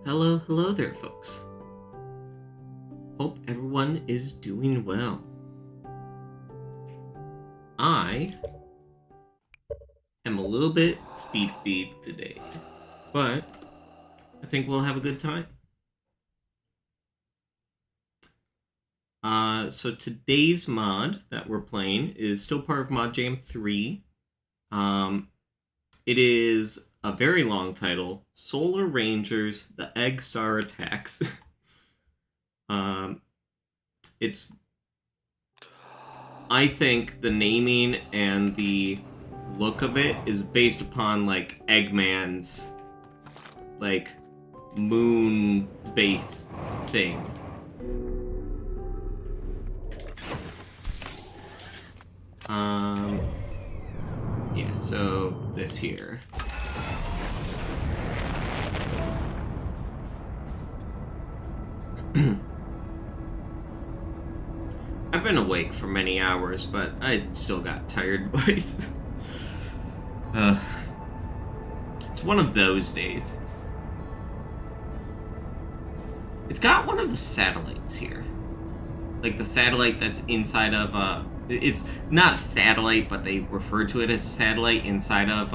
Hello there, folks. Hope everyone is doing well. I am a little bit speed beat today, but I think we'll have a good time. So today's mod that we're playing is still part of Mod Jam 3. It is a very long title, Solar Rangers, the Egg Star Attacks. It's, I think the naming and the look of it is based upon, like, Eggman's, like, moon base thing. Yeah, so this here. I've been awake for many hours, but I still got tired voice. It's one of those days. It's got one of the satellites here. Like the satellite that's inside of, it's not a satellite, but they refer to it as a satellite inside of,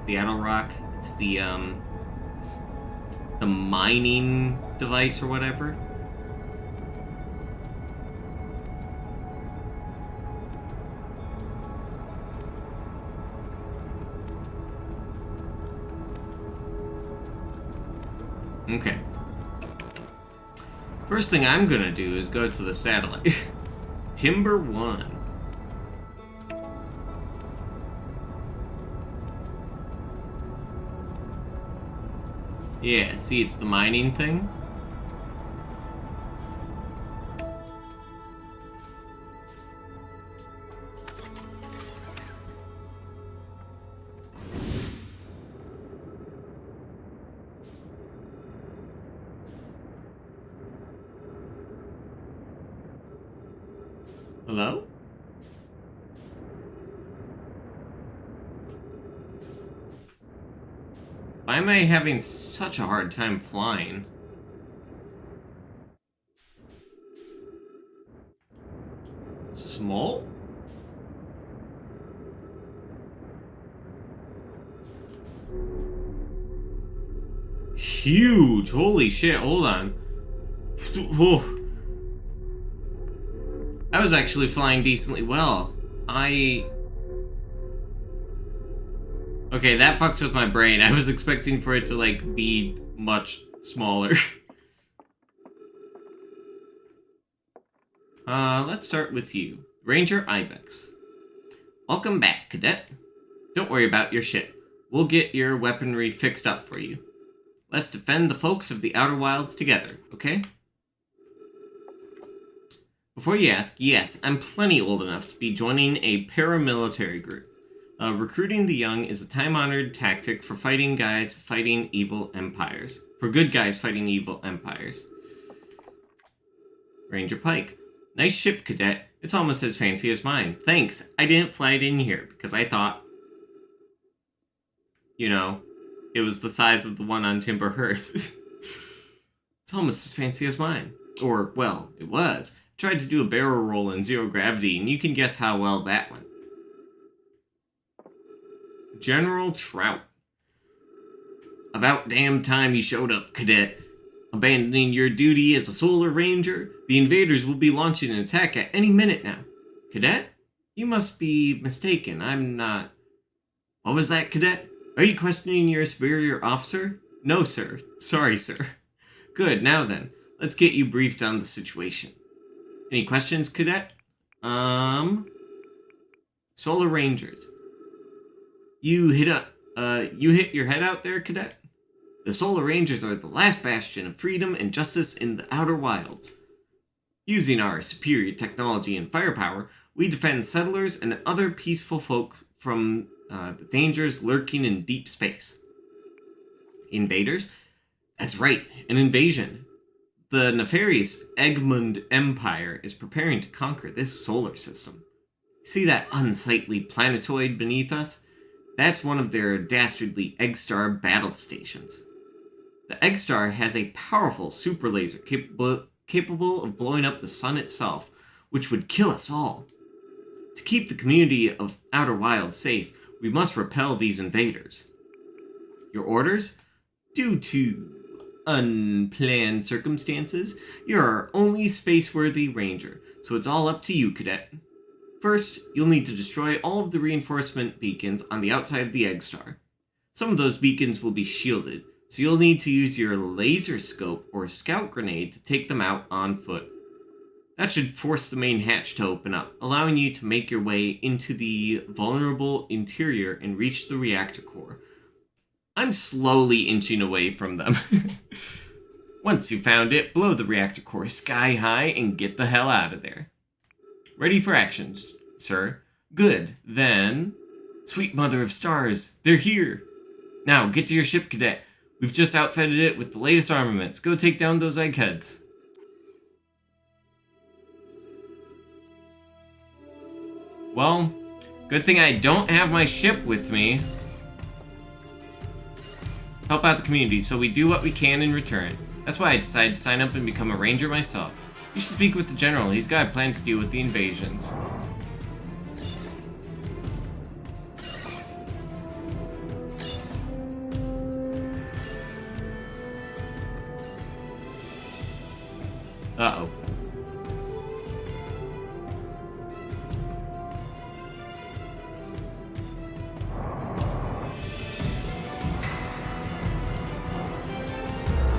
the Idle Rock. It's the mining device or whatever. Okay. First thing I'm gonna do is go to the satellite. Timber 1. Yeah, see, it's the mining thing. Hello? Why am I having such a hard time flying? Small? Huge! Holy shit, hold on. Whoa. I was actually flying decently well. Okay, that fucked with my brain. I was expecting for it to, like, be much smaller. Let's start with you. Ranger Ibex. Welcome back, Cadet. Don't worry about your ship. We'll get your weaponry fixed up for you. Let's defend the folks of the Outer Wilds together, okay? Before you ask, yes, I'm plenty old enough to be joining a paramilitary group. Recruiting the young is a time-honored tactic for fighting guys fighting evil empires. For good guys fighting evil empires. Ranger Pike. Nice ship, Cadet. It's almost as fancy as mine. Thanks. I didn't fly it in here because I thought, you know, it was the size of the one on Timber Hearth. It's almost as fancy as mine. Or, well, it was. Tried to do a barrel roll in zero gravity, and you can guess how well that went. General Trout. About damn time you showed up, Cadet. Abandoning your duty as a Solar Ranger, the invaders will be launching an attack at any minute now. Cadet? You must be mistaken. I'm not... What was that, Cadet? Are you questioning your superior officer? No, sir. Sorry, sir. Good, now then. Let's get you briefed on the situation. Any questions, Cadet? Solar Rangers. You hit your head out there, Cadet? The Solar Rangers are the last bastion of freedom and justice in the Outer Wilds. Using our superior technology and firepower, we defend settlers and other peaceful folk from the dangers lurking in deep space. Invaders? That's right, an invasion. The nefarious Eggmund Empire is preparing to conquer this solar system. See that unsightly planetoid beneath us? That's one of their dastardly Egg Star battle stations. The Egg Star has a powerful super laser capable of blowing up the sun itself, which would kill us all. To keep the community of Outer Wilds safe, we must repel these invaders. Your orders? Due to unplanned circumstances, you're our only space-worthy ranger, so it's all up to you, Cadet. First, you'll need to destroy all of the reinforcement beacons on the outside of the Egg Star. Some of those beacons will be shielded, so you'll need to use your laser scope or scout grenade to take them out on foot. That should force the main hatch to open up, allowing you to make your way into the vulnerable interior and reach the reactor core. I'm slowly inching away from them. Once you've found it, blow the reactor core sky high and get the hell out of there. Ready for action, sir. Good, then... Sweet mother of stars, they're here! Now, get to your ship, Cadet. We've just outfitted it with the latest armaments. Go take down those eggheads. Well, good thing I don't have my ship with me. Help out the community, so we do what we can in return. That's why I decided to sign up and become a ranger myself. You should speak with the general. He's got a plan to deal with the invasions. Uh-oh.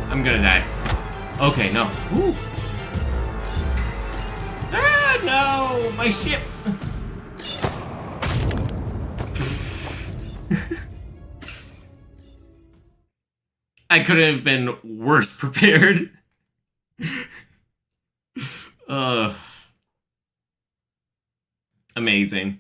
I'm gonna die. Okay, no. Ooh. Ah, no! My ship! I could have been worse prepared. Amazing.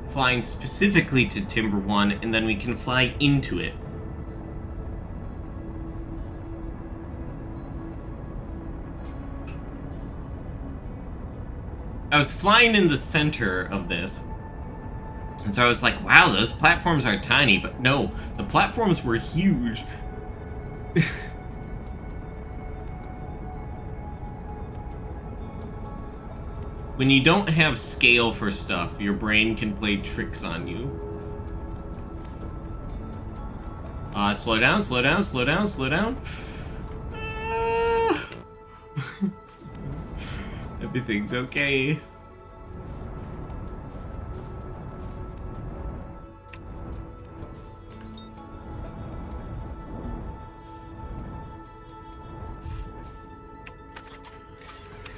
Flying specifically to Timber 1, and then we can fly into it. I was flying in the center of this, and so I was like, wow, those platforms are tiny, but no, the platforms were huge. When you don't have scale for stuff, your brain can play tricks on you. Slow down, slow down, slow down, slow down. Everything's okay.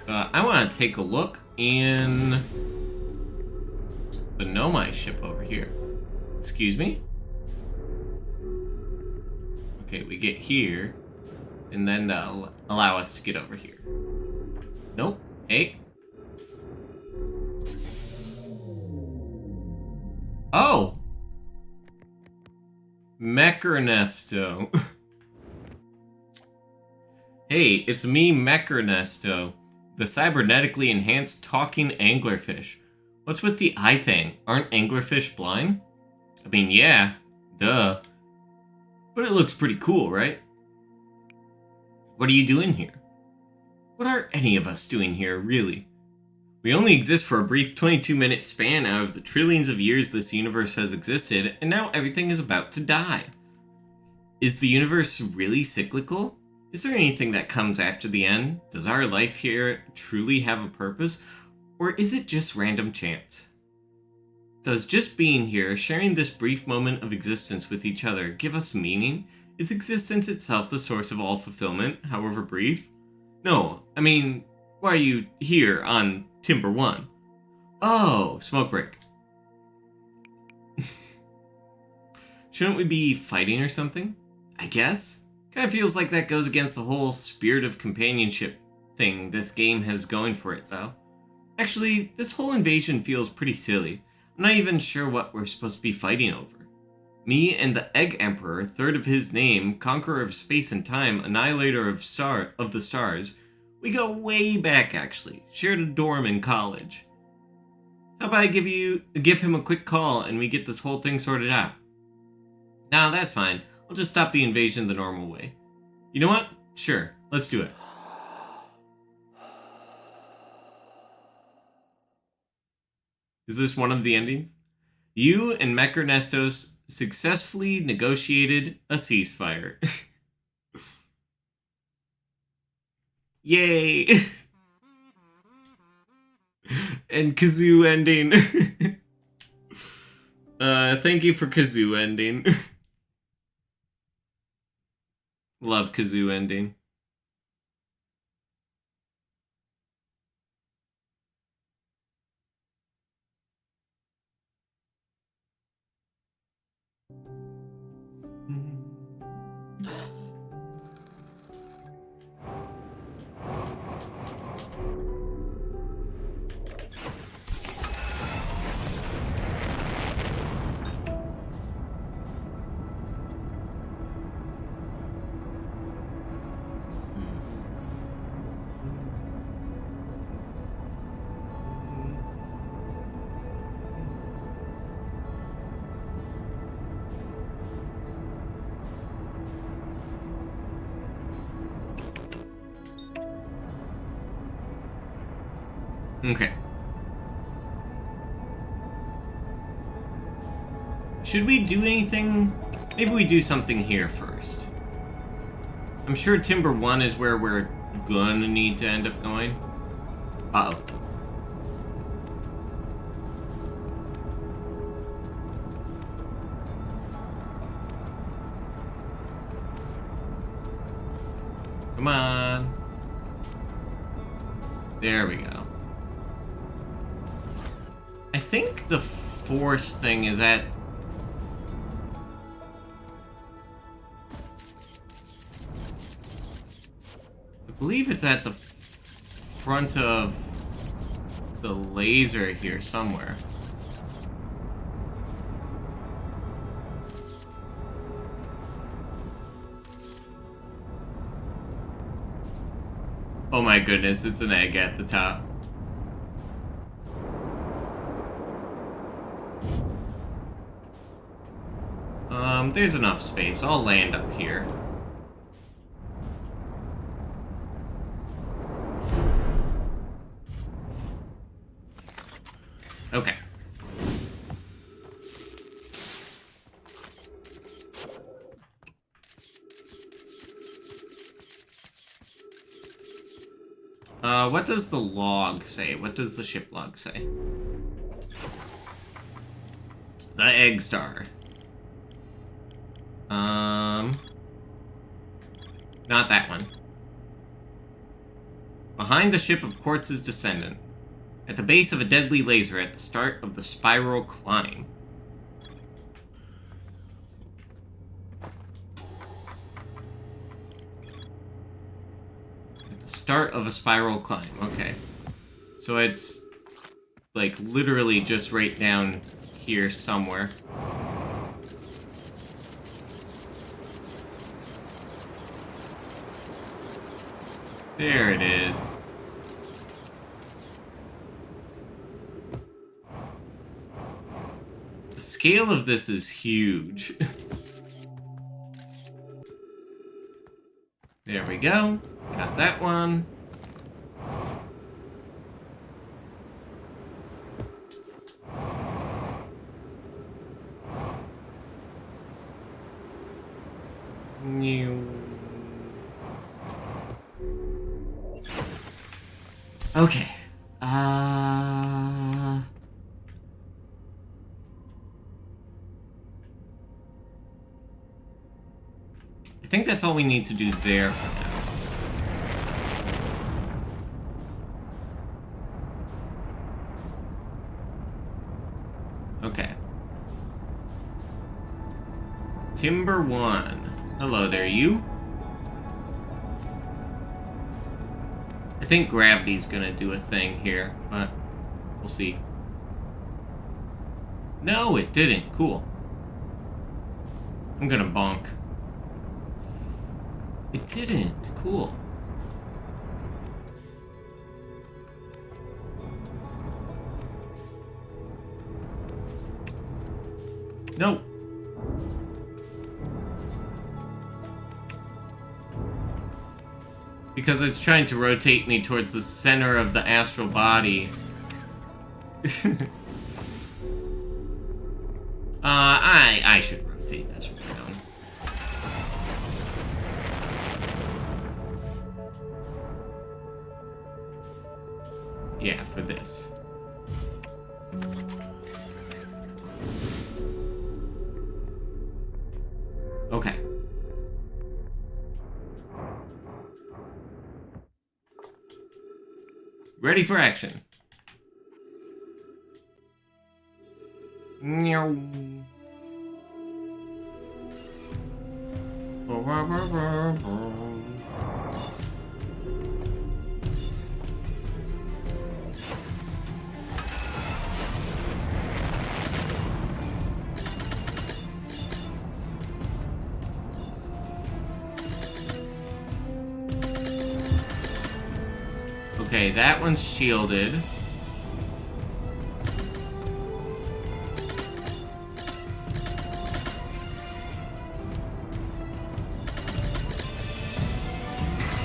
I want to take a look in the Nomai ship over here. Excuse me? Okay, we get here, and then they'll allow us to get over here. Nope. Hey. Oh! Mechernesto. Hey, it's me, Mechernesto. The cybernetically enhanced talking anglerfish. What's with the eye thing? Aren't anglerfish blind? I mean, yeah, duh. But it looks pretty cool, right? What are you doing here? What are any of us doing here, really? We only exist for a brief 22-minute span out of the trillions of years this universe has existed, and now everything is about to die. Is the universe really cyclical? Is there anything that comes after the end? Does our life here truly have a purpose? Or is it just random chance? Does just being here, sharing this brief moment of existence with each other, give us meaning? Is existence itself the source of all fulfillment, however brief? No, I mean, why are you here on Timber 1? Oh, smoke break. Shouldn't we be fighting or something? I guess. Kinda feels like that goes against the whole spirit of companionship thing this game has going for it, though. Actually, this whole invasion feels pretty silly. I'm not even sure what we're supposed to be fighting over. Me and the Egg Emperor, third of his name, conqueror of space and time, annihilator of the stars. We go way back, actually. Shared a dorm in college. How about I give him a quick call and we get this whole thing sorted out? Nah, that's fine. I'll just stop the invasion the normal way. You know what? Sure, let's do it. Is this one of the endings? You and Mechernestos successfully negotiated a ceasefire. Yay! And Kazoo ending. Thank you for Kazoo ending. Love Kazoo ending. Okay. Should we do anything? Maybe we do something here first. I'm sure Timber 1 is where we're gonna need to end up going. Uh-oh. Come on. There we go. I think the force thing is at... I believe it's at the front of the laser here somewhere. Oh my goodness, it's an egg at the top. There's enough space. I'll land up here. Okay. What does the log say? What does the ship log say? The Egg Star. Not that one. Behind the ship of Quartz's descendant. At the base of a deadly laser at the start of the spiral climb. At the start of a spiral climb, okay. So it's, like, literally just right down here somewhere. There it is. The scale of this is huge. There we go. Got that one. New. Okay. I think that's all we need to do there for now. Okay. Timber 1. Hello there, you. I think gravity's gonna do a thing here, but we'll see. No, it didn't. Cool. I'm gonna bonk. It didn't. Cool. No. Because it's trying to rotate me towards the center of the astral body. I should rotate this one down. Yeah, for this. Okay. Ready for action. Meow. Okay, that one's shielded.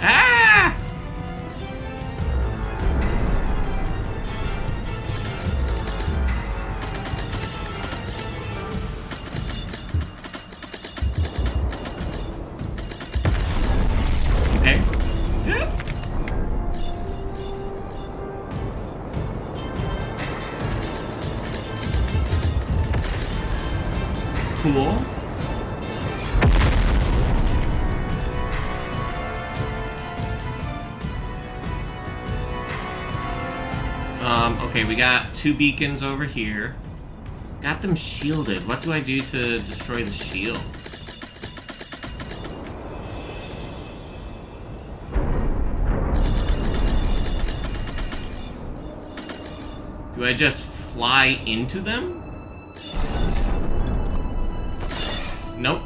Ah! Okay. Yep. Cool. Okay, we got 2 beacons over here. Got them shielded. What do I do to destroy the shields? Do I just fly into them? Nope.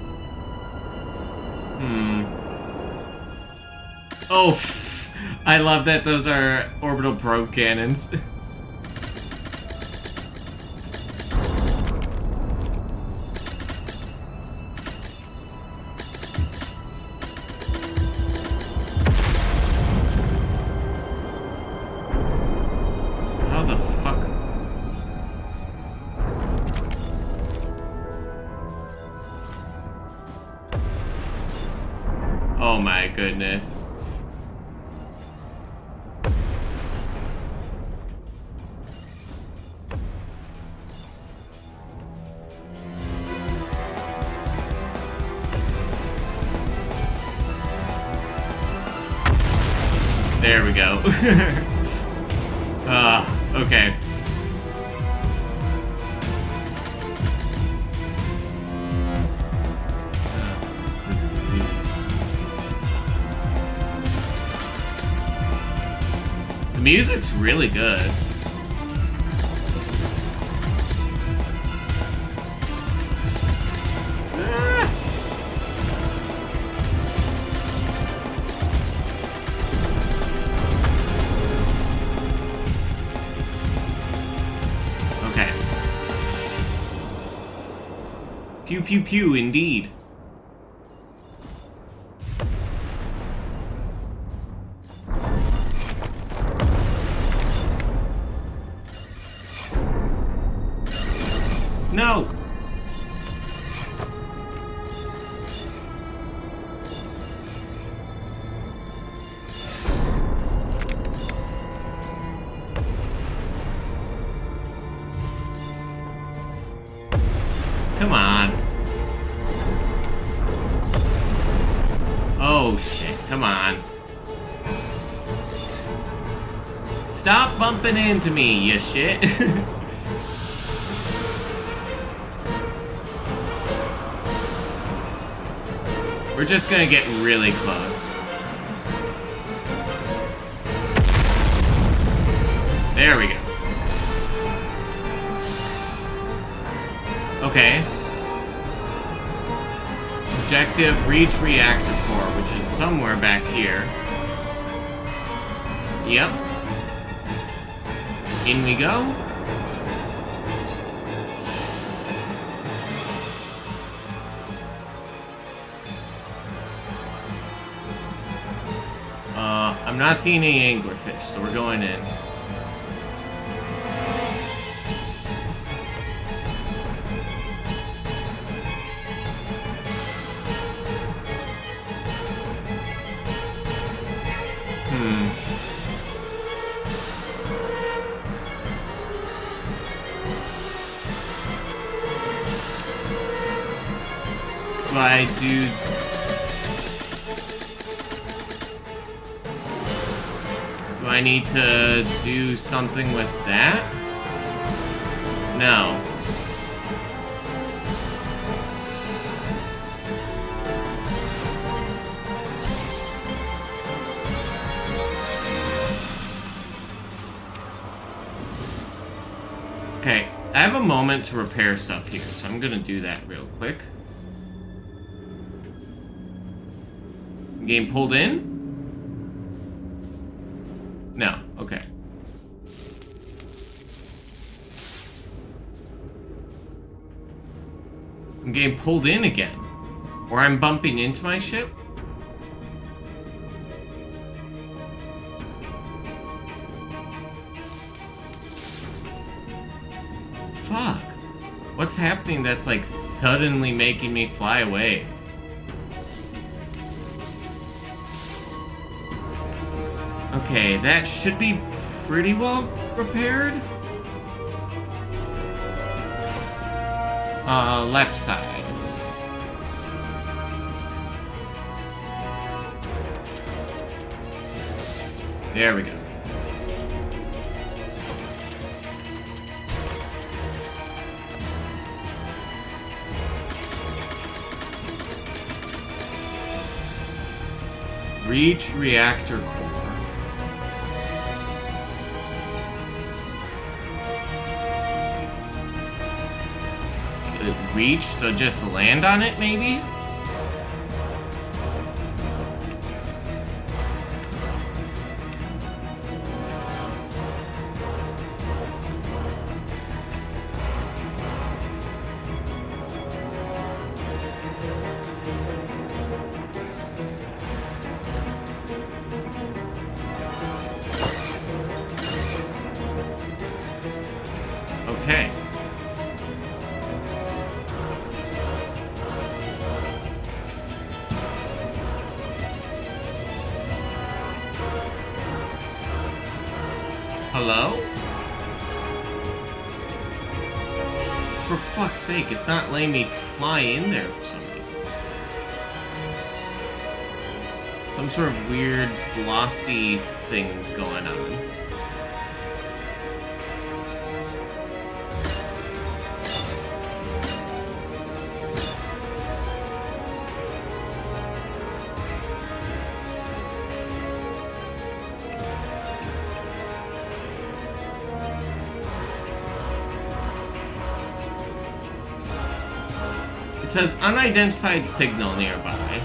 Oh, I love that those are orbital probe cannons. How the fuck? Oh my goodness. There we go. Okay. The music's really good. Pew pew pew, indeed. No! Come on. Oh shit, come on. Stop bumping into me, you shit. We're just gonna get really close. There we go. Okay. Objective, reach reactor core, which is somewhere back here. Yep. In we go. I'm not seeing any anglerfish, so we're going in. Do I need to do something with that? No. Okay, I have a moment to repair stuff here, so I'm gonna do that real quick. Game pulled in? No, okay. I'm getting pulled in again. Or I'm bumping into my ship? Fuck. What's happening that's like suddenly making me fly away? Okay, that should be pretty well repaired. Left side. There we go. Reach reactor core. Reach, so just land on it, maybe? Okay. Hello? For fuck's sake, it's not letting me fly in there for some reason. Some sort of weird velocity things going on. It says unidentified signal nearby.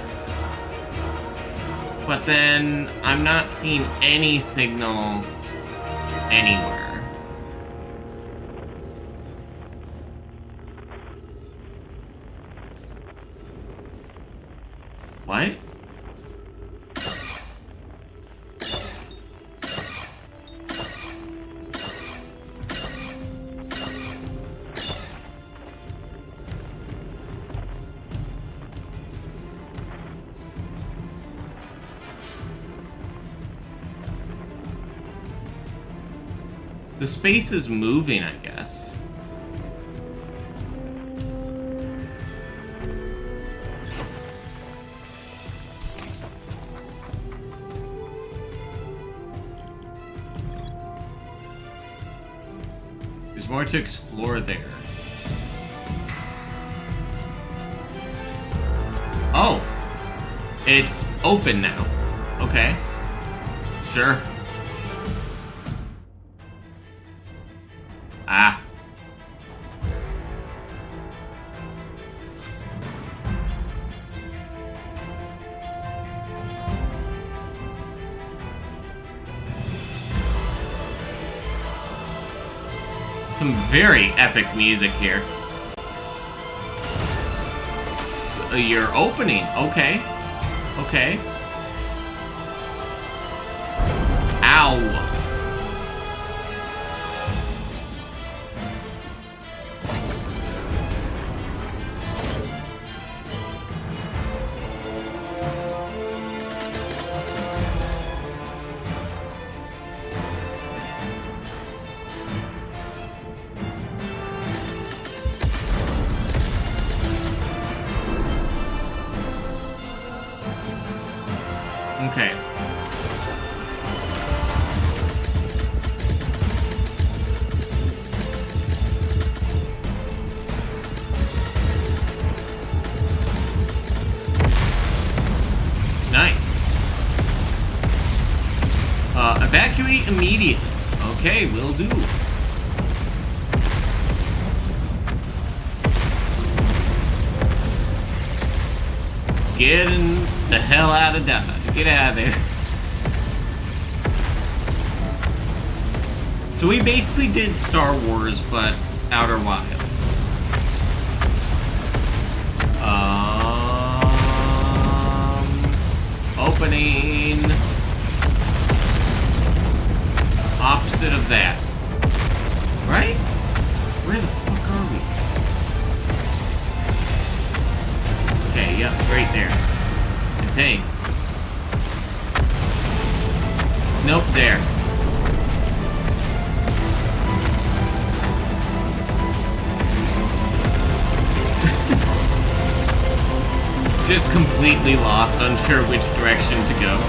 But then I'm not seeing any signal anywhere. What? The space is moving, I guess. There's more to explore there. Oh! It's open now. Okay. Sure. Ah. Some very epic music here. You're opening. Okay. Okay. Ow. Okay. Nice. Evacuate immediately. Okay, will do. Getting the hell out of Dodge. Get out of there. So we basically did Star Wars, but Outer Wilds. Opening. Opposite of that. Right? Where the fuck are we? Okay, yep, right there. Hey. Nope, there. Just completely lost, unsure which direction to go.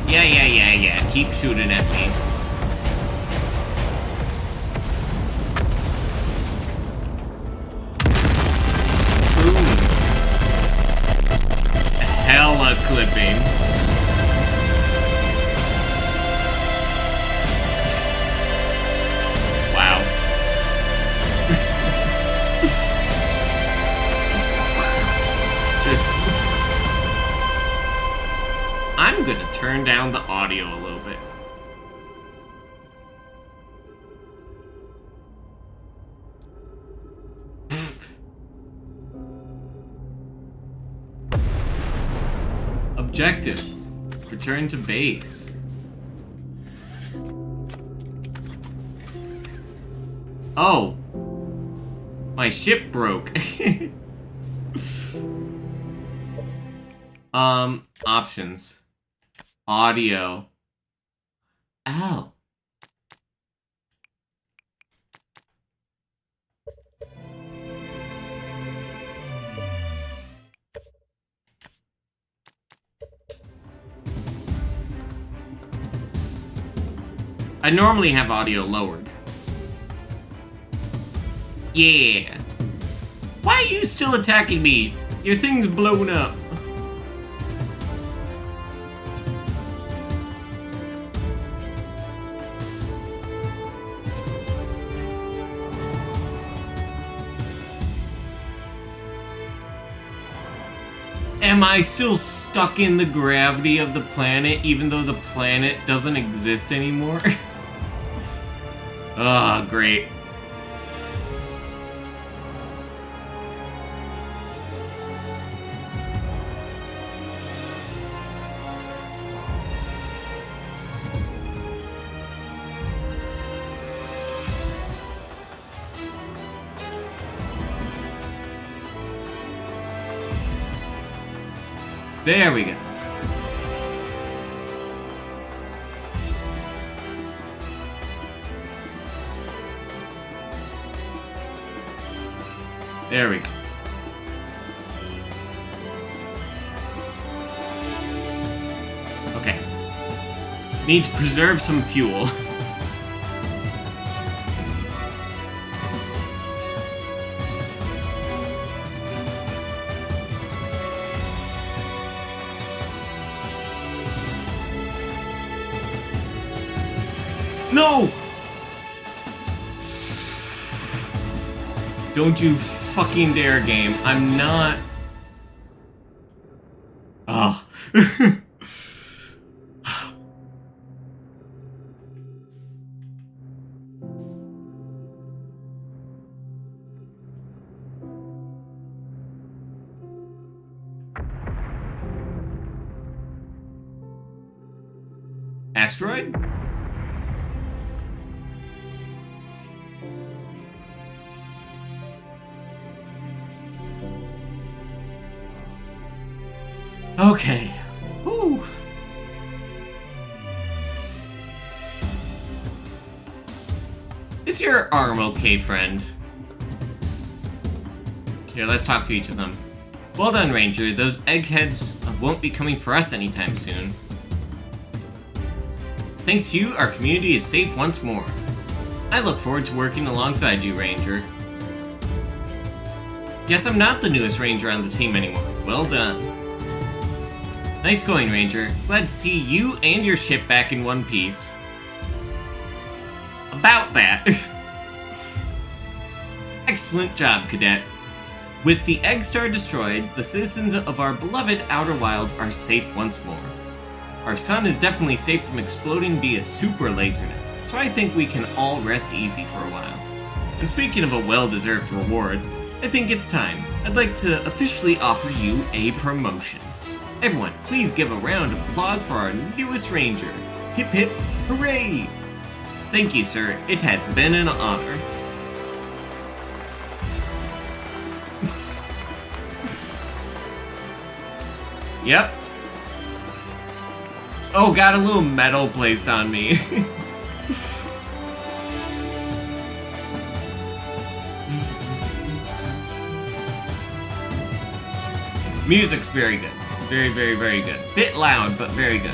Yeah. Keep shooting at me. Hella clipping. Wow. I'm gonna turn down the audio a little bit. Objective. Return to base. Oh. My ship broke. Options. Audio. Ow. I normally have audio lowered. Yeah. Why are you still attacking me? Your thing's blown up. Am I still stuck in the gravity of the planet even though the planet doesn't exist anymore? Ah, great. There we go. There we go. Okay. Need to preserve some fuel. No! Don't you fucking dare, game. I'm not... Oh. Asteroid? Okay. Whew. Is your arm okay, friend? Here, let's talk to each of them. Well done, Ranger. Those eggheads won't be coming for us anytime soon. Thanks to you, our community is safe once more. I look forward to working alongside you, Ranger. Guess I'm not the newest Ranger on the team anymore. Well done. Nice going, Ranger. Glad to see you and your ship back in one piece. About that. Excellent job, Cadet. With the Egg Star destroyed, the citizens of our beloved Outer Wilds are safe once more. Our sun is definitely safe from exploding via super laser net, so I think we can all rest easy for a while. And speaking of a well-deserved reward, I think it's time. I'd like to officially offer you a promotion. Everyone, please give a round of applause for our newest Ranger. Hip hip, hooray! Thank you, sir. It has been an honor. Yep. Oh, got a little medal placed on me. Music's very good. Very, very, very good. Bit loud, but very good.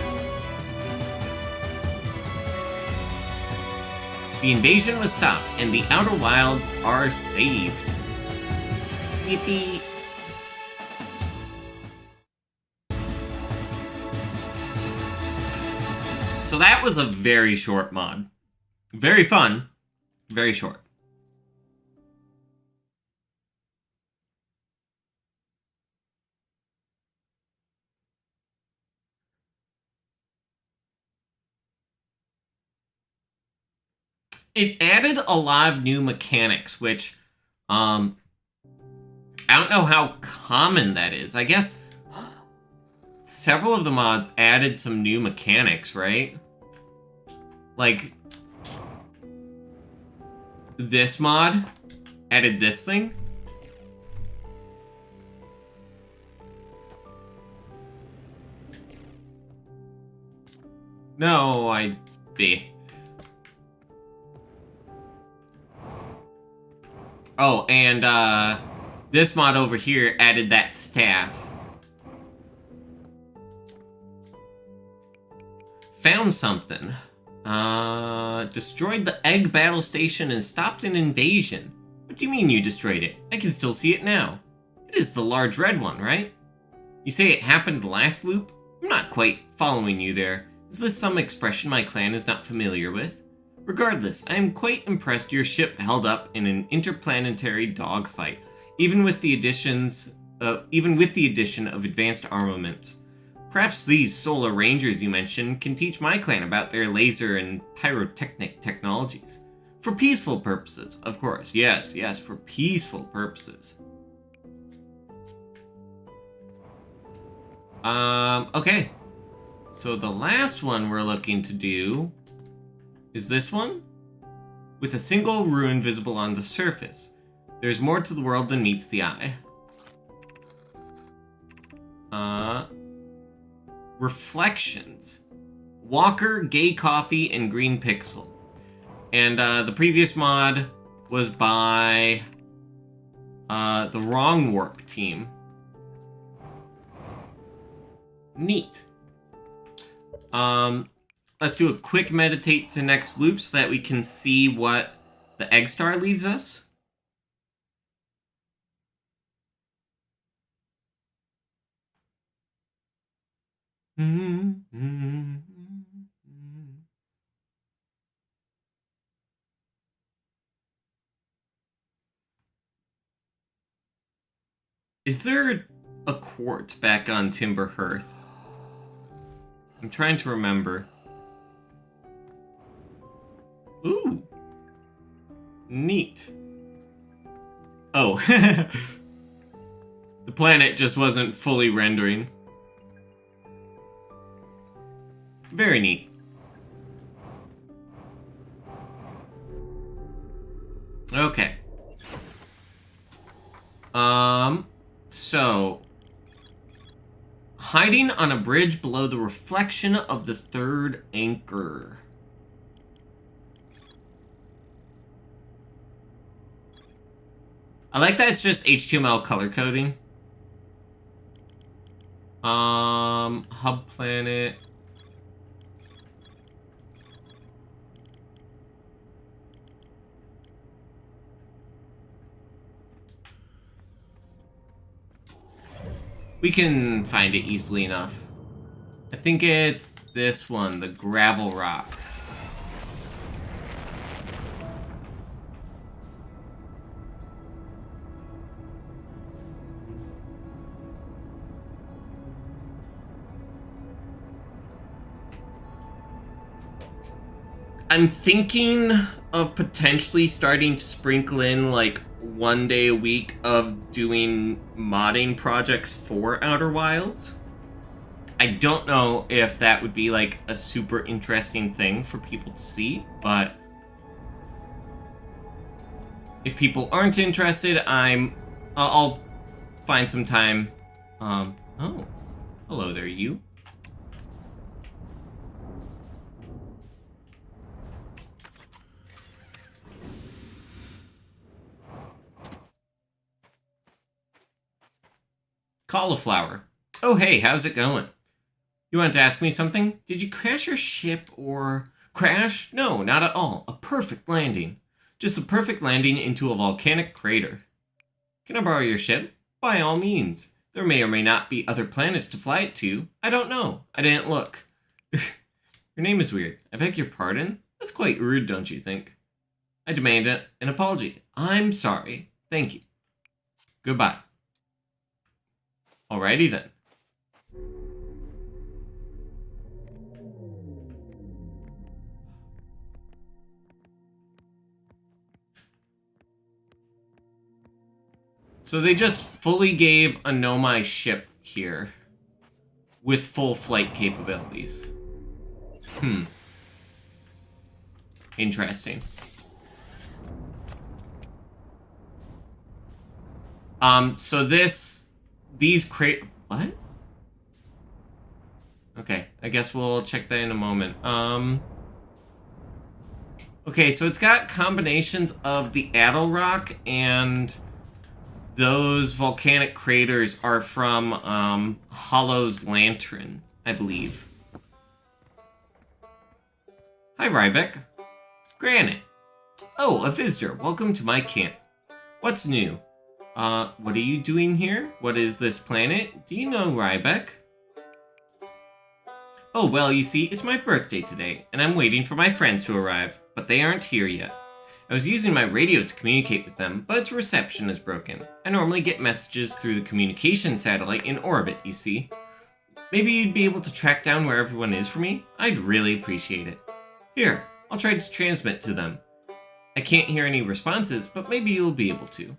The invasion was stopped, and the Outer Wilds are saved. Yippee! So that was a very short mod. Very fun, very short. It added a lot of new mechanics, which, I don't know how common that is. I guess several of the mods added some new mechanics, right? Like, this mod added this thing. No, Oh, and, this mod over here added that staff. Found something. Destroyed the egg battle station and stopped an invasion. What do you mean you destroyed it? I can still see it now. It is the large red one, right? You say it happened last loop? I'm not quite following you there. Is this some expression my clan is not familiar with? Regardless, I am quite impressed your ship held up in an interplanetary dogfight, even with the addition of advanced armaments. Perhaps these Solar Rangers you mentioned can teach my clan about their laser and pyrotechnic technologies. For peaceful purposes, of course. Yes, for peaceful purposes. Okay. So the last one we're looking to do is this one? With a single ruin visible on the surface. There's more to the world than meets the eye. Reflections. Walker, Gay Coffee, and Green Pixel. And the previous mod was by the Wrong Warp team. Neat. Let's do a quick meditate to next loop so that we can see what the Egg Star leaves us. Is there a quart back on Timber Hearth? I'm trying to remember. Ooh. Neat. Oh. The planet just wasn't fully rendering. Very neat. Okay. So... hiding on a bridge below the reflection of the third anchor. I like that it's just HTML color coding. Hub planet. We can find it easily enough. I think it's this one, the gravel rock. I'm thinking of potentially starting to sprinkle in like 1 day a week of doing modding projects for Outer Wilds. I don't know if that would be like a super interesting thing for people to see, but if people aren't interested, I'll find some time. Oh, hello there, you. Cauliflower. Oh, hey, how's it going? You want to ask me something? Did you crash your ship or... Crash? No, not at all. A perfect landing. Just a perfect landing into a volcanic crater. Can I borrow your ship? By all means. There may or may not be other planets to fly it to. I don't know. I didn't look. Your name is weird. I beg your pardon? That's quite rude, don't you think? I demand an apology. I'm sorry. Thank you. Goodbye. Alrighty then. So they just fully gave a Nomai ship here with full flight capabilities. Interesting. So these crate... What? Okay, I guess we'll check that in a moment. Okay, so it's got combinations of the Addle Rock, and those volcanic craters are from Hollow's Lantern, I believe. Hi, Rybeck. Granite. Oh, a visitor. Welcome to my camp. What's new? What are you doing here? What is this planet? Do you know Rybeck? Oh, well, you see, it's my birthday today, and I'm waiting for my friends to arrive, but they aren't here yet. I was using my radio to communicate with them, but its reception is broken. I normally get messages through the communication satellite in orbit, you see. Maybe you'd be able to track down where everyone is for me? I'd really appreciate it. Here, I'll try to transmit to them. I can't hear any responses, but maybe you'll be able to.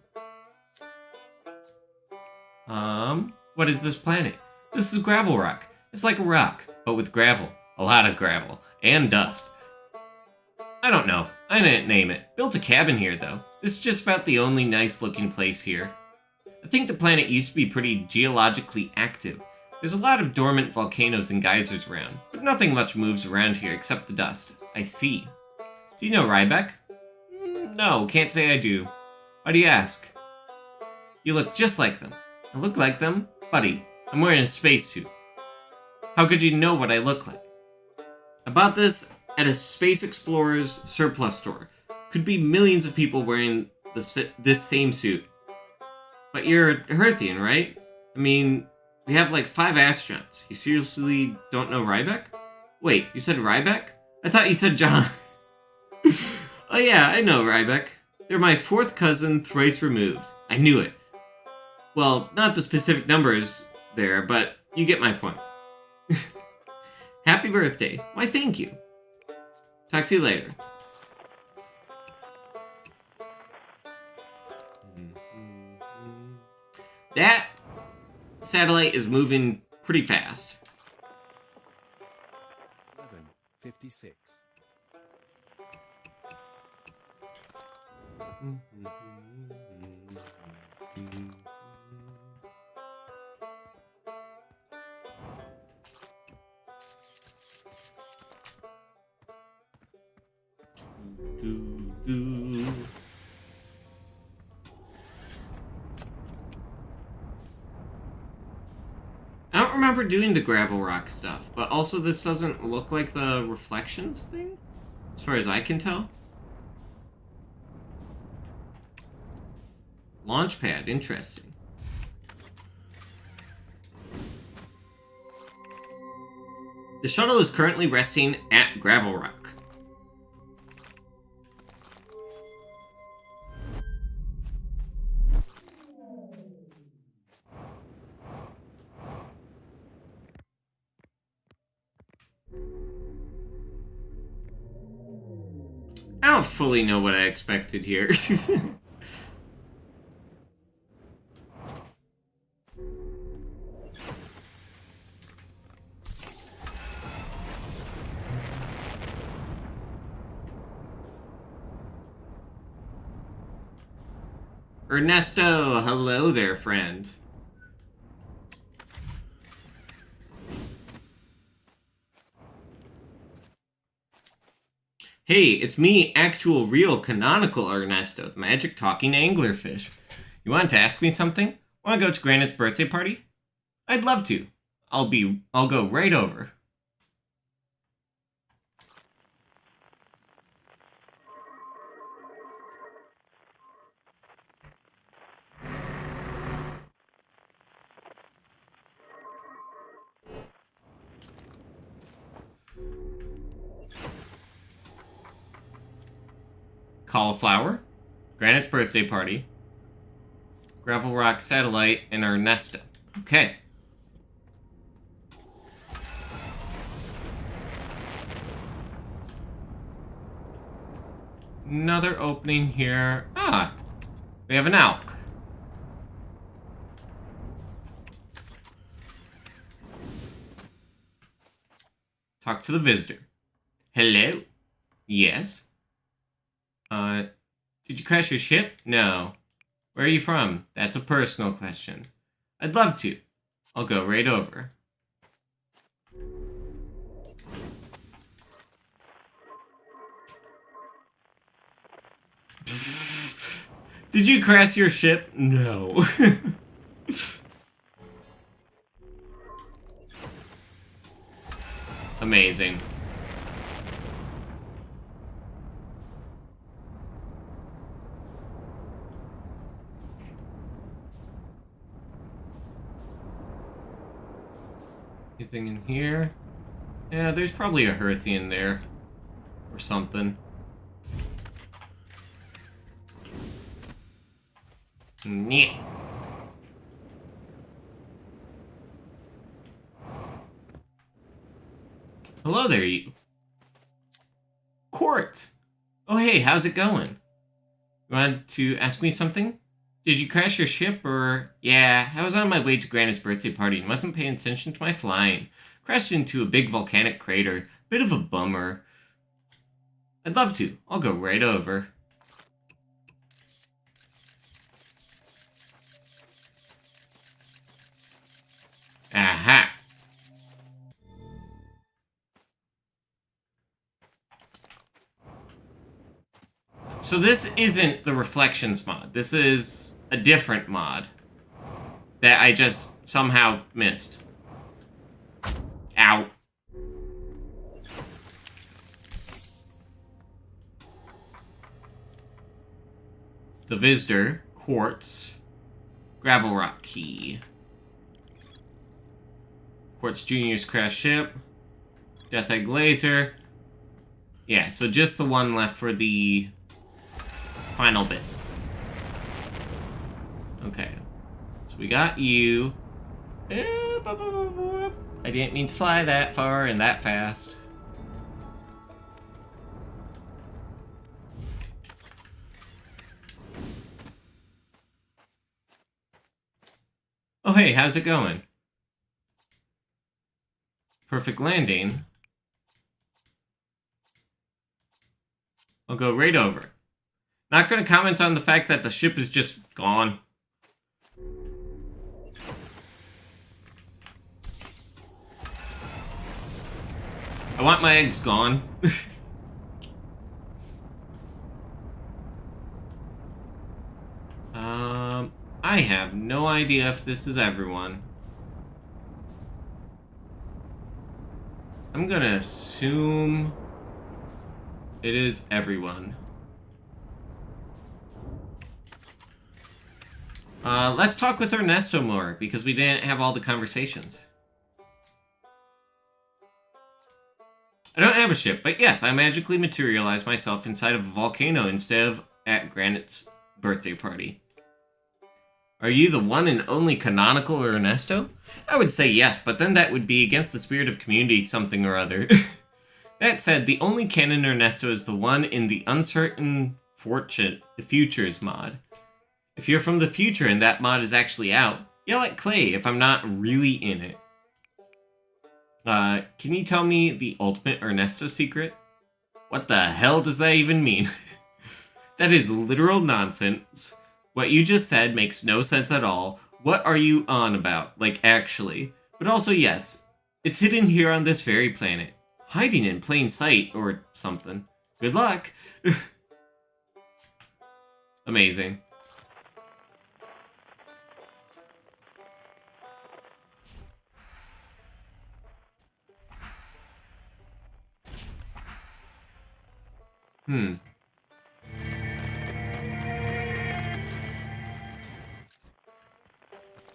What is this planet? This is gravel rock. It's like a rock, but with gravel. A lot of gravel. And dust. I don't know. I didn't name it. Built a cabin here, though. This is just about the only nice-looking place here. I think the planet used to be pretty geologically active. There's a lot of dormant volcanoes and geysers around, but nothing much moves around here except the dust. I see. Do you know Rybeck? No, can't say I do. Why do you ask? You look just like them. I look like them? Buddy, I'm wearing a spacesuit. How could you know what I look like? I bought this at a Space Explorer's surplus store. Could be millions of people wearing this same suit. But you're a Hearthian, right? I mean, we have like 5 astronauts. You seriously don't know Rybeck? Wait, you said Rybeck? I thought you said John. Oh yeah, I know Rybeck. They're my 4th cousin, thrice removed. I knew it. Well, not the specific numbers there, but you get my point. Happy birthday. Why, thank you. Talk to you later. That satellite is moving pretty fast. 11:56. I don't remember doing the gravel rock stuff, but also this doesn't look like the reflections thing, as far as I can tell. Launchpad, interesting. The shuttle is currently resting at Gravel Rock. I don't fully know what I expected here. Ernesto, hello there, friend. Hey, it's me, actual, real, canonical Ernesto, the magic talking anglerfish. You wanted to ask me something? Want to go to Granite's birthday party? I'd love to. I'll go right over. Cauliflower, Granite's birthday party, Gravel Rock Satellite, and Ernesto. Okay. Another opening here. Ah, we have an elk. Talk to the visitor. Hello? Yes? Did you crash your ship? No. Where are you from? That's a personal question. I'd love to. I'll go right over. Did you crash your ship? No. Amazing. Anything in here? Yeah, there's probably a Hearthy in there. Or something. Yeah. Hello there, you. Court! Oh hey, how's it going? You wanted to ask me something? Did you crash your ship, or... Yeah, I was on my way to Granite's birthday party and wasn't paying attention to my flying. Crashed into a big volcanic crater. Bit of a bummer. I'd love to. I'll go right over. Aha! So this isn't the Reflections mod. This is a different mod that I just somehow missed. Ow. The Visitor, Quartz, Gravel Rock Key. Quartz Jr.'s crash ship, Death Egg Laser. Yeah, so just the one left for the final bit. Okay. So we got you. I didn't mean to fly that far and that fast. Oh hey, how's it going? Perfect landing. I'll go right over. Not gonna comment on the fact that the ship is just gone. I want my eggs gone. I have no idea if this is everyone. I'm gonna assume it is everyone. Let's talk with Ernesto more, because we didn't have all the conversations. I don't have a ship, but yes, I magically materialized myself inside of a volcano instead of at Granite's birthday party. Are you the one and only canonical Ernesto? I would say yes, but then that would be against the spirit of community something or other. That said, the only canon Ernesto is the one in the Uncertain Futures mod. If you're from the future and that mod is actually out, yell at Clay if I'm not really in it. Can you tell me the ultimate Ernesto secret? What the hell does that even mean? That is literal nonsense. What you just said makes no sense at all. What are you on about? Like, actually. But also, yes, it's hidden here on this very planet. Hiding in plain sight, or something. Good luck! Amazing.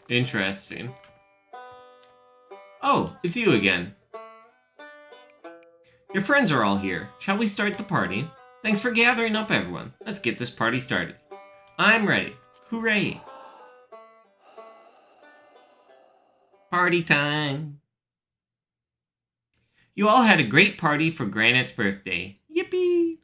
Interesting. Oh, it's you again. Your friends are all here. Shall we start the party? Thanks for gathering up, everyone. Let's get this party started. I'm ready. Hooray! Party time! You all had a great party for Granite's birthday. Yippee!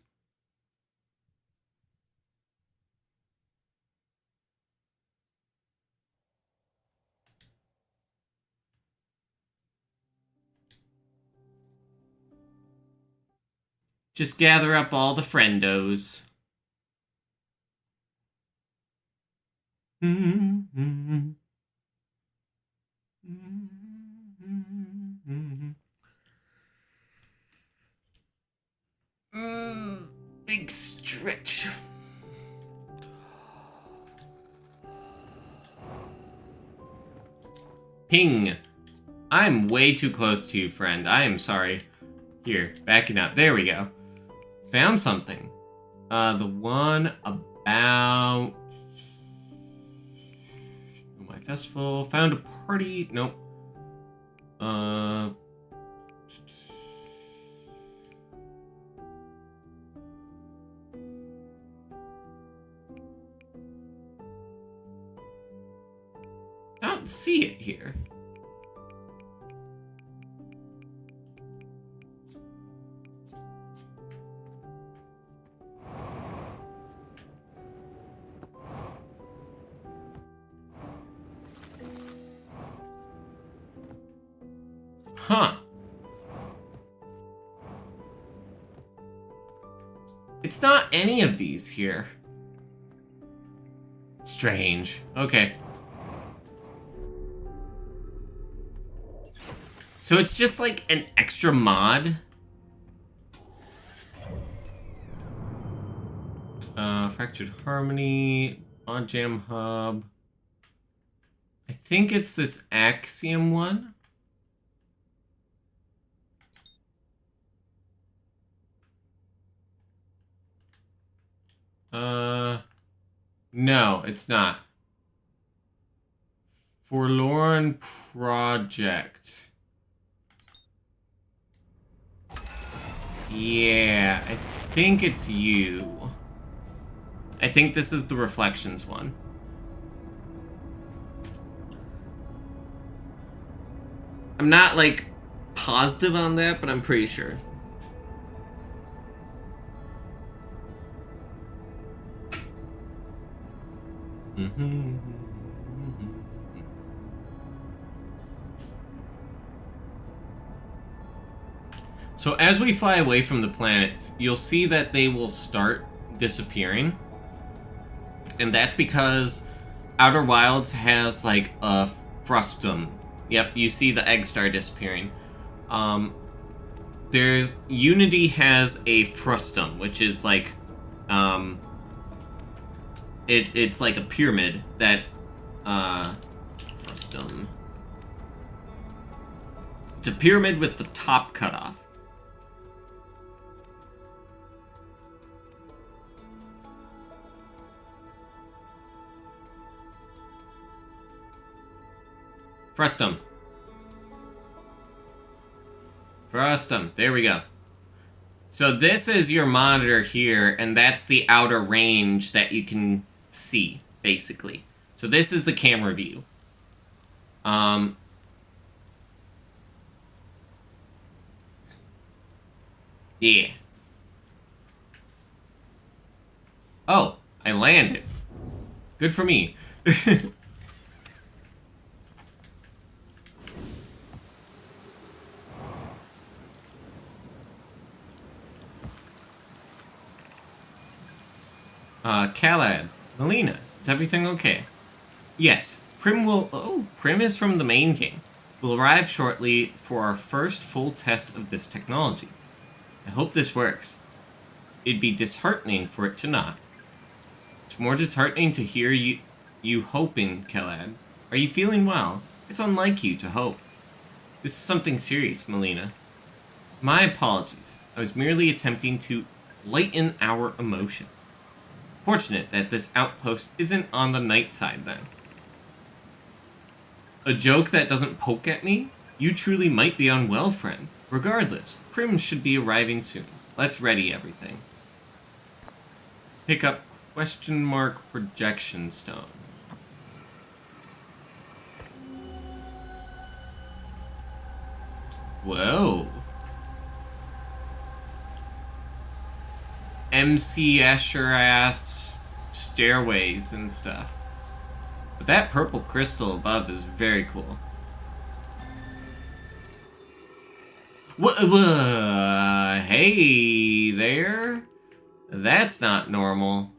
Just gather up all the friendos. Big stretch. Ping. I'm way too close to you, friend. I am sorry. Here, backing up. There we go. Found something. The one about my festival. Found a party. Nope. I don't see it here. Huh. It's not any of these here. Strange. Okay. So it's just like an extra mod? Fractured Harmony, On Jam Hub. I think it's this Axiom one. No, it's not. Forlorn Project. Yeah, I think it's you. I think this is the Reflections one. I'm not, like, positive on that, but I'm pretty sure. So as we fly away from the planets, you'll see that they will start disappearing. And that's because Outer Wilds has, like, a frustum. Yep, you see the egg star disappearing. There's... Unity has a frustum, which is, like, it's like a pyramid that, frustum. It's a pyramid with the top cut off. Frustum. Frustum. There we go. So this is your monitor here, and that's the outer range that you can see, basically. So this is the camera view. Yeah. Oh, I landed. Good for me. Calad, Melina, is everything okay? Yes, Prim will... Oh, Prim is from the main game. Will arrive shortly for our first full test of this technology. I hope this works. It'd be disheartening for it to not. It's more disheartening to hear you hoping, Calad. Are you feeling well? It's unlike you to hope. This is something serious, Melina. My apologies. I was merely attempting to lighten our emotion. Fortunate that this outpost isn't on the night side, then. A joke that doesn't poke at me? You truly might be unwell, friend. Regardless, Prim should be arriving soon. Let's ready everything. Pick up question mark projection stone. Whoa. MC Escher ass stairways and stuff. But that purple crystal above is very cool. Hey there? That's not normal.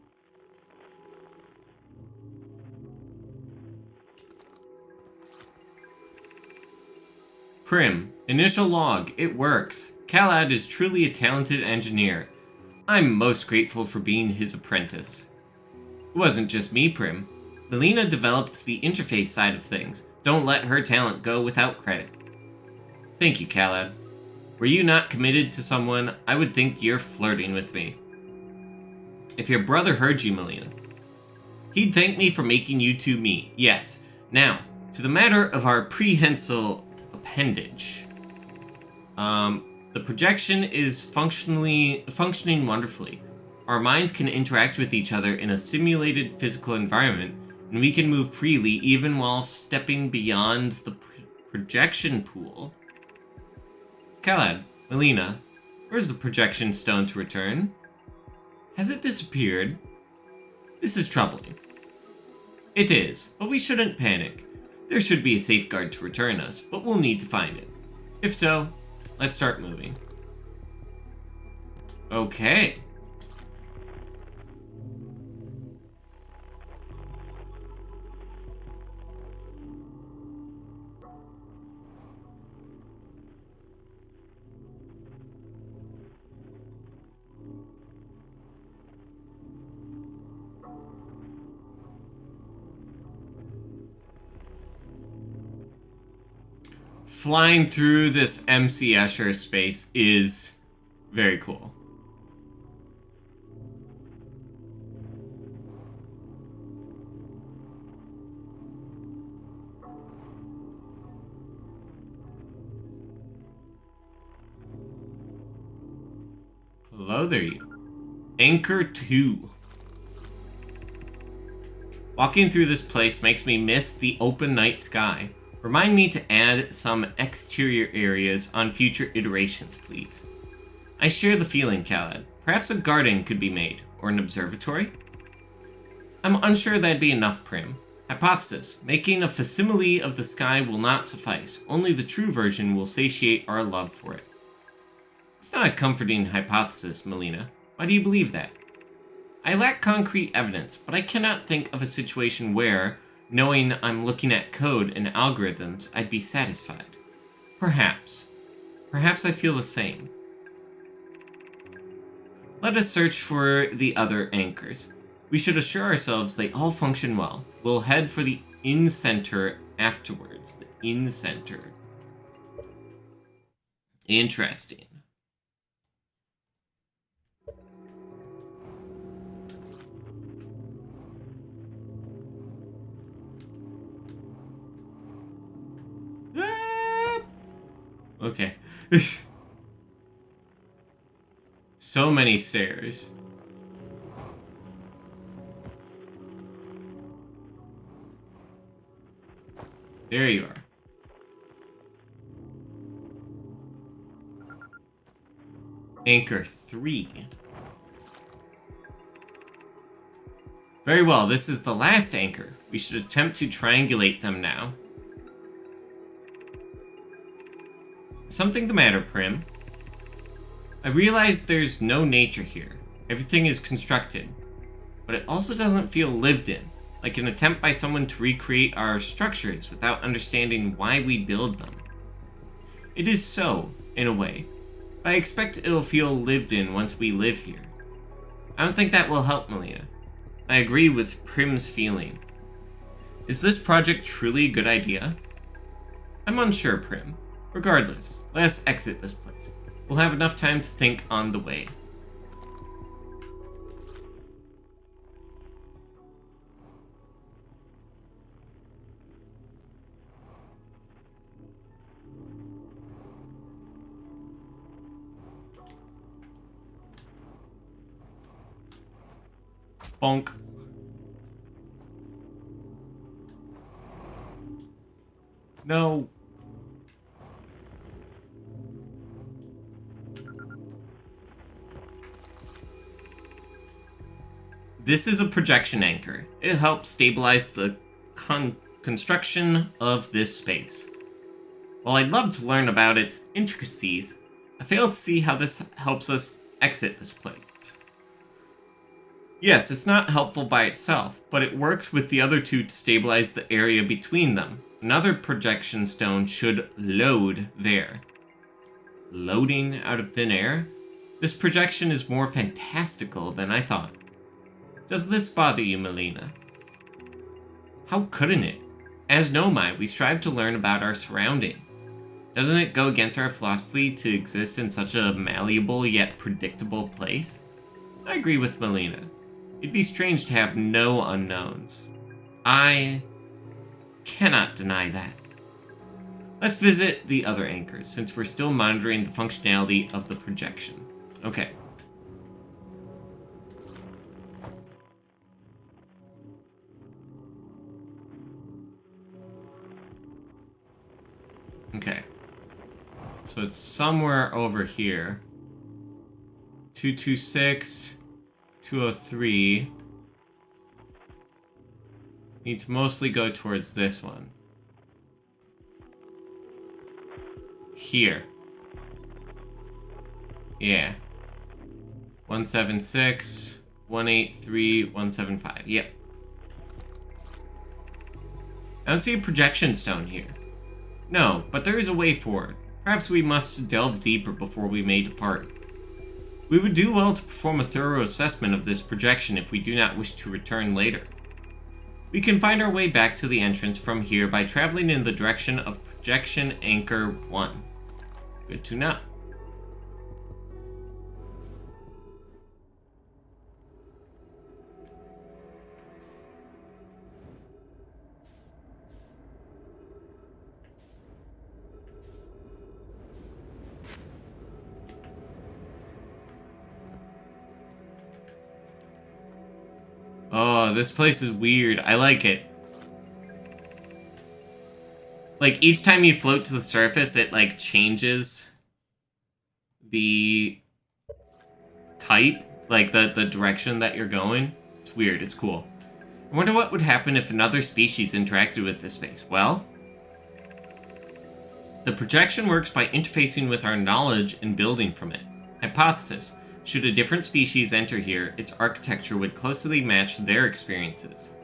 Prim, initial log, it works. Calad is truly a talented engineer. I'm most grateful for being his apprentice. It wasn't just me, Prim. Melina developed the interface side of things. Don't let her talent go without credit. Thank you, Calad. Were you not committed to someone, I would think you're flirting with me. If your brother heard you, Melina, he'd thank me for making you two meet. Yes. Now, to the matter of our prehensile appendage. The projection is functioning wonderfully. Our minds can interact with each other in a simulated physical environment, and we can move freely even while stepping beyond the projection pool. Calad, Melina, where's the projection stone to return? Has it disappeared? This is troubling. It is, but we shouldn't panic. There should be a safeguard to return us, but we'll need to find it. If so, let's start moving. Okay. Flying through this MC Escher space is very cool. Hello there, you. Anchor 2. Walking through this place makes me miss the open night sky. Remind me to add some exterior areas on future iterations, please. I share the feeling, Khaled. Perhaps a garden could be made, or an observatory? I'm unsure that'd be enough, Prim. Hypothesis. Making a facsimile of the sky will not suffice. Only the true version will satiate our love for it. It's not a comforting hypothesis, Melina. Why do you believe that? I lack concrete evidence, but I cannot think of a situation where, knowing I'm looking at code and algorithms, I'd be satisfied. Perhaps. Perhaps I feel the same. Let us search for the other anchors. We should assure ourselves they all function well. We'll head for the in-center afterwards. The in-center. Interesting. Okay. So many stairs. There you are. Anchor 3. Very well, this is the last anchor. We should attempt to triangulate them now. Something the matter, Prim? I realize there's no nature here. Everything is constructed. But it also doesn't feel lived in, like an attempt by someone to recreate our structures without understanding why we build them. It is so, in a way, but I expect it'll feel lived in once we live here. I don't think that will help, Melina. I agree with Prim's feeling. Is this project truly a good idea? I'm unsure, Prim. Regardless, let us exit this place. We'll have enough time to think on the way. Bonk. No. This is a projection anchor. It helps stabilize the construction of this space. While I'd love to learn about its intricacies, I fail to see how this helps us exit this place. Yes, it's not helpful by itself, but it works with the other two to stabilize the area between them. Another projection stone should load there. Loading out of thin air? This projection is more fantastical than I thought. Does this bother you, Melina? How couldn't it? As Nomai, we strive to learn about our surrounding. Doesn't it go against our philosophy to exist in such a malleable yet predictable place? I agree with Melina. It'd be strange to have no unknowns. I cannot deny that. Let's visit the other anchors, since we're still monitoring the functionality of the projection. Okay. Okay. So it's somewhere over here. 226, 203. Need to mostly go towards this one. Here. Yeah. 176, 183, 175. Yep. I don't see a projection stone here. No, but there is a way forward. Perhaps we must delve deeper before we may depart. We would do well to perform a thorough assessment of this projection if we do not wish to return later. We can find our way back to the entrance from here by traveling in the direction of Projection Anchor 1. Good to know. Oh, this place is weird. I like it. Like, each time you float to the surface, it, like, changes the type, like, the direction that you're going. It's weird. It's cool. I wonder what would happen if another species interacted with this space. Well, the projection works by interfacing with our knowledge and building from it. Hypothesis. Should a different species enter here, its architecture would closely match their experiences.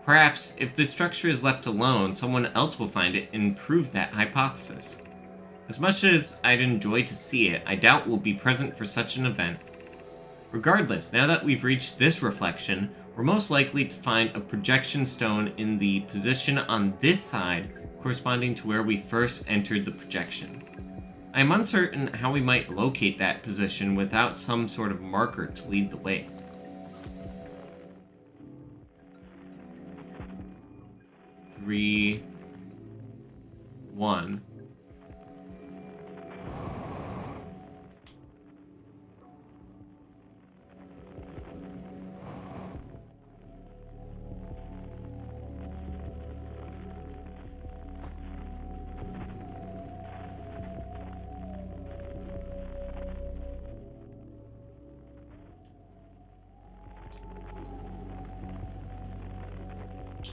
Perhaps, if the structure is left alone, someone else will find it and prove that hypothesis. As much as I'd enjoy to see it, I doubt we'll be present for such an event. Regardless, now that we've reached this reflection, we're most likely to find a projection stone in the position on this side corresponding to where we first entered the projection. I am uncertain how we might locate that position without some sort of marker to lead the way. Three, 1.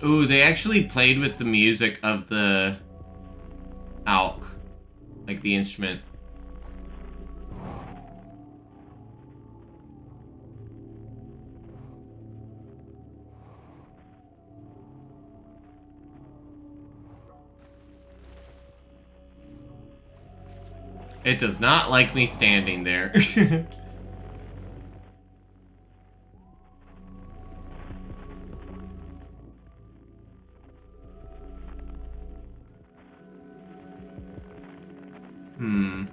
Ooh, they actually played with the music of the AUK, like the instrument. It does not like me standing there. Hmm.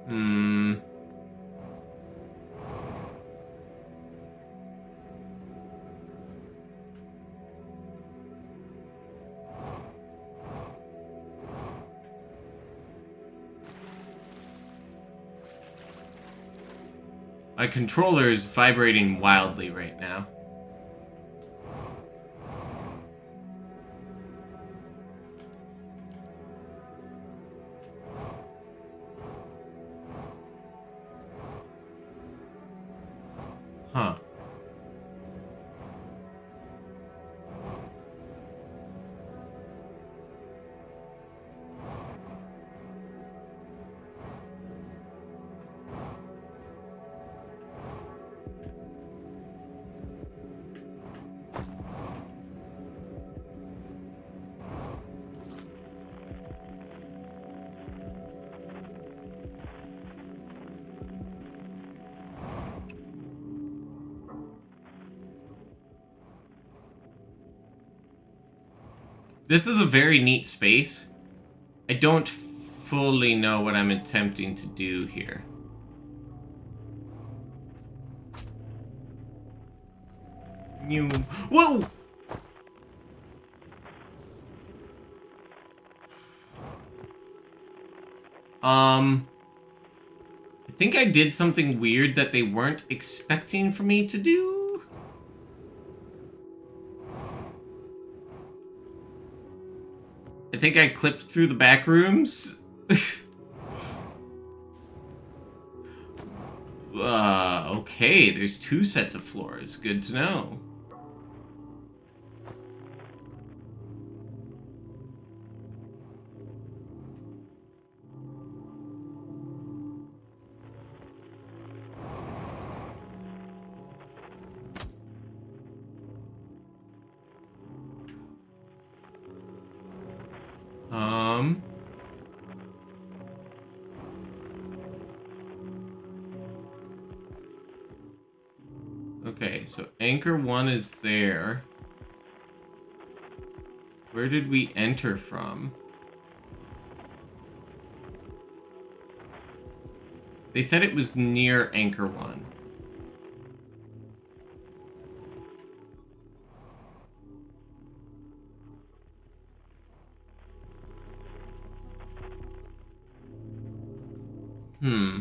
Hmm. My controller is vibrating wildly right now. Huh. This is a very neat space. I don't fully know what I'm attempting to do here. You... Whoa! I think I did something weird that they weren't expecting for me to do. I think I clipped through the back rooms. Okay, there's 2 sets of floors. Good to know. Okay, so anchor 1 is there. Where did we enter from? They said it was near anchor 1. Hmm.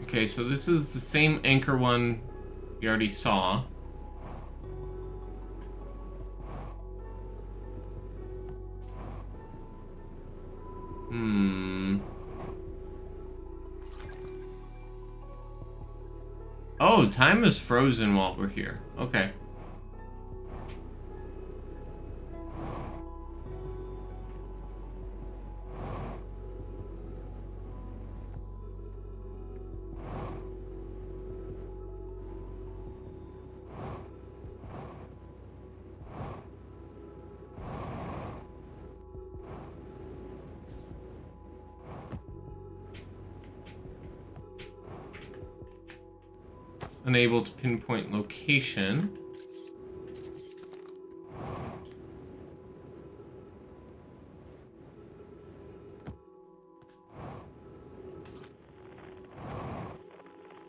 Okay, so this is the same anchor one we already saw. Hmm. Oh, time is frozen while we're here. Okay. Unable to pinpoint location.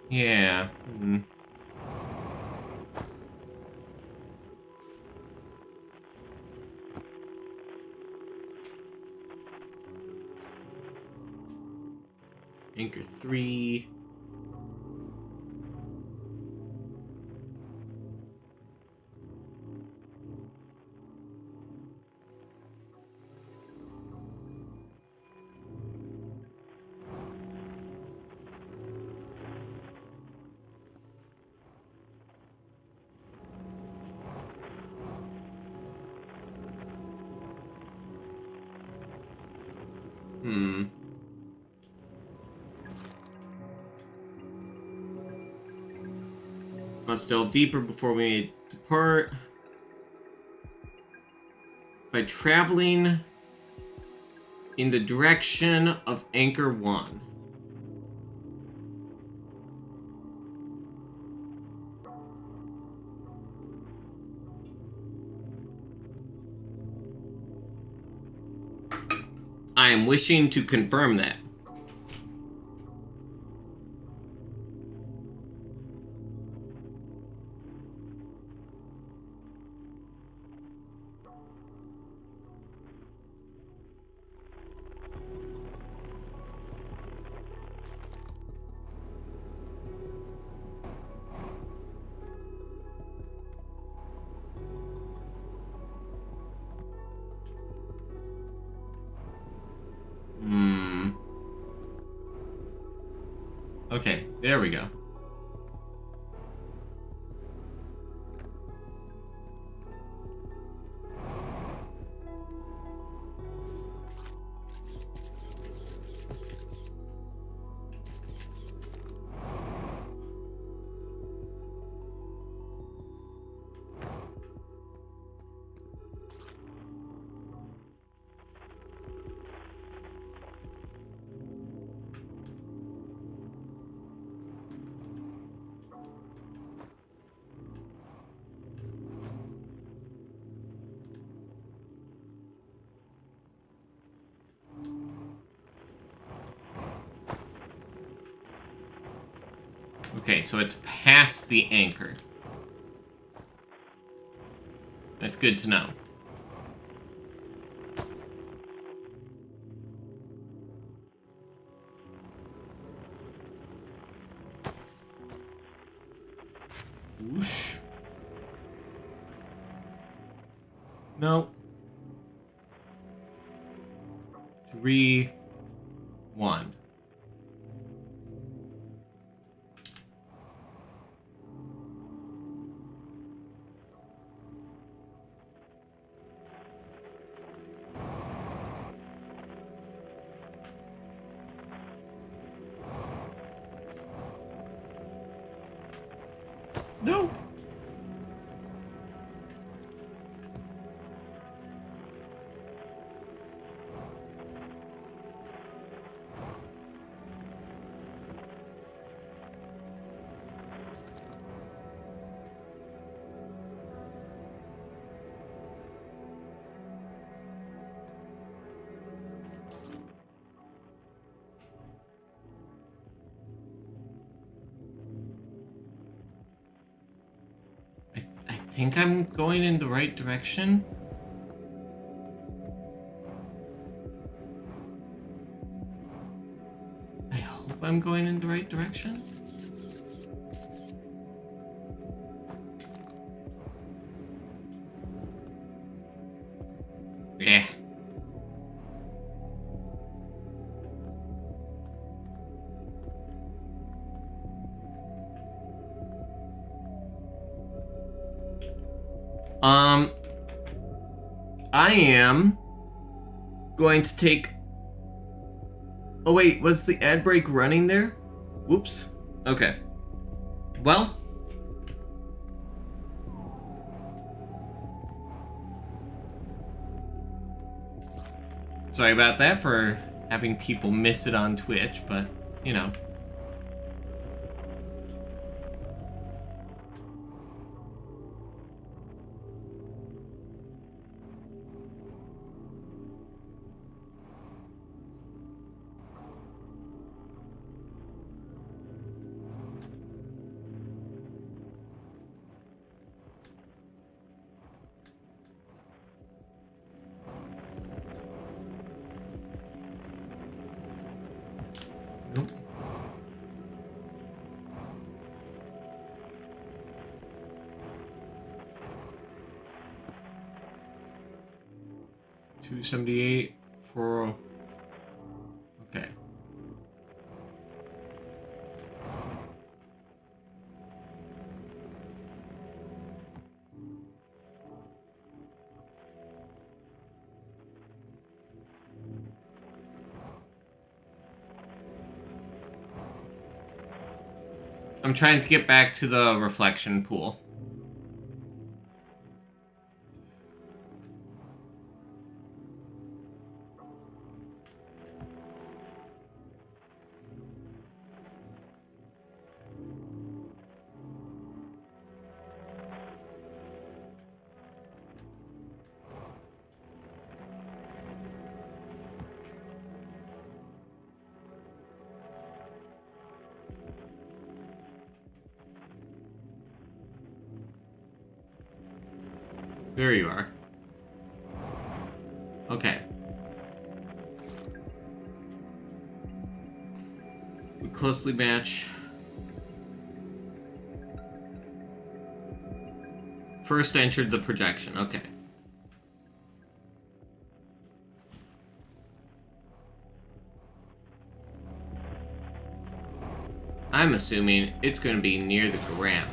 Yeah. Hmm. Anchor 3. Hmm. Must delve deeper before we depart. By traveling in the direction of Anchor 1. I am wishing to confirm that. Hmm. Okay, there we go. Okay, so it's past the anchor. That's good to know. Whoosh. No. 3, 1. No. think I'm going in the right direction. I hope I'm going in the right direction. Yeah. I am going to take... Oh wait, was the ad break running there? Whoops. Okay. Well... Sorry about that for having people miss it on Twitch, but, you know. Nope. $278 for... Okay. I'm trying to get back to the reflection pool. There you are. Okay. We closely match. First entered the projection. Okay. I'm assuming it's going to be near the ground.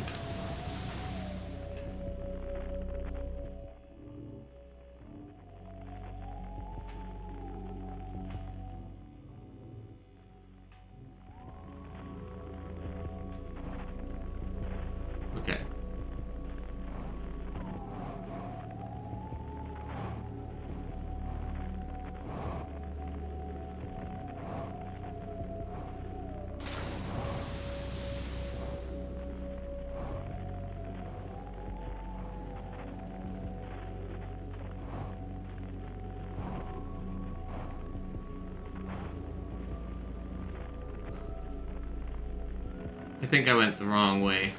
Okay. I think I went the wrong way.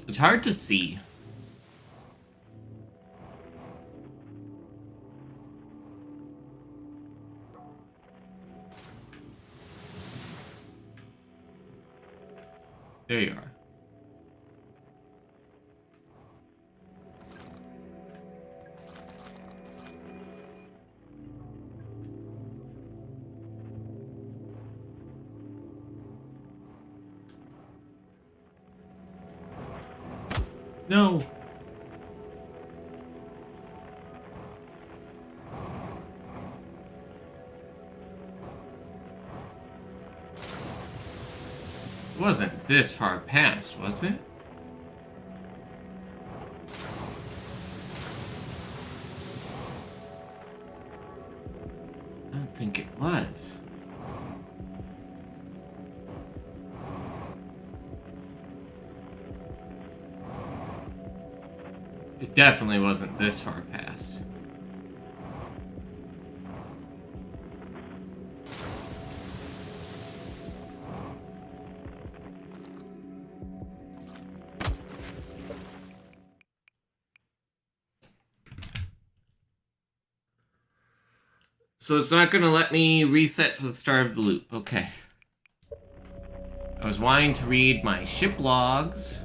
It's hard to see. There you are. No. It wasn't this far past, was it? I don't think it was. definitely wasn't this far past. So it's not gonna let me reset to the start of the loop. Okay. I was wanting to read my ship logs.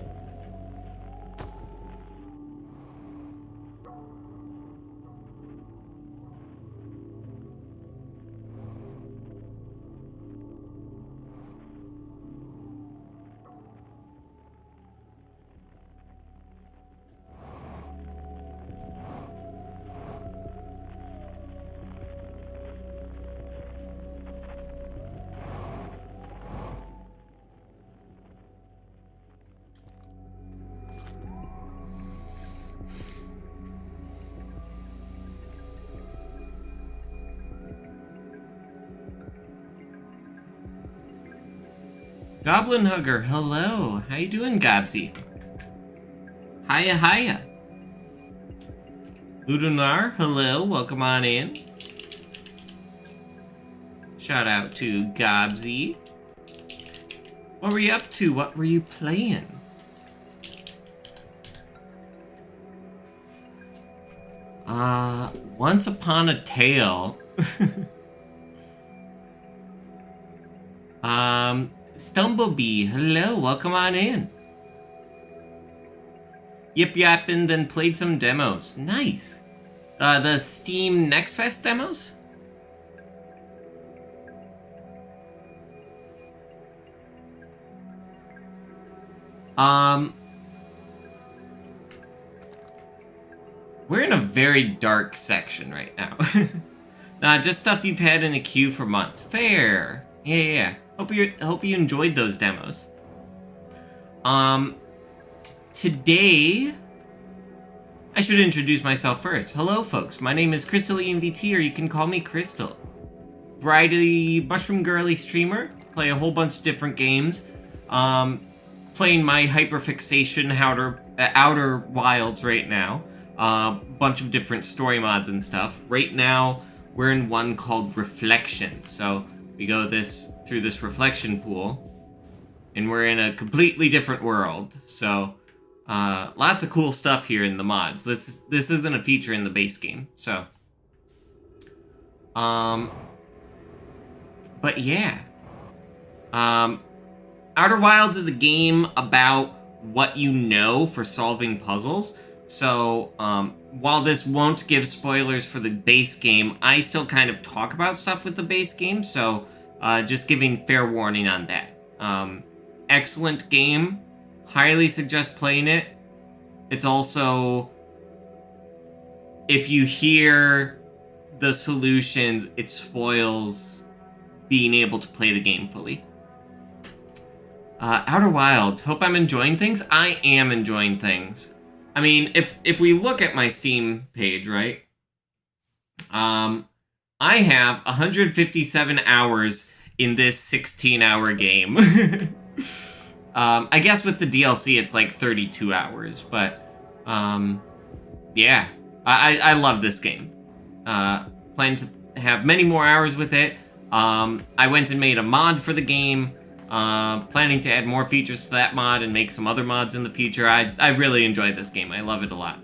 Goblin Hugger, hello. How you doing, Gobsy? Hiya, hiya. Ludonar, hello. Welcome on in. Shout out to Gobsy. What were you up to? What were you playing? Once Upon a Tale. Stumblebee, hello, welcome on in. Yip yappin', then played some demos. Nice. The Steam Next Fest demos? We're in a very dark section right now. Nah, just stuff you've had in a queue for months. Fair. Yeah. Hope you enjoyed those demos. Today, I should introduce myself first. Hello, folks. My name is CrystalENVT, or you can call me Crystal. Variety mushroom girly streamer. Play a whole bunch of different games. Playing my hyperfixation Outer Wilds right now. Bunch of different story mods and stuff. Right now, we're in one called Reflection. So we go through this reflection pool, and we're in a completely different world. So lots of cool stuff here in the mods. This isn't a feature in the base game. So but yeah. Outer Wilds is a game about what you know for solving puzzles. So, while this won't give spoilers for the base game, I still kind of talk about stuff with the base game, so just giving fair warning on that. Excellent game. Highly suggest playing it. It's also, if you hear the solutions, it spoils being able to play the game fully. Outer Wilds. Hope I'm enjoying things. I am enjoying things. I mean, if we look at my Steam page, right? I have 157 hours in this 16-hour game. I guess with the DLC, it's like 32 hours, but yeah, I love this game. Plan to have many more hours with it. I went and made a mod for the game. Planning to add more features to that mod and make some other mods in the future. I really enjoy this game. I love it a lot.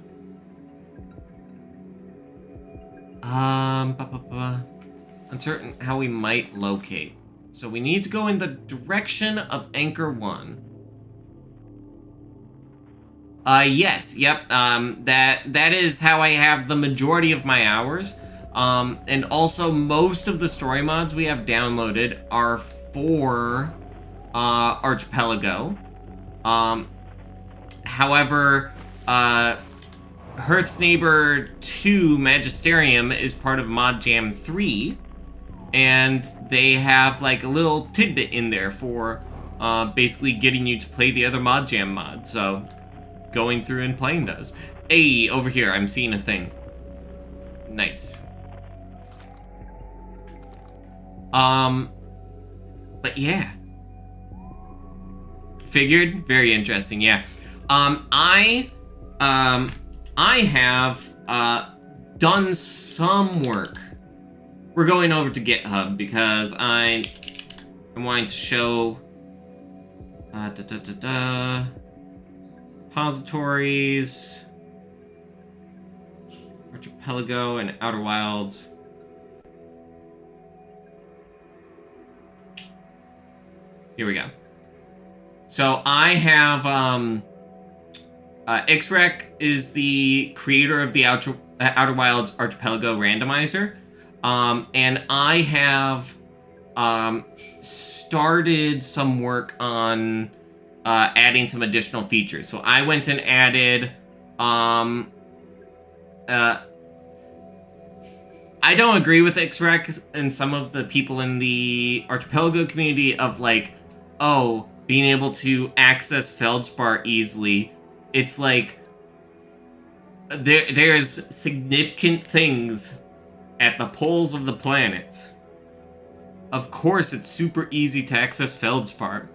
Uncertain how we might locate. So we need to go in the direction of Anchor 1. Yes, yep. That is how I have the majority of my hours. And also most of the story mods we have downloaded are for Archipelago. However, Hearth's Neighbor 2 Magisterium is part of Mod Jam 3, and they have like a little tidbit in there for basically getting you to play the other Mod Jam mods. So going through and playing those. Hey, over here, I'm seeing a thing. Nice. But yeah. Figured? Very interesting, yeah. I I have done some work. We're going over to GitHub because I'm wanting to show repositories, Archipelago, and Outer Wilds. Here we go. So I have XREC is the creator of the Outer Wilds Archipelago randomizer, and I have started some work on adding some additional features. So I went and added I don't agree with XREC and some of the people in the Archipelago community of like, oh, being able to access Feldspar easily. It's like there's significant things at the poles of the planets. Of course, it's super easy to access Feldspar.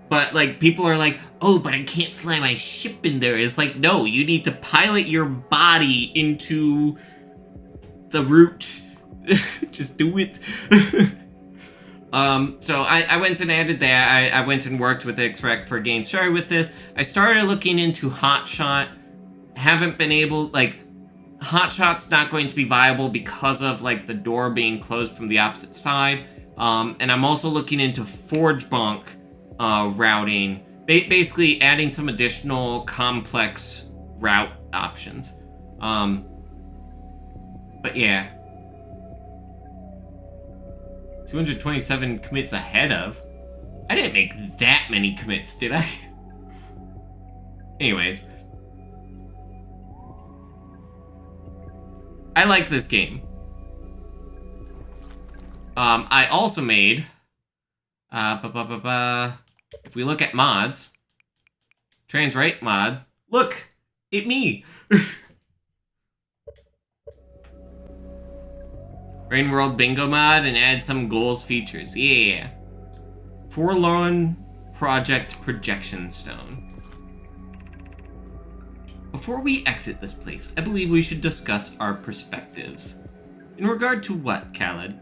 But, like, people are like, oh, but I can't fly my ship in there. It's like, no, you need to pilot your body into the route. Just do it. So I went and added that. I went and worked with XREC for getting started with this. I started looking into Hotshot. Haven't been able, like, Hotshot's not going to be viable because of, like, the door being closed from the opposite side. And I'm also looking into ForgeBonk routing. Basically adding some additional complex route options. But yeah. 227 commits ahead of. I didn't make that many commits, did I? Anyways. I like this game. I also made... if we look at mods... Transrite mod. Look! It me! Rain World Bingo mod and add some goals features. Yeah. Forlorn Project Projection Stone. Before we exit this place, I believe we should discuss our perspectives. In regard to what, Khaled?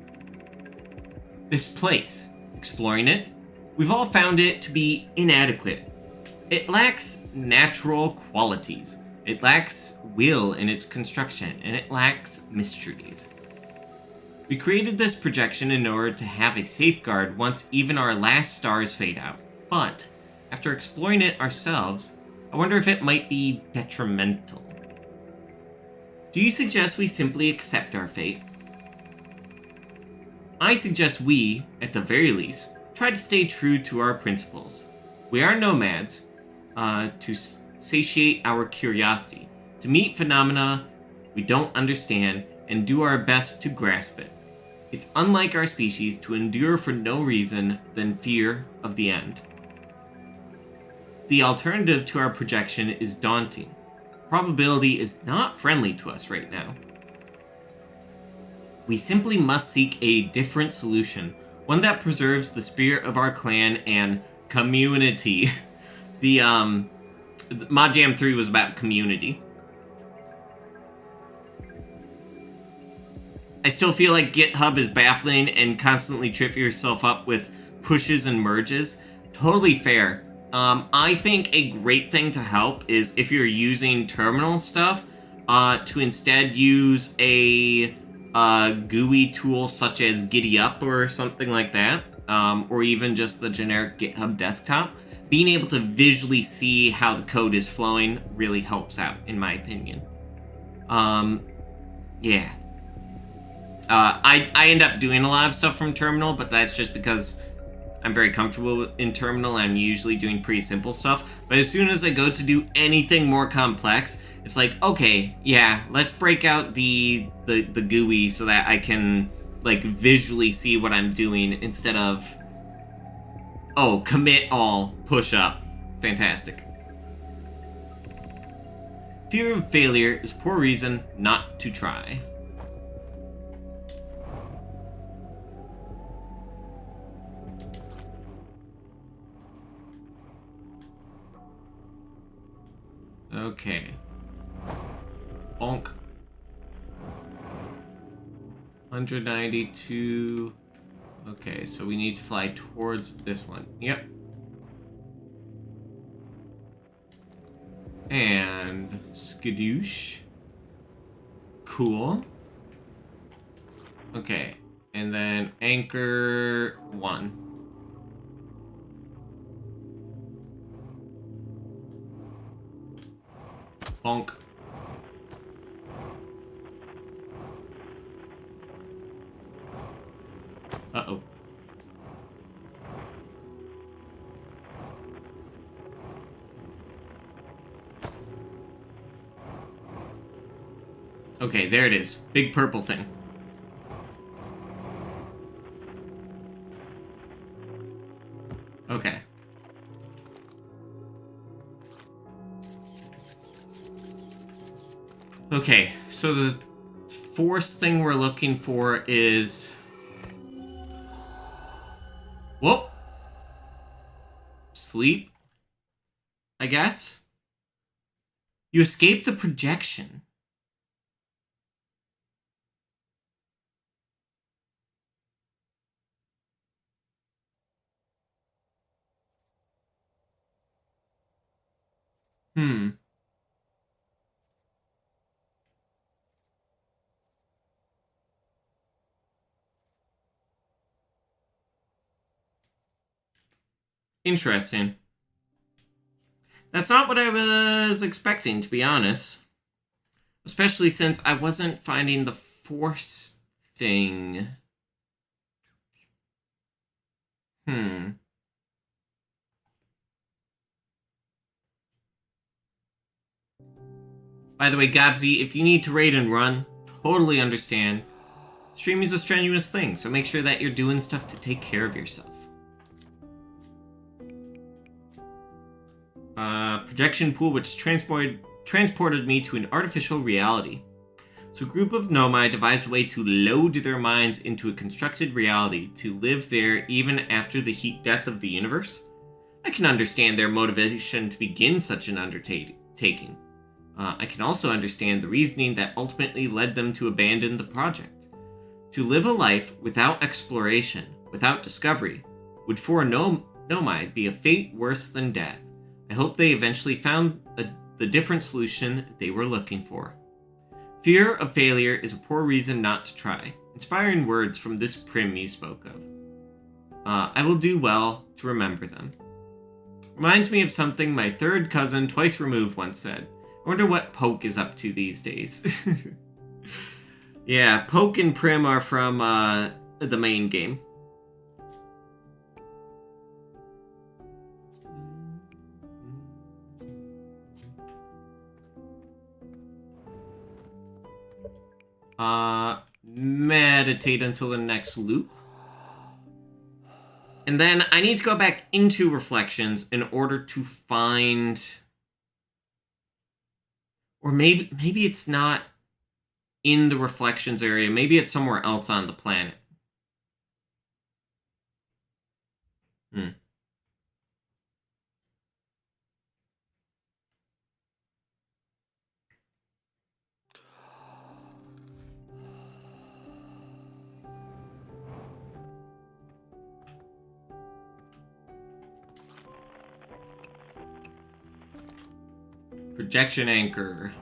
This place. Exploring it, we've all found it to be inadequate. It lacks natural qualities. It lacks will in its construction, and it lacks mysteries. We created this projection in order to have a safeguard once even our last stars fade out. But, after exploring it ourselves, I wonder if it might be detrimental. Do you suggest we simply accept our fate? I suggest we, at the very least, try to stay true to our principles. We are nomads, to satiate our curiosity, to meet phenomena we don't understand, and do our best to grasp it. It's unlike our species to endure for no reason than fear of the end. The alternative to our projection is daunting. Probability is not friendly to us right now. We simply must seek a different solution, one that preserves the spirit of our clan and community. The Mod Jam 3 was about community. I still feel like GitHub is baffling and constantly trip yourself up with pushes and merges. Totally fair. I think a great thing to help is if you're using terminal stuff, to instead use a GUI tool such as GiddyUp or something like that, or even just the generic GitHub desktop. Being able to visually see how the code is flowing really helps out, in my opinion. Yeah. I end up doing a lot of stuff from terminal, but that's just because I'm very comfortable in terminal. I'm usually doing pretty simple stuff. But as soon as I go to do anything more complex, it's like, okay, yeah, let's break out the GUI so that I can, like, visually see what I'm doing instead of, oh, commit all, push up. Fantastic. Fear of failure is poor reason not to try. Okay. Bonk. 192. Okay, so we need to fly towards this one. Yep. And skadoosh. Cool. Okay, and then anchor 1. Bonk. Uh-oh. Okay, there it is. Big purple thing. Okay. Okay, so the force thing we're looking for is... Whoop. Sleep, I guess. You escaped the projection. Interesting. That's not what I was expecting, to be honest. Especially since I wasn't finding the force thing. By the way, Gabsy, if you need to raid and run, totally understand. Streaming is a strenuous thing, so make sure that you're doing stuff to take care of yourself. Projection pool which transported me to an artificial reality. So a group of Nomai devised a way to load their minds into a constructed reality to live there even after the heat death of the universe. I can understand their motivation to begin such an undertaking. I can also understand the reasoning that ultimately led them to abandon the project. To live a life without exploration, without discovery, would for a Nomai be a fate worse than death. I hope they eventually found the different solution they were looking for. Fear of failure is a poor reason not to try. Inspiring words from this Prim you spoke of. I will do well to remember them. Reminds me of something my third cousin, twice removed, once said. I wonder what Poke is up to these days. Yeah, Poke and Prim are from the main game. Meditate until the next loop. And then I need to go back into Reflections in order to find... Or maybe it's not in the Reflections area. Maybe it's somewhere else on the planet. Projection anchor.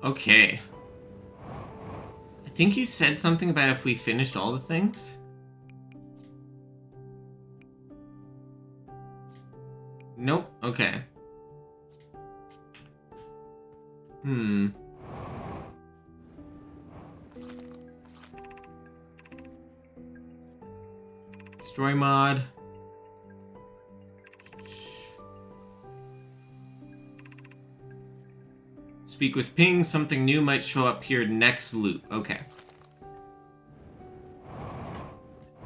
Okay. I think you said something about if we finished all the things. Nope. Okay. Destroy mod. Speak with ping. Something new might show up here next loop. Okay.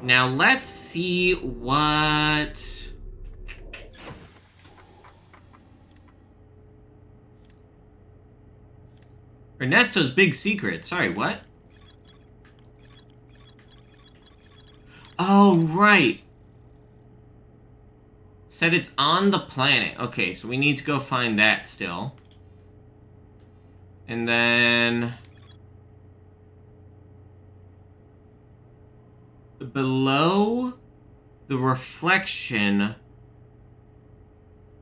Now let's see what... Ernesto's big secret. Sorry, what? Oh, right. Said it's on the planet. Okay, so we need to go find that still. And then below the reflection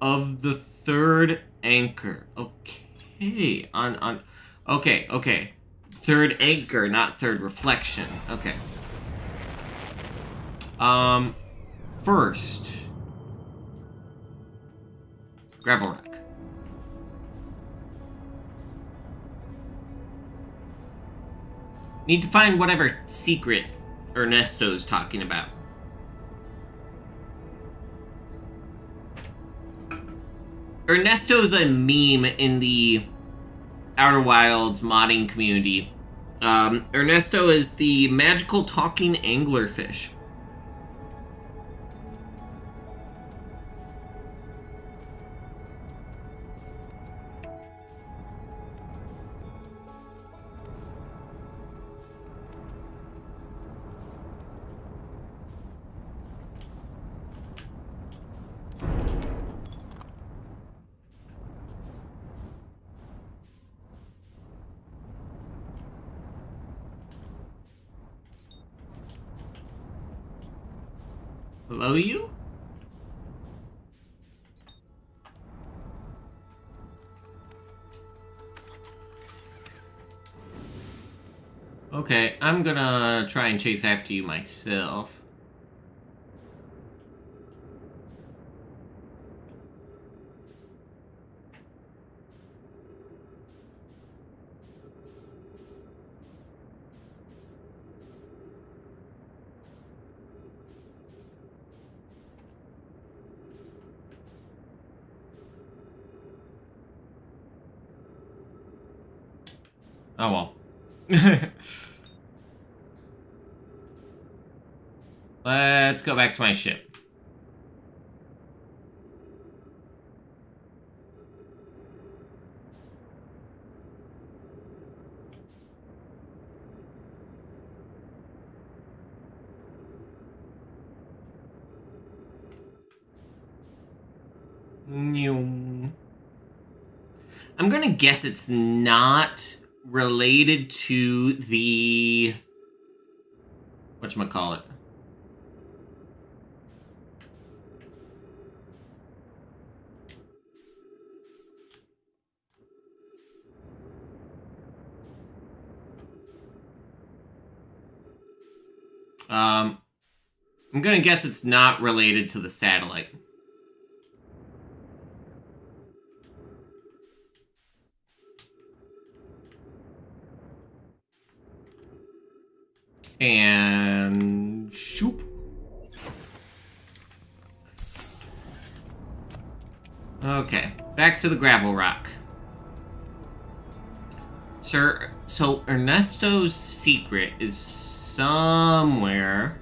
of the third anchor. Okay. Okay. Third anchor, not third reflection. Okay. First. Gravel rock. Need to find whatever secret Ernesto's talking about. Ernesto's a meme in the Outer Wilds modding community. Ernesto is the magical talking anglerfish. Hello, you? Okay, I'm gonna try and chase after you myself. Oh well. Let's go back to my ship. I'm gonna guess it's not related to the... whatchamacallit? I'm gonna guess it's not related to the satellite. And... shoop. Okay, back to the gravel rock. Sir, so Ernesto's secret is somewhere...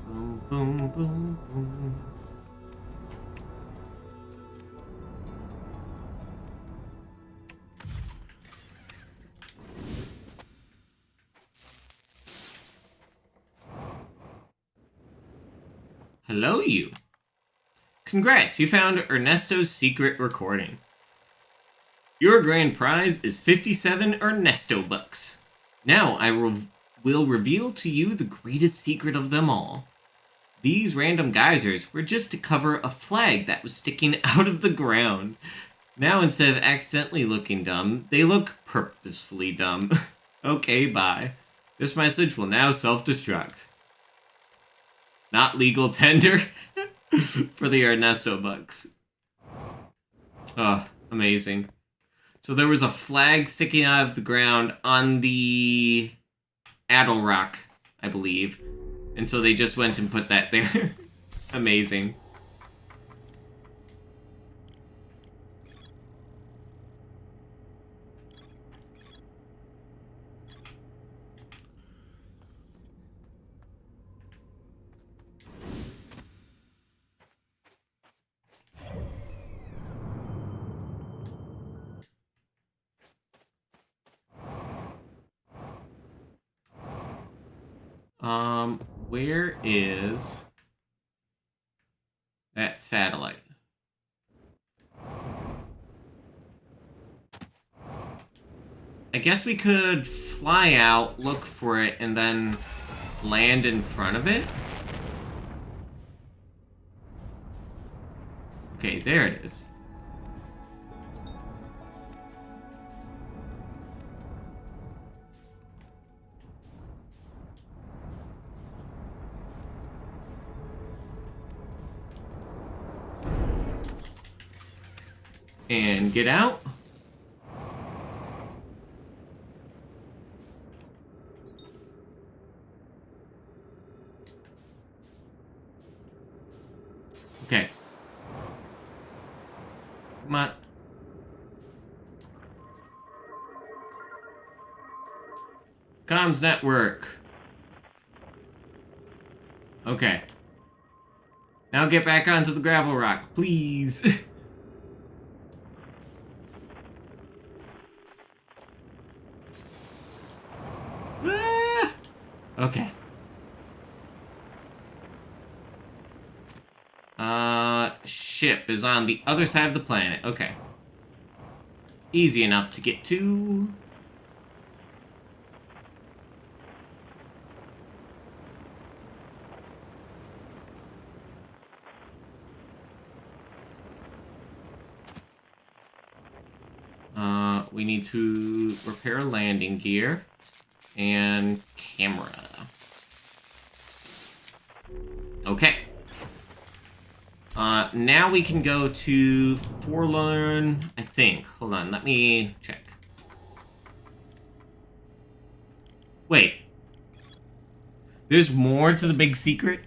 boom, boom, boom, boom. Hello, you. Congrats, you found Ernesto's secret recording. Your grand prize is 57 Ernesto bucks. Now I will reveal to you the greatest secret of them all. These random geysers were just to cover a flag that was sticking out of the ground. Now instead of accidentally looking dumb, they look purposefully dumb. Okay, bye. This message will now self-destruct. Not legal tender for the Ernesto bucks. Oh, amazing. So there was a flag sticking out of the ground on the Addle Rock, I believe. And so they just went and put that there. Amazing. Where is that satellite? I guess we could fly out, look for it, and then land in front of it. Okay, there it is. And get out. Okay. Come on. Comms network. Okay. Now get back onto the gravel rock, please. Ah! Okay. Ship is on the other side of the planet. Okay. Easy enough to get to. We need to repair landing gear and camera. Okay. Now we can go to Forlorn, I think. Hold on, let me check. Wait. There's more to the big secret?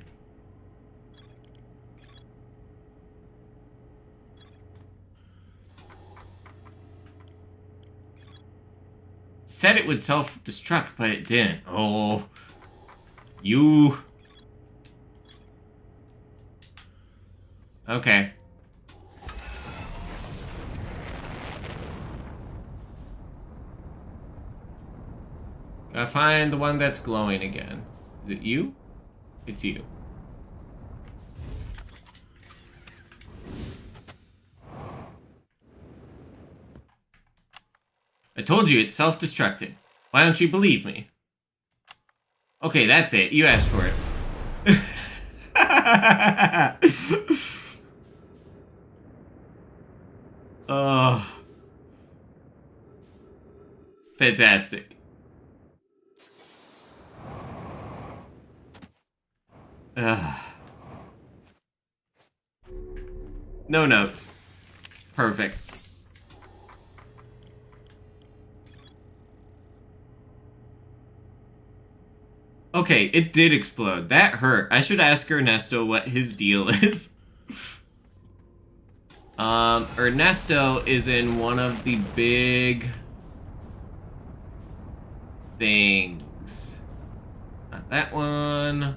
Said it would self-destruct, but it didn't. Oh. You... Okay. Gotta find the one that's glowing again. Is it you? It's you. I told you it's self-destructed. Why don't you believe me? Okay, that's it. You asked for it. Oh. Fantastic. No notes. Perfect. Okay, it did explode. That hurt. I should ask Ernesto what his deal is. Ernesto is in one of the big things. Not that one.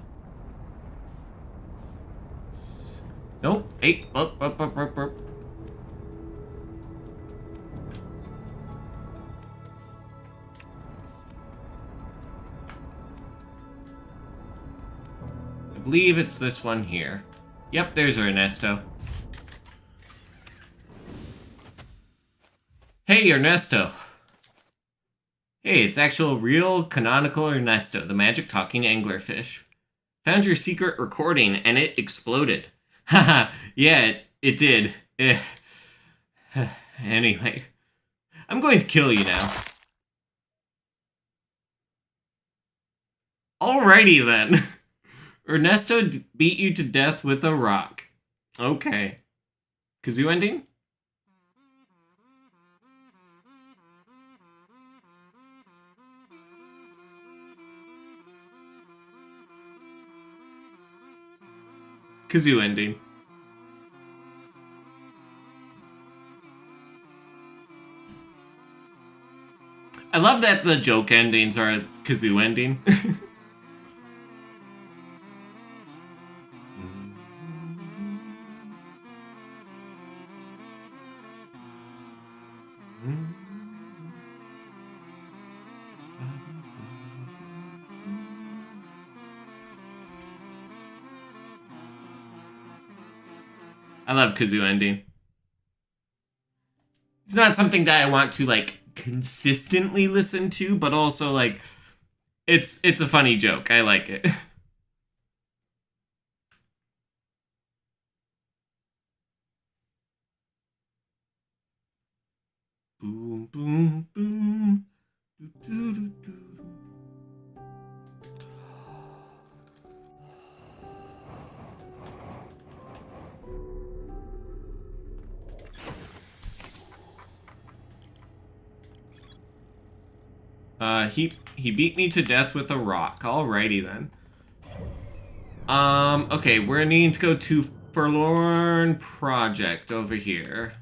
Nope. Hey, up. I believe it's this one here. Yep, there's Ernesto. Hey, Ernesto. Hey, it's actual real canonical Ernesto, the magic talking anglerfish. Found your secret recording and it exploded. Haha, yeah, it did. Anyway, I'm going to kill you now. Alrighty then. Ernesto beat you to death with a rock. Okay. Kazoo ending? Kazoo ending. I love that the joke endings are a kazoo ending. I love kazoo ending. It's not something that I want to, like, consistently listen to, but also like it's a funny joke. I like it. Boom, boom, boom. Do, do, do, do. He beat me to death with a rock. Alrighty then. Okay, we're needing to go to Forlorn Project over here.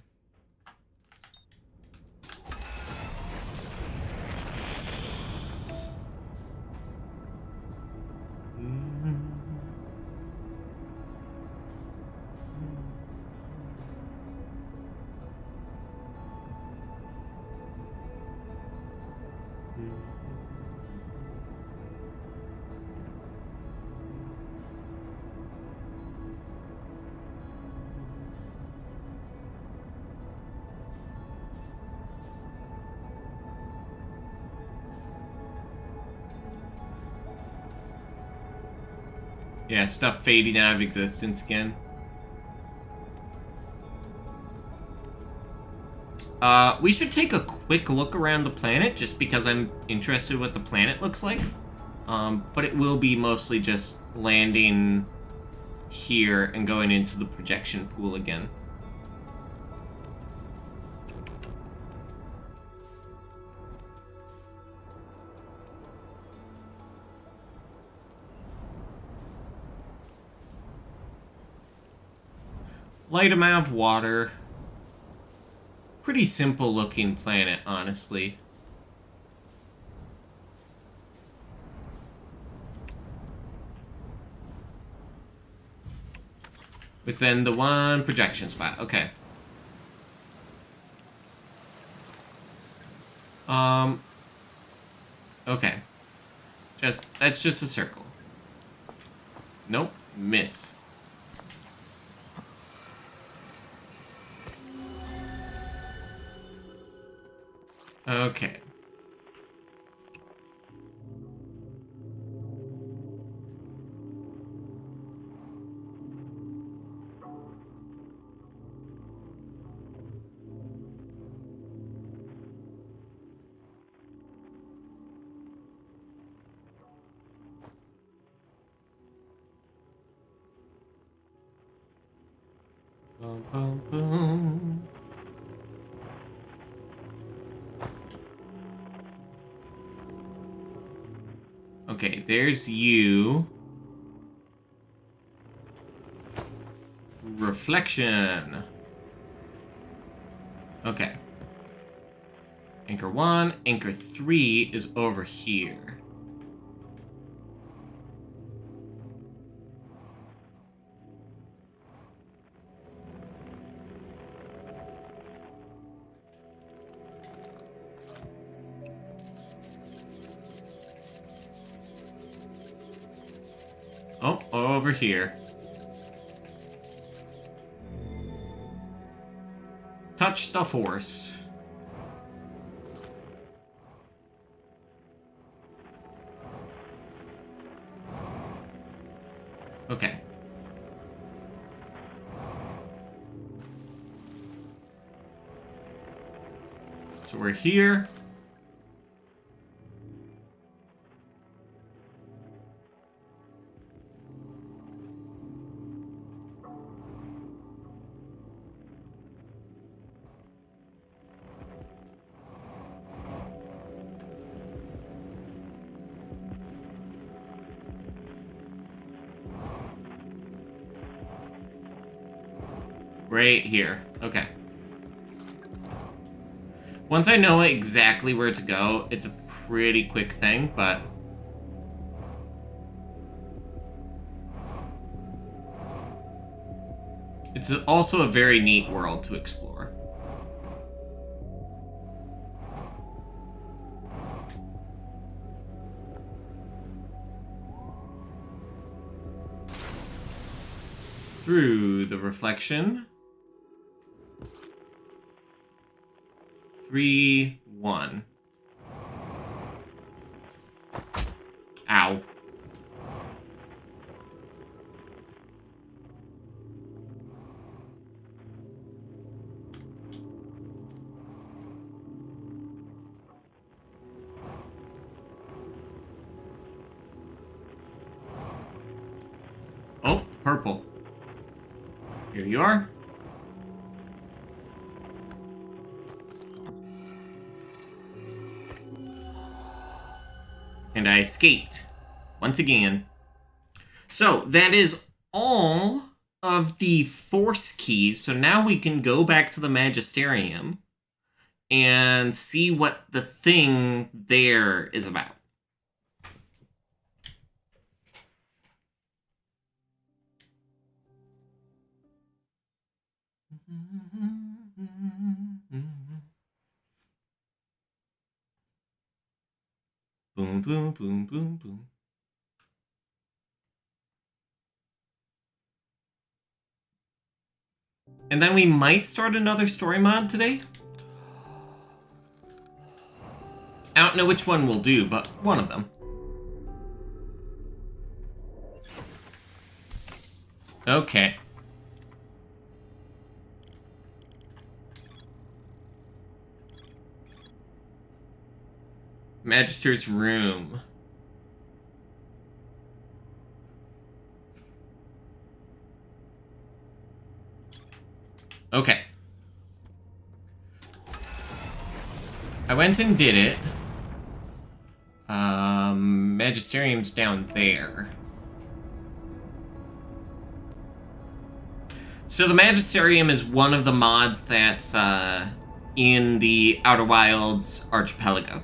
Yeah, stuff fading out of existence again. We should take a quick look around the planet just because I'm interested what the planet looks like. But it will be mostly just landing here and going into the projection pool again. Light amount of water. Pretty simple looking planet, honestly. Within the one projection spot. Okay. Okay. That's just a circle. Nope. Miss. Okay. Boom, boom, boom. Okay, there's you. Reflection. Okay. Anchor 1, Anchor 3 is over here. Oh, over here. Touch the force. Okay. So we're here. Right here. Okay. Once I know exactly where to go, it's a pretty quick thing, but... it's also a very neat world to explore. Through the reflection. 3, 1. Ow. Oh, purple. Here you are. And I escaped. Once again. So, that is all of the force keys. So now we can go back to the Magistarium and see what the thing there is about. Boom, boom, boom, boom, boom. And then we might start another story mod today. I don't know which one we'll do, but one of them. Okay. Magister's room. Okay. I went and did it. Magisterium's down there. So the Magisterium is one of the mods that's in the Outer Wilds archipelago.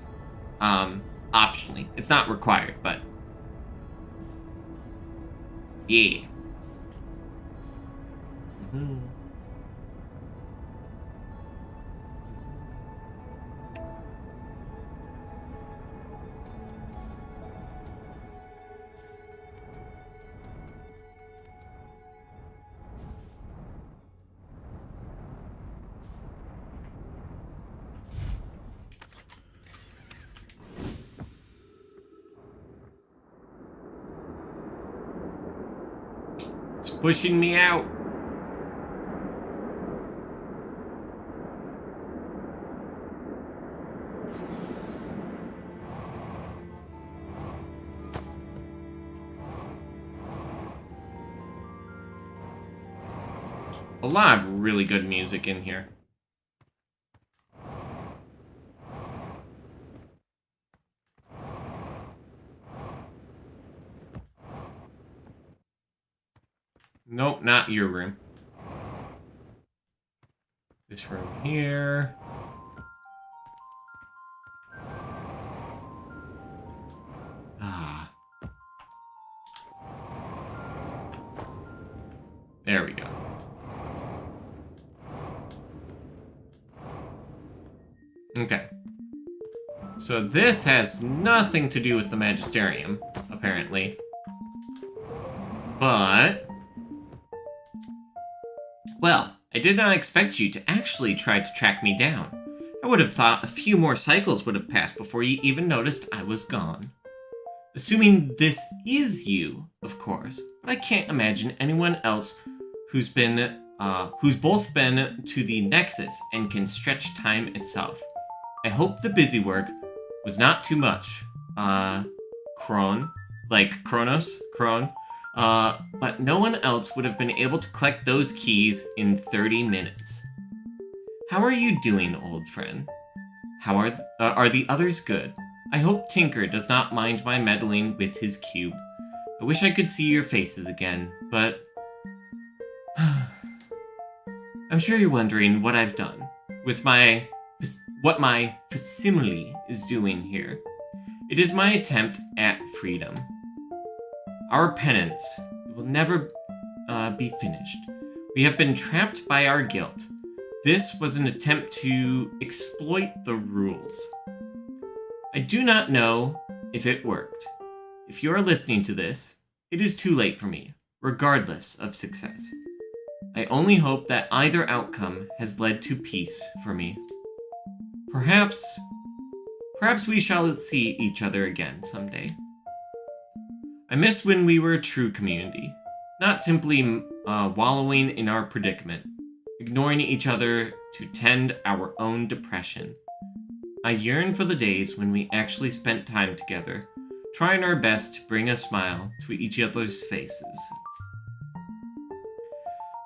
Optionally. It's not required, but yeah. Mm-hmm. It's pushing me out. A lot of really good music in here. Nope, not your room. This room here. Ah. There we go. Okay. So this has nothing to do with the Magisterium, apparently. But... well, I did not expect you to actually try to track me down. I would have thought a few more cycles would have passed before you even noticed I was gone. Assuming this is you, of course, but I can't imagine anyone else who's both been to the Nexus and can stretch time itself. I hope the busy work was not too much. Kron, like Kronos, Kron. But no one else would have been able to collect those keys in 30 minutes. How are you doing, old friend? How are the others good? I hope Tinker does not mind my meddling with his cube. I wish I could see your faces again, but... I'm sure you're wondering what I've done, with what my facsimile is doing here. It is my attempt at freedom. Our penance will never be finished. We have been trapped by our guilt. This was an attempt to exploit the rules. I do not know if it worked. If you are listening to this, it is too late for me, regardless of success. I only hope that either outcome has led to peace for me. Perhaps Perhaps we shall see each other again someday. I miss when we were a true community, not simply wallowing in our predicament, ignoring each other to tend our own depression. I yearn for the days when we actually spent time together, trying our best to bring a smile to each other's faces.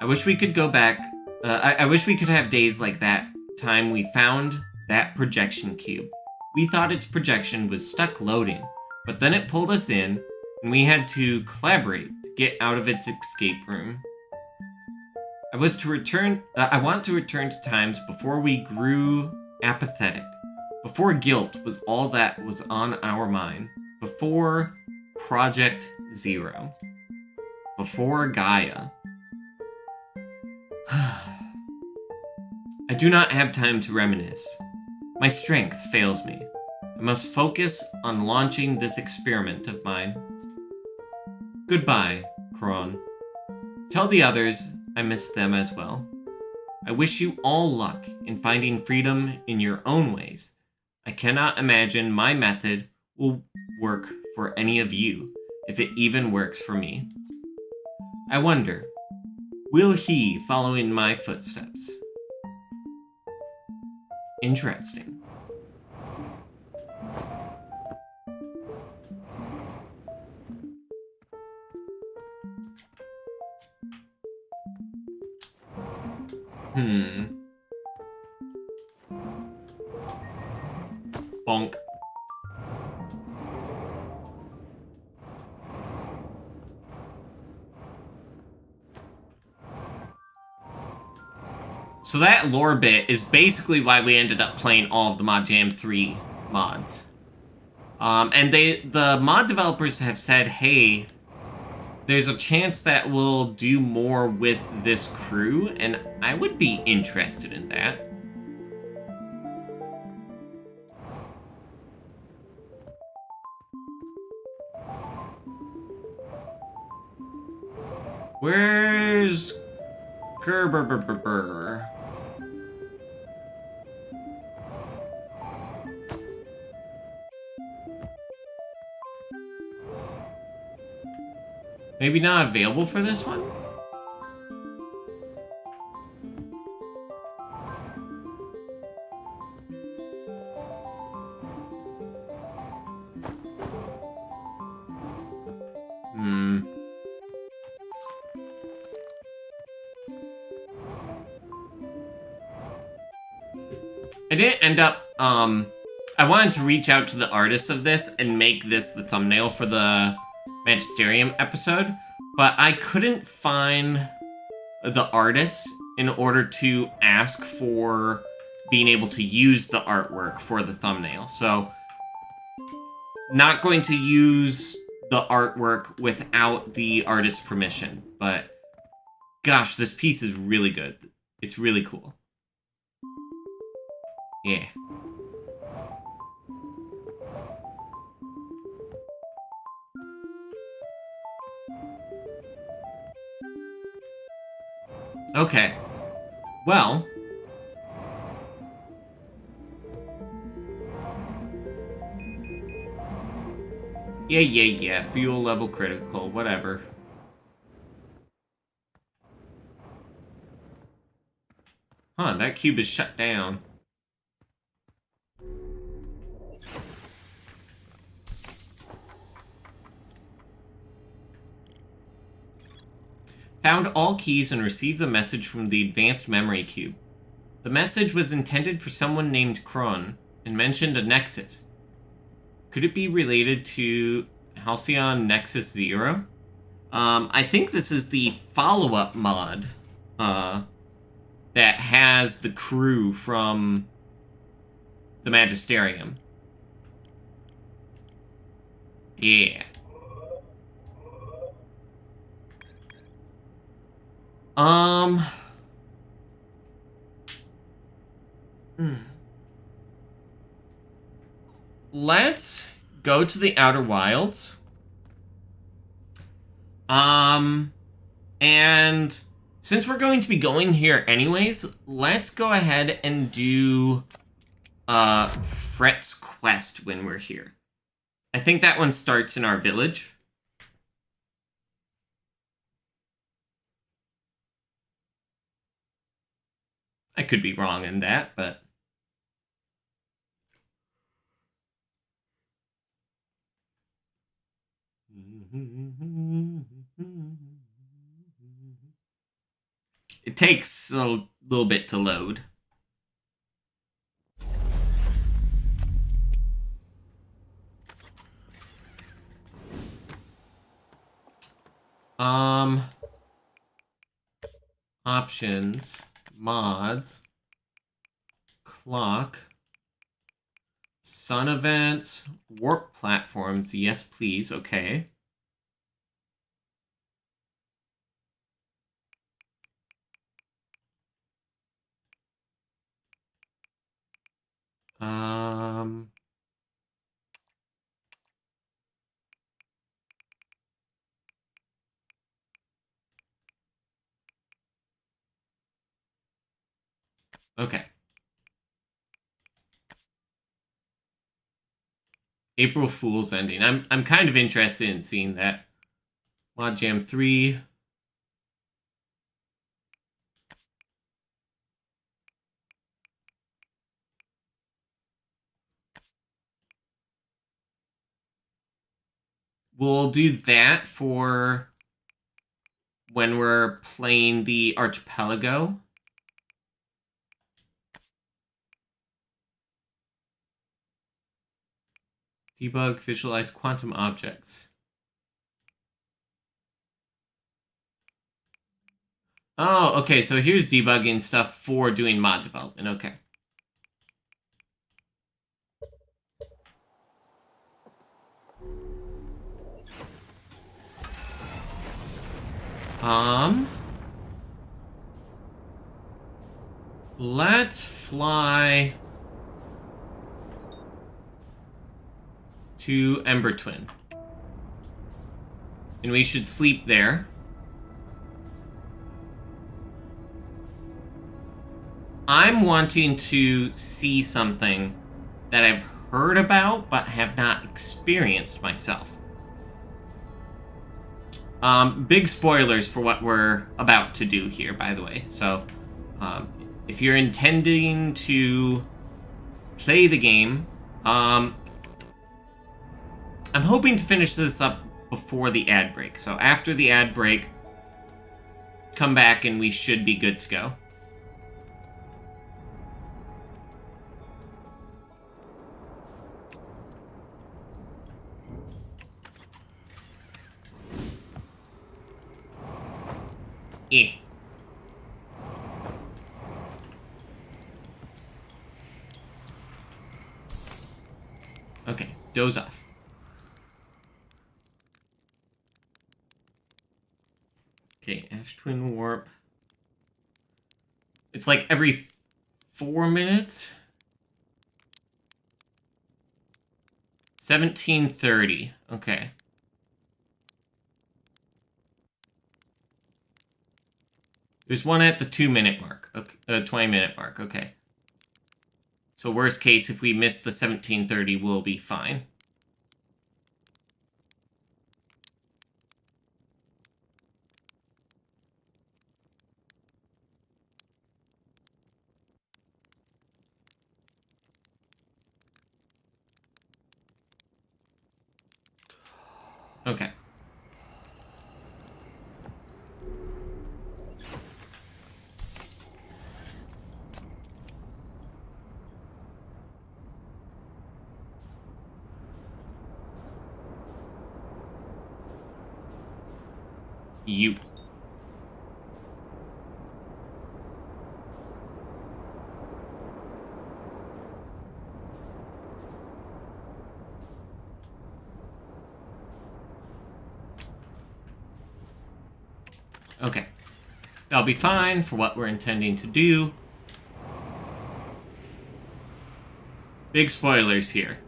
I wish we could go back. I wish we could have days like that time we found that projection cube. We thought its projection was stuck loading, but then it pulled us in, and we had to collaborate to get out of its escape room. I want to return to times before we grew apathetic, before guilt was all that was on our mind, before Project Zero, before Gaia. I do not have time to reminisce. My strength fails me. I must focus on launching this experiment of mine. Goodbye, Kron. Tell the others I miss them as well. I wish you all luck in finding freedom in your own ways. I cannot imagine my method will work for any of you, if it even works for me. I wonder, will he follow in my footsteps? Interesting. Bonk. So that lore bit is basically why we ended up playing all of the Mod Jam 3 mods. And the mod developers have said, hey, there's a chance that we'll do more with this crew, and I would be interested in that. Where's Gerber? Maybe not available for this one? I didn't end up, I wanted to reach out to the artists of this and make this the thumbnail for the Magistarium episode, but I couldn't find the artist in order to ask for being able to use the artwork for the thumbnail. So, not going to use the artwork without the artist's permission, but gosh, this piece is really good. It's really cool. Yeah. Okay. Well. Yeah. Fuel level critical, whatever. Huh, that cube is shut down. Found all keys and received the message from the advanced memory cube. The message was intended for someone named Kron and mentioned a nexus. Could it be related to Halcyon Nexus Zero? I think this is the follow-up mod that has the crew from the Magistarium. Yeah. Let's go to the Outer Wilds. And since we're going to be going here anyways, let's go ahead and do Fret's quest when we're here. I think that one starts in our village. I could be wrong in that, but... It takes a little bit to load. Options, mods, clock, sun events, warp platforms. Yes, please. Okay. Okay. April Fool's ending. I'm kind of interested in seeing that. Mod Jam 3. We'll do that for when we're playing the Archipelago. Debug, visualize quantum objects. Oh, okay, so here's debugging stuff for doing mod development. Okay. Let's fly to Ember Twin. And we should sleep there. I'm wanting to see something that I've heard about but have not experienced myself. Big spoilers for what we're about to do here, by the way. So, if you're intending to play the game, I'm hoping to finish this up before the ad break. So after the ad break, come back and we should be good to go. Eh. Okay, doze off. Okay, Ash Twin Warp. It's like every 4 minutes. 17:30. Okay. There's one at the 2-minute mark. Okay, 20-minute mark. Okay. So worst case, if we miss the 17:30, we'll be fine. Okay. You. Okay. That'll be fine for what we're intending to do. Big spoilers here.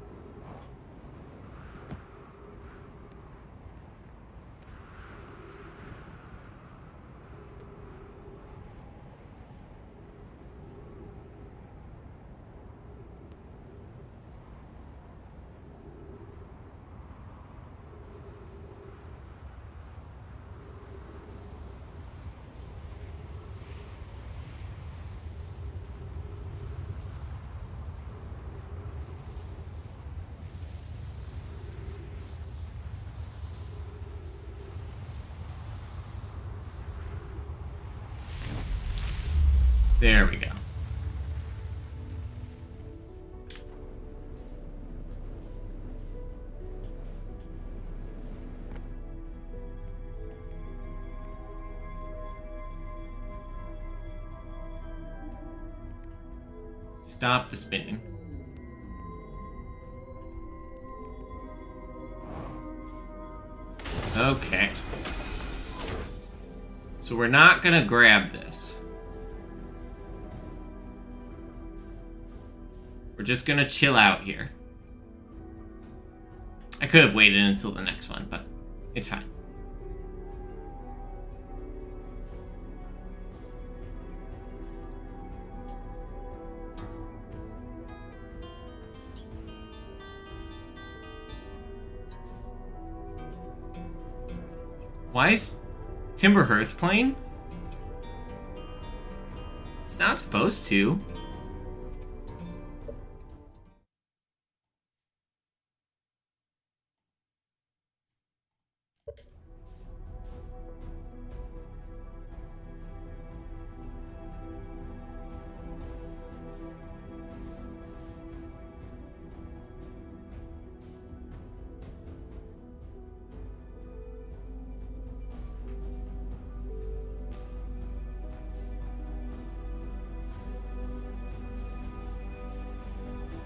There we go. Stop the spinning. Okay. So we're not gonna grab this. We're just gonna chill out here. I could have waited until the next one, but it's fine. Why is Timber Hearth playing? It's not supposed to.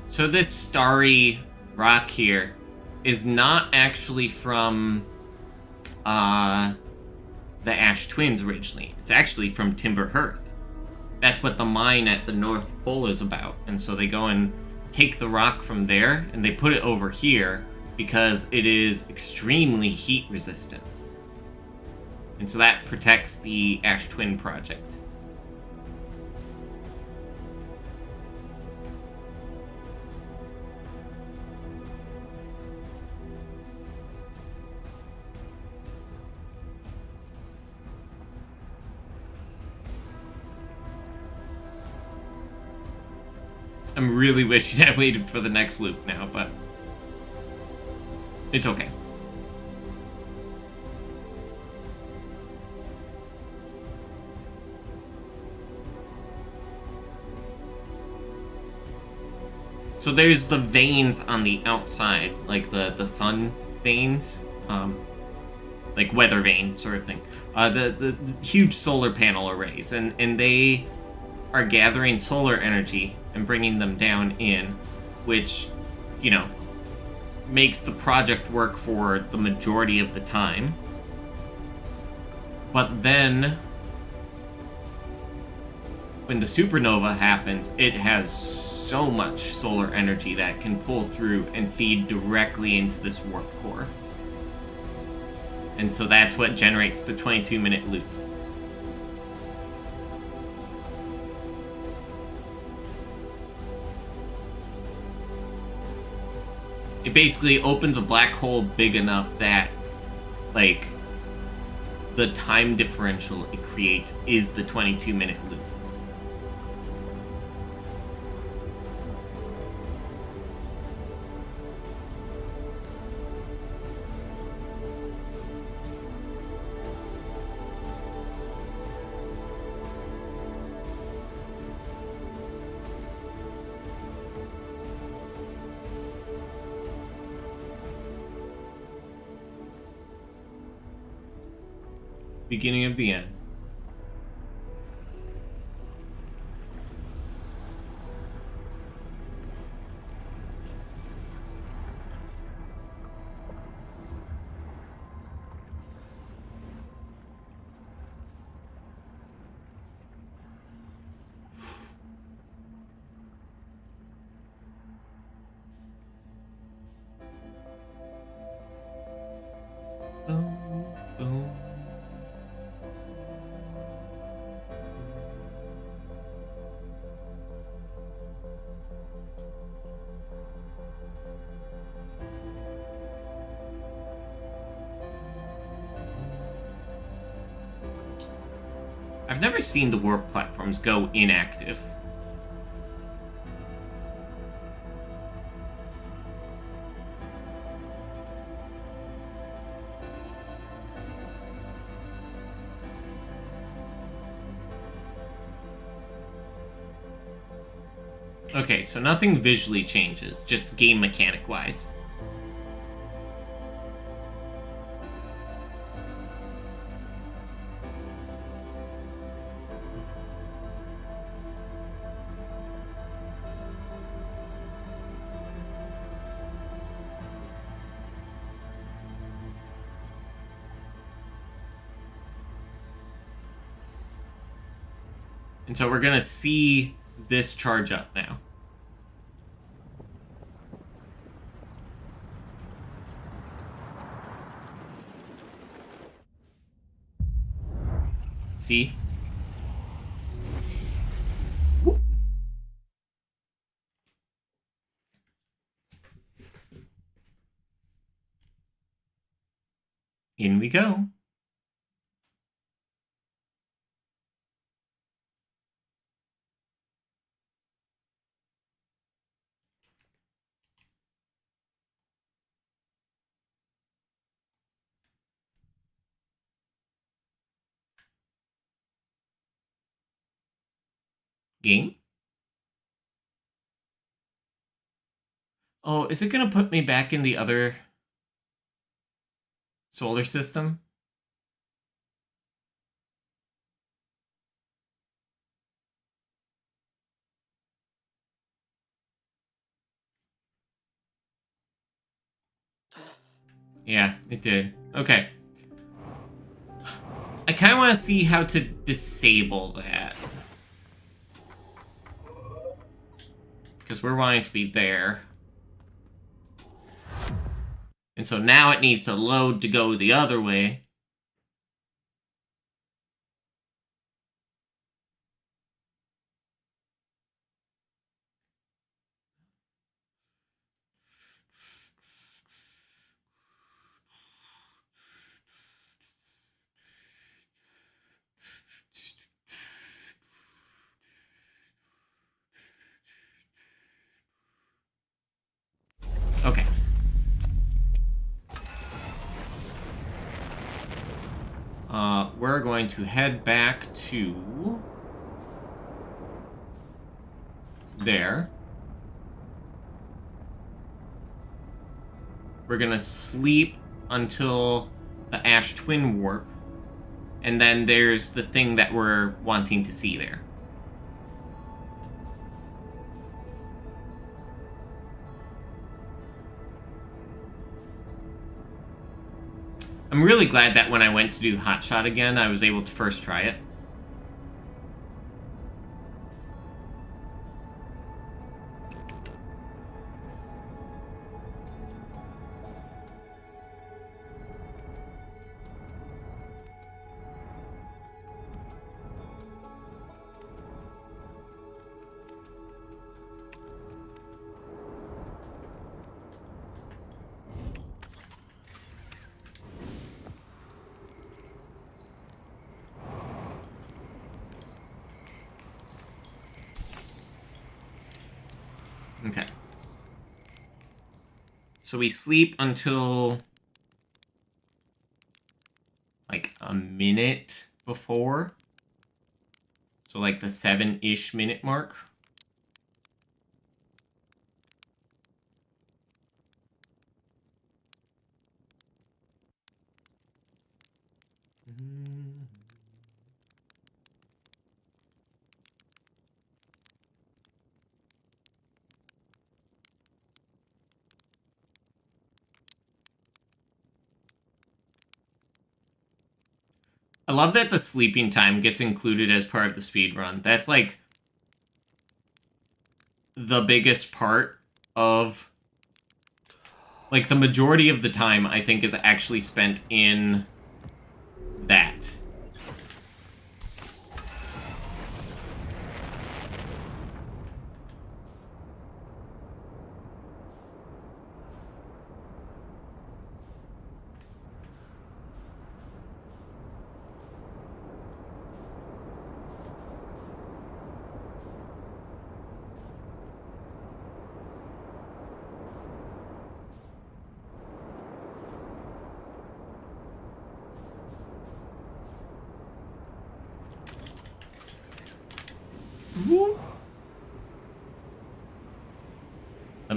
So this starry rock here is not actually from the Ash Twins originally. It's actually from Timber Hearth. That's what the mine at the North Pole is about. And so they go and take the rock from there and they put it over here because it is extremely heat resistant. And so that protects the Ash Twin project. I'm really wishing I waited for the next loop now, but it's okay. So there's the veins on the outside, like the sun veins, like weather vane sort of thing. The huge solar panel arrays, and they are gathering solar energy and bringing them down in, which, you know, makes the project work for the majority of the time. But then, when the supernova happens, it has so much solar energy that can pull through and feed directly into this warp core. And so that's what generates the 22-minute loop. It basically opens a black hole big enough that, like, the time differential it creates is the 22-minute loop. Beginning of the end. Boom, boom. I've never seen the warp platforms go inactive. Okay, so nothing visually changes, just game mechanic-wise. And so we're gonna see this charge up now. See? Whoop. In we go. Game? Oh, is it gonna put me back in the other solar system? Yeah, it did. Okay. I kind of want to see how to disable that. Because we're wanting to be there. And so now it needs to load to go the other way. Okay. We're going to head back to there. We're gonna sleep until the Ash Twin Warp. And then there's the thing that we're wanting to see there. I'm really glad that when I went to do Hotshot again, I was able to first try it. Okay. So we sleep until like a minute before. So like the 7-ish minute mark. I love that the sleeping time gets included as part of the speedrun. That's like the biggest part of, like, the majority of the time I think is actually spent in that.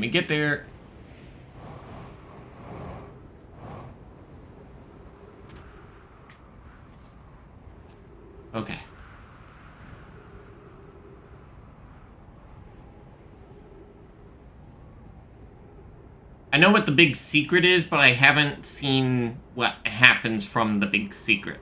Let me get there. Okay. I know what the big secret is, but I haven't seen what happens from the big secret.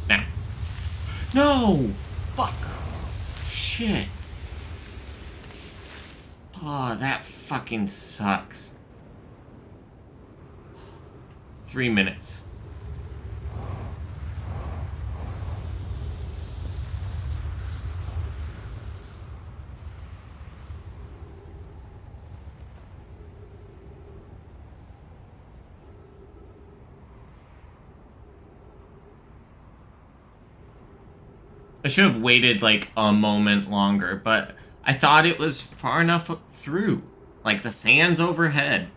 Now. No! Fuck! Shit. Oh, that fucking sucks. 3 minutes. I should have waited like a moment longer, but I thought it was far enough through. Like the sands overhead.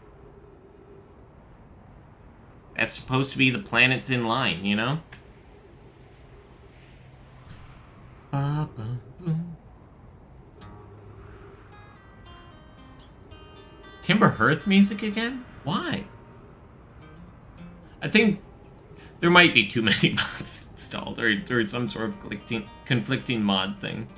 That's supposed to be the planets in line, you know? Timber Hearth music again? Why? I think there might be too many mods installed, or some sort of conflicting mod thing.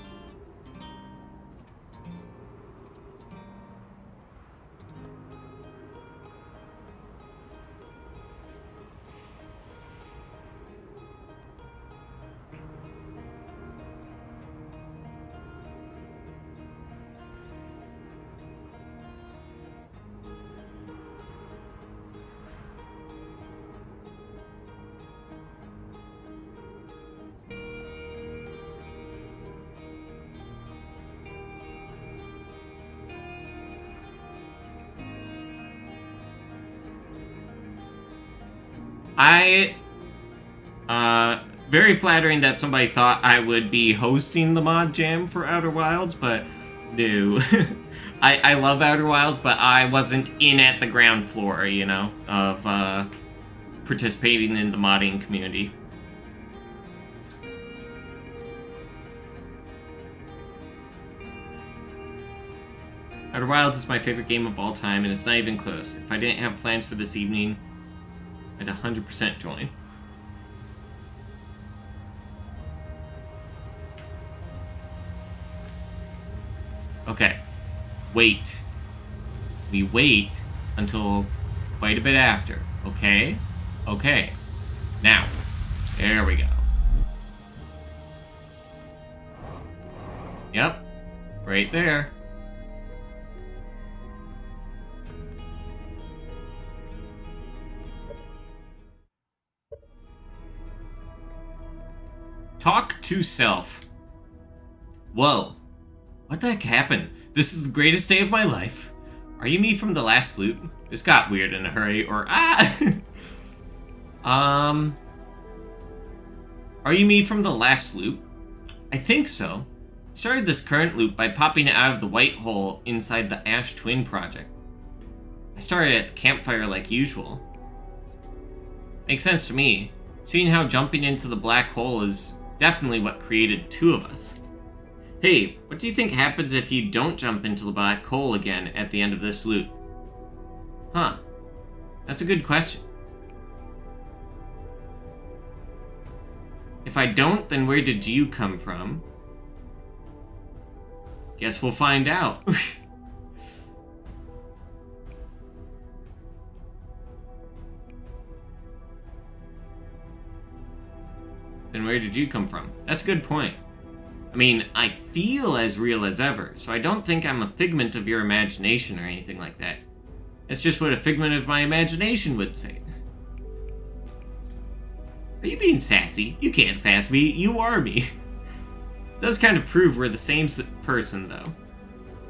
Very flattering that somebody thought I would be hosting the mod jam for Outer Wilds, but no. I love Outer Wilds, but I wasn't in at the ground floor, you know, of participating in the modding community. Outer Wilds is my favorite game of all time, and it's not even close. If I didn't have plans for this evening, I'd 100% join. Okay. Wait. We wait until quite a bit after. Okay? Okay. Now. There we go. Yep. Right there. Talk to self. Whoa. What the heck happened? This is the greatest day of my life. Are you me from the last loot? This got weird in a hurry, or Are you me from the last loot? I think so. I started this current loop by popping it out of the white hole inside the Ash Twin project. I started at the campfire like usual. Makes sense to me, seeing how jumping into the black hole is definitely what created two of us. Hey, what do you think happens if you don't jump into the black hole again at the end of this loop? Huh. That's a good question. If I don't, then where did you come from? Guess we'll find out. Then where did you come from? That's a good point. I mean, I feel as real as ever, so I don't think I'm a figment of your imagination or anything like that. It's just what a figment of my imagination would say. Are you being sassy? You can't sass me. You are me. It does kind of prove we're the same person, though.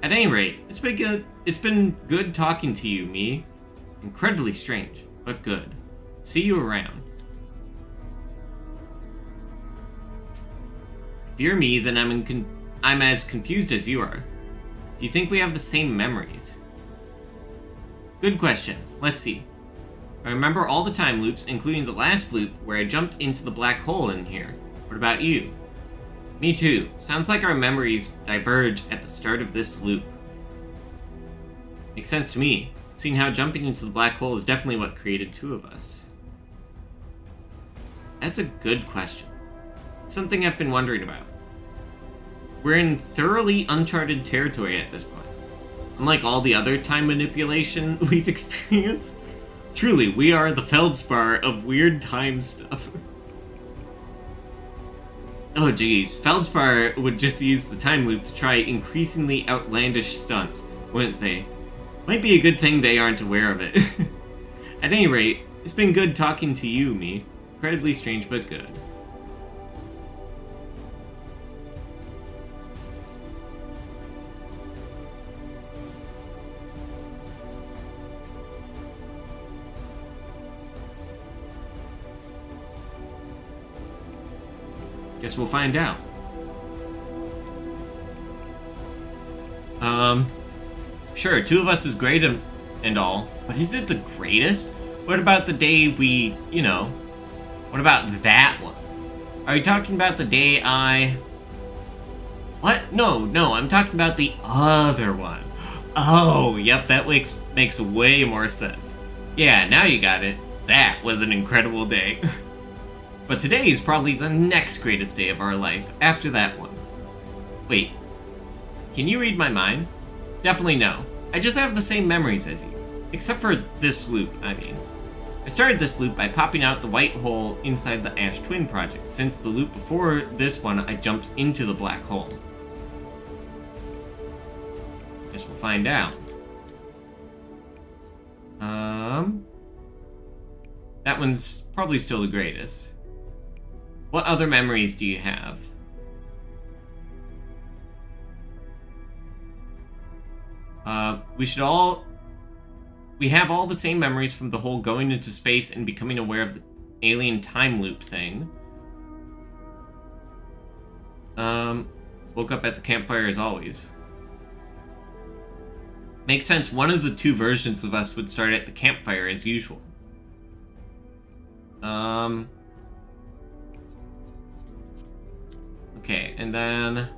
At any rate, it's been good talking to you, me. Incredibly strange, but good. See you around. If you're me, then I'm as confused as you are. Do you think we have the same memories? Good question. Let's see. I remember all the time loops, including the last loop where I jumped into the black hole in here. What about you? Me too. Sounds like our memories diverge at the start of this loop. Makes sense to me, seeing how jumping into the black hole is definitely what created two of us. That's a good question. It's something I've been wondering about. We're in thoroughly uncharted territory at this point. Unlike all the other time manipulation we've experienced, truly, we are the feldspar of weird time stuff. Oh geez, feldspar would just use the time loop to try increasingly outlandish stunts, wouldn't they? Might be a good thing they aren't aware of it. At any rate, it's been good talking to you, me. Incredibly strange, but good. Guess we'll find out. Sure, two of us is great and all, but is it the greatest? What about the day we, what about that one? Are you talking about the day What? No, I'm talking about the other one. Oh, yep, that makes way more sense. Yeah, now you got it. That was an incredible day. But today is probably the next greatest day of our life, after that one. Wait, can you read my mind? Definitely no. I just have the same memories as you. Except for this loop, I mean. I started this loop by popping out the white hole inside the Ash Twin project, since the loop before this one I jumped into the black hole. Guess we'll find out. That one's probably still the greatest. What other memories do you have? We have all the same memories from the whole going into space and becoming aware of the alien time loop thing. Woke up at the campfire as always. Makes sense, one of the two versions of us would start at the campfire as usual. Okay, and then...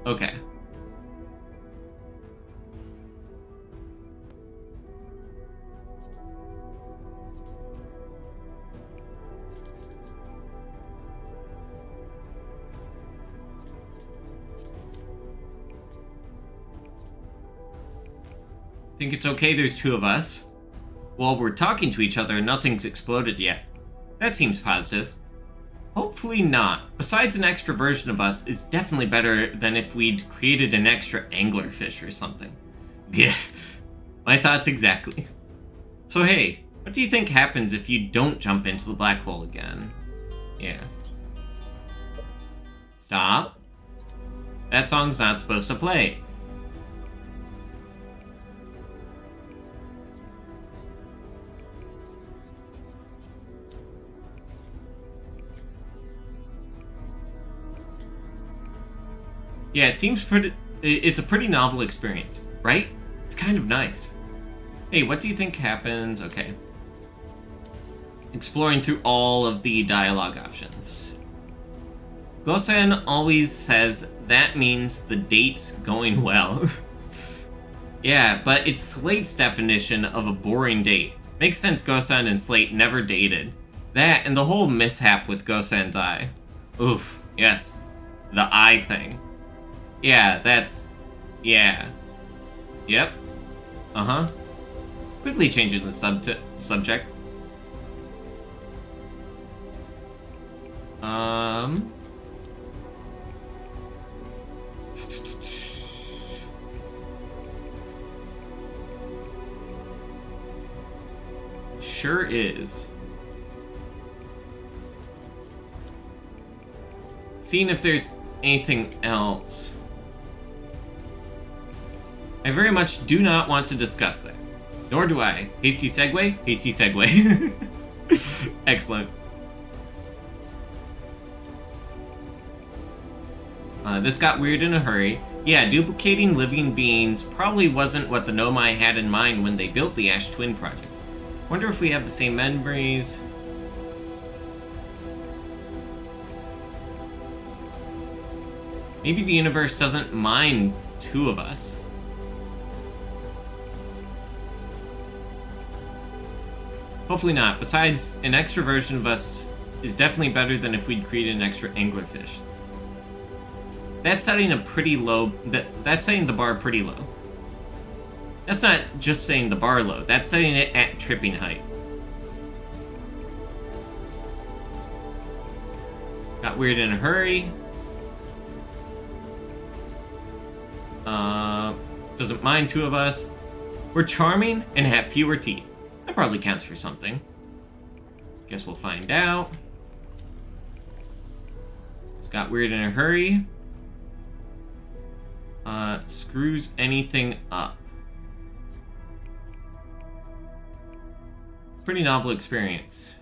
Okay. Think it's okay there's two of us? While we're talking to each other, nothing's exploded yet. That seems positive. Hopefully not. Besides, an extra version of us is definitely better than if we'd created an extra anglerfish or something. Yeah, my thoughts exactly. So hey, what do you think happens if you don't jump into the black hole again? Yeah. Stop. That song's not supposed to play. Yeah, it seems it's a pretty novel experience, right? It's kind of nice. Hey, what do you think happens? Okay. Exploring through all of the dialogue options. Gosen always says that means the date's going well. Yeah, but it's Slate's definition of a boring date. Makes sense Gosen and Slate never dated. That and the whole mishap with Gosen's eye. Oof, yes. The eye thing. Yeah, that's... yeah. Yep. Uh-huh. Quickly changing the subject. Sure is. Seeing if there's anything else. I very much do not want to discuss that. Nor do I. Hasty segue? Hasty segue. Excellent. This got weird in a hurry. Yeah, duplicating living beings probably wasn't what the Nomai had in mind when they built the Ash Twin project. Wonder if we have the same memories. Maybe the universe doesn't mind two of us. Hopefully not. Besides, an extra version of us is definitely better than if we'd created an extra anglerfish. That's setting a pretty low... That's setting the bar pretty low. That's not just setting the bar low. That's setting it at tripping height. Got weird in a hurry. Doesn't mind two of us. We're charming and have fewer teeth. That probably counts for something. Guess we'll find out. It's got weird in a hurry. Screws anything up. Pretty novel experience.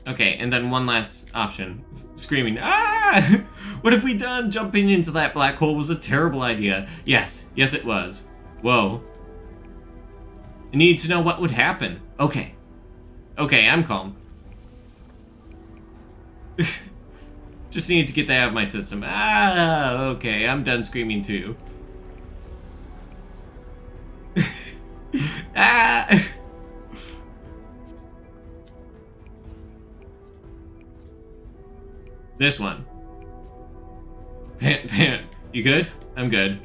Okay, and then one last option. Screaming, ah! What have we done? Jumping into that black hole was a terrible idea. Yes, it was. Whoa. I need to know what would happen. Okay, I'm calm. Just need to get that out of my system. Ah, okay, I'm done screaming too. Ah! This one. Pant, you good? I'm good.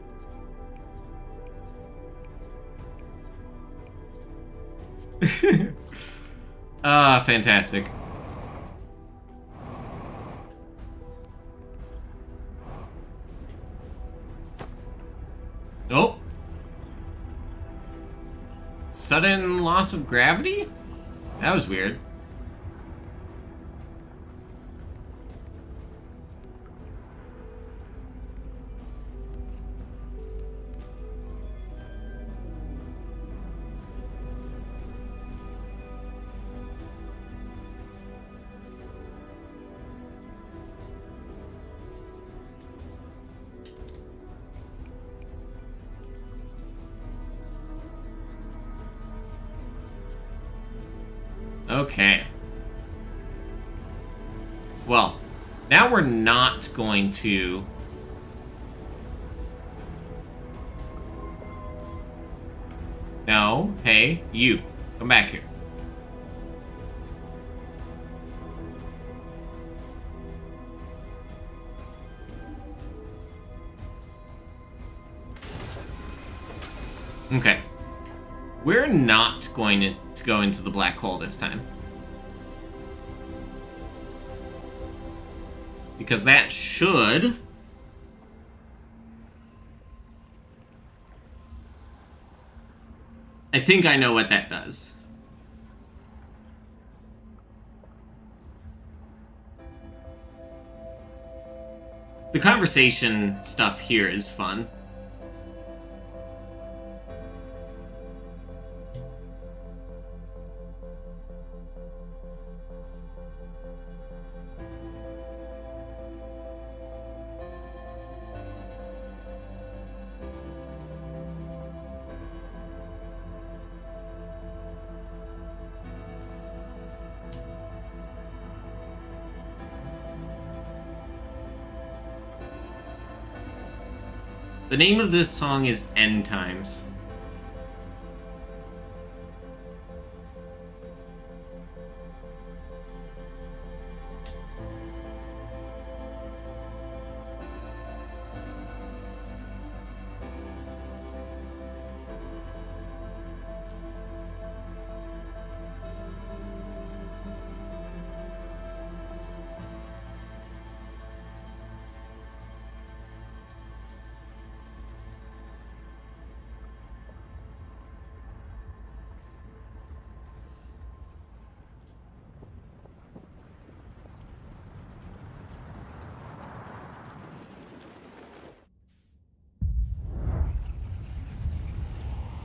Ah, fantastic. Nope. Sudden loss of gravity? That was weird. Okay. Well, now we're not going to... No, hey, you. Come back here. Okay. We're not going to go into the black hole this time. Because that should... I think I know what that does. The conversation stuff here is fun. The name of this song is End Times.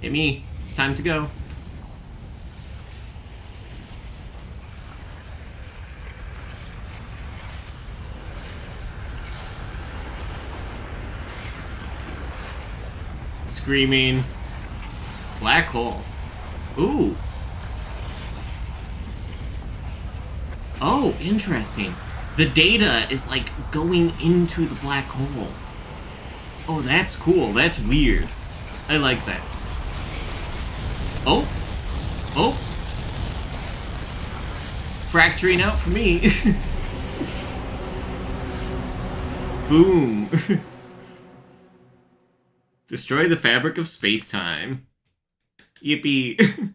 Hit me. It's time to go. Screaming. Black hole. Ooh. Oh, interesting. The data is like going into the black hole. Oh, that's cool. That's weird. I like that. Oh. Oh. Fracturing out for me. Boom. Destroy the fabric of space-time. Yippee.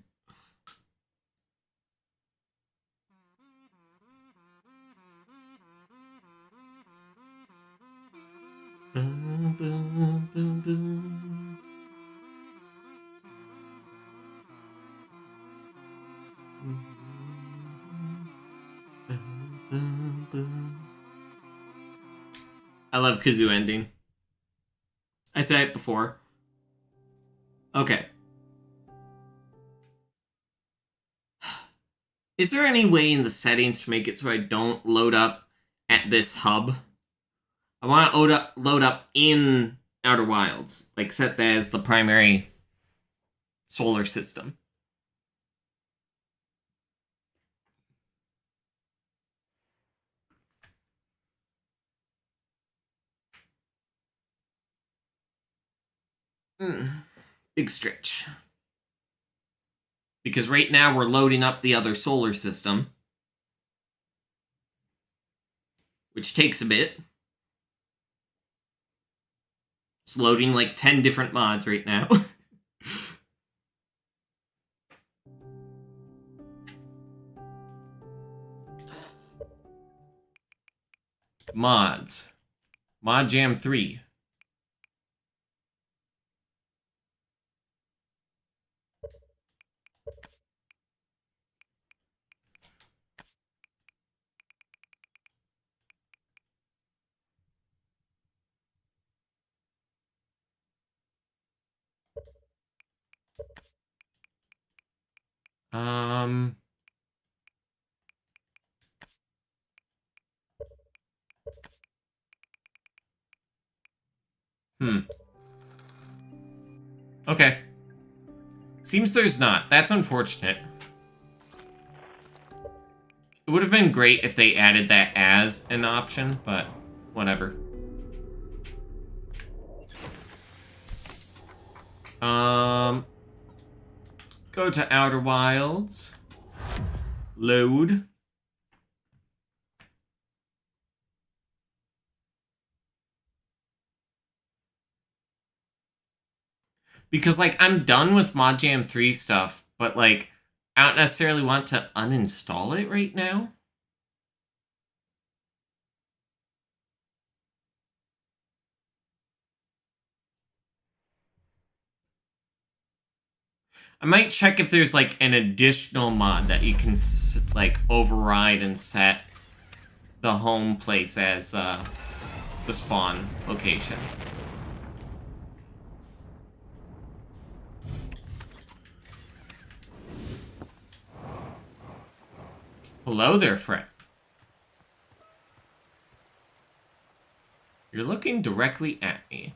Boom, boom, boom, boom. Boom, boom. I love kazoo ending. I said it before. Okay. Is there any way in the settings to make it so I don't load up at this hub? I want to load up in Outer Wilds. Like, set that as the primary solar system. Big stretch. Because right now we're loading up the other solar system. Which takes a bit. It's loading like 10 different mods right now. Mods. Mod Jam 3. Okay. Seems there's not. That's unfortunate. It would have been great if they added that as an option, but whatever. Go to Outer Wilds. Load. Because, like, I'm done with Mod Jam 3 stuff, but, like, I don't necessarily want to uninstall it right now. I might check if there's, like, an additional mod that you can, like, override and set the home place as, the spawn location. Hello there, Fred. You're looking directly at me.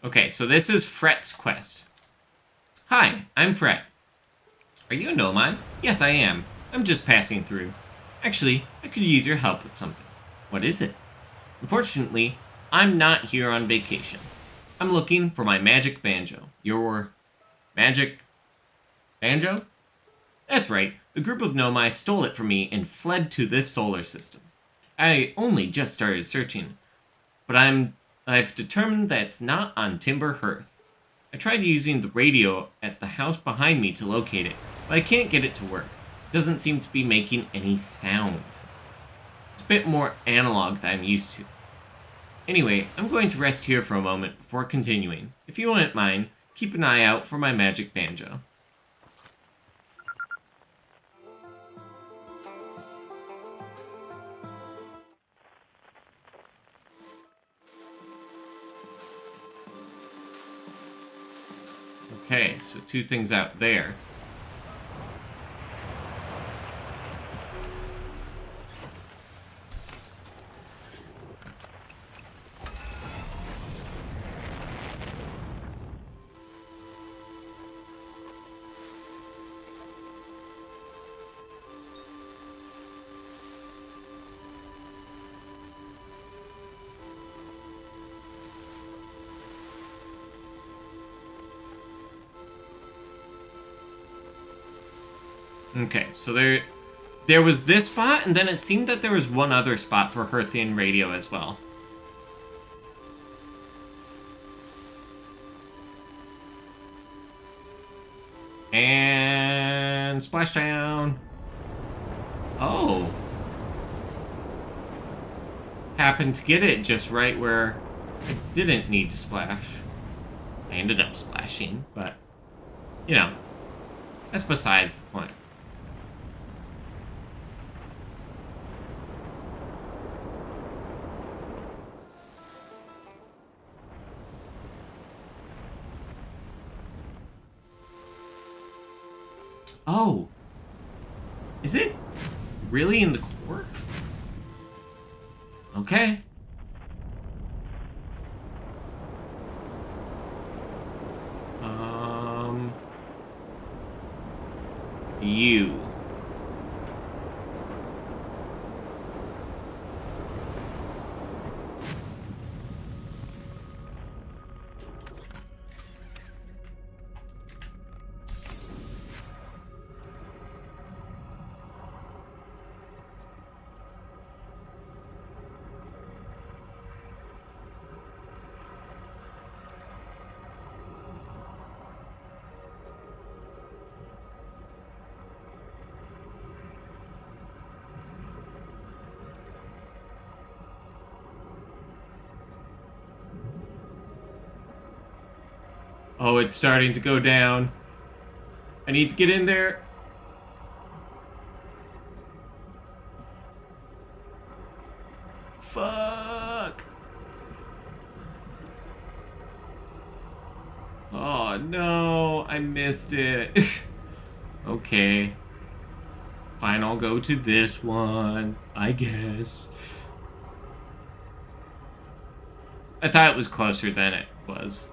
Okay, so this is Fret's quest. Hi, I'm Fret. Are you a nomad? Yes, I am. I'm just passing through. Actually, I could use your help with something. What is it? Unfortunately, I'm not here on vacation. I'm looking for my magic banjo. Your magic banjo? That's right. A group of nomai stole it from me and fled to this solar system. I only just started searching, but I've determined that it's not on Timber Hearth. I tried using the radio at the house behind me to locate it, but I can't get it to work. It doesn't seem to be making any sound. It's a bit more analog than I'm used to. Anyway, I'm going to rest here for a moment before continuing. If you wouldn't mind, keep an eye out for my magic banjo. Okay, so two things out there. Okay, so there was this spot, and then it seemed that there was one other spot for Herthian radio as well. And splashdown. Oh. Happened to get it just right where I didn't need to splash. I ended up splashing, but, you know, that's besides the point. Oh. Is it really in the core? Okay. You. Oh, it's starting to go down. I need to get in there. Fuck. Oh, no. I missed it. Okay. Fine, I'll go to this one, I guess. I thought it was closer than it was.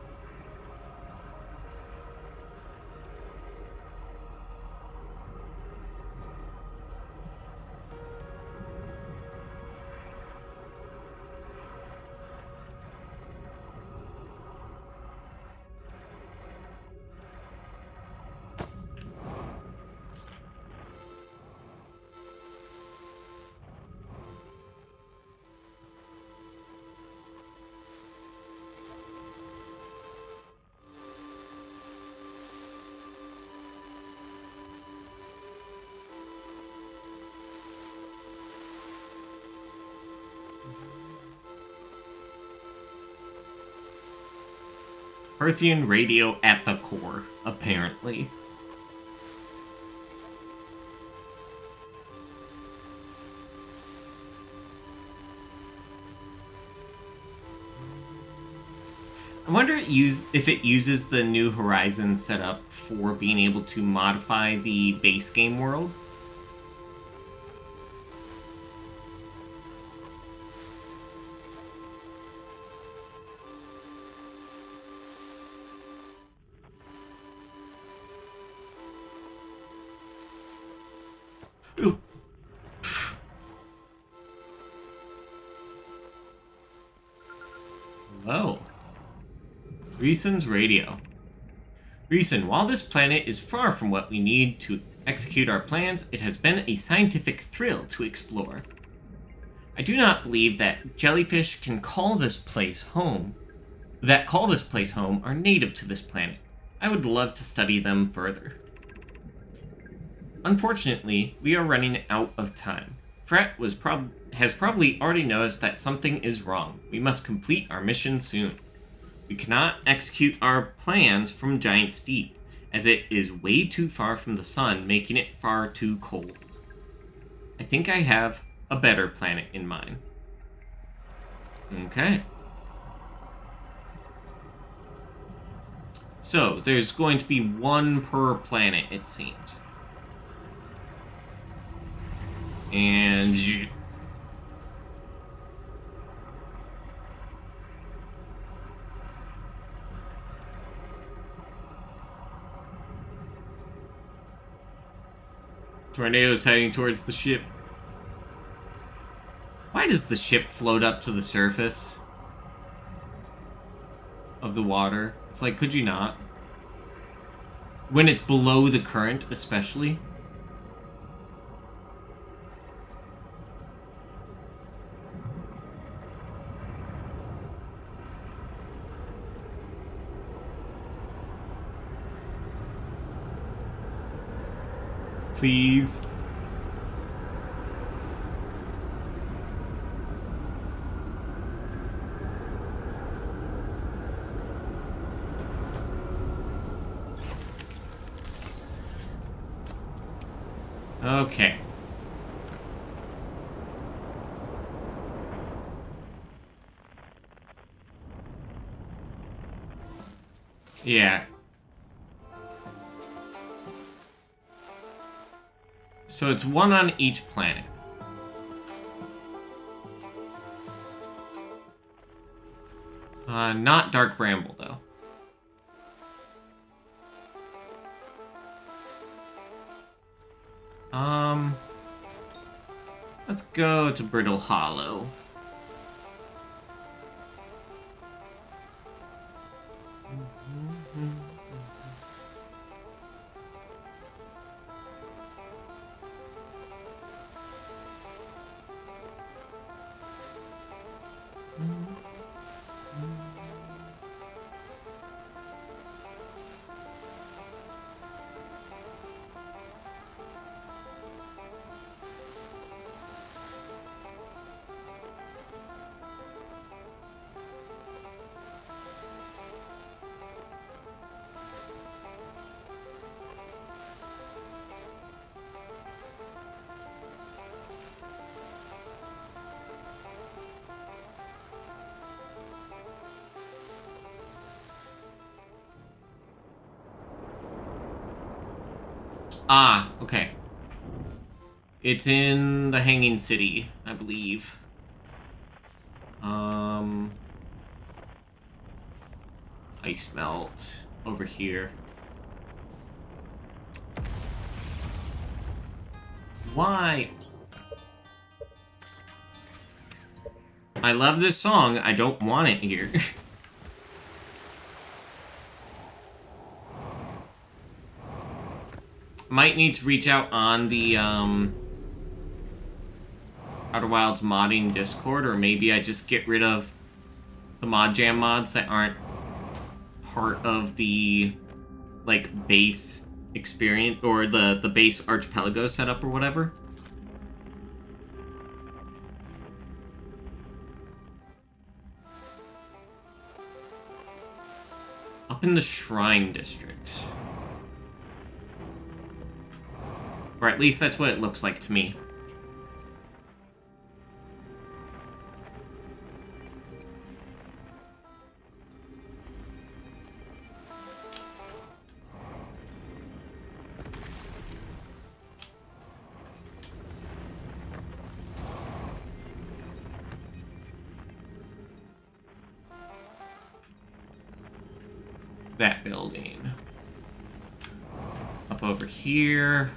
Herthian radio at the core, apparently. I wonder if it uses the New Horizons setup for being able to modify the base game world. Ooh. Hello. Reason's radio. Reason, while this planet is far from what we need to execute our plans, it has been a scientific thrill to explore. I do not believe that jellyfish can call this place home, are native to this planet. I would love to study them further. Unfortunately, we are running out of time. Fret has probably already noticed that something is wrong. We must complete our mission soon. We cannot execute our plans from Giant's Deep, as it is way too far from the sun, making it far too cold. I think I have a better planet in mind. Okay. So, there's going to be one per planet, it seems. And... Tornado's heading towards the ship. Why does the ship float up to the surface of the water? It's like, could you not? When it's below the current, especially. Please. Okay. Yeah. So it's one on each planet. Not Dark Bramble, though. Let's go to Brittle Hollow. Ah, okay. It's in the Hanging City, I believe. Ice melt over here. Why? I love this song. I don't want it here. Might need to reach out on the Outer Wilds modding Discord, or maybe I just get rid of the mod jam mods that aren't part of the like base experience or the base archipelago setup or whatever. Up in the Shrine District. Or at least that's what it looks like to me. That building. Up over here.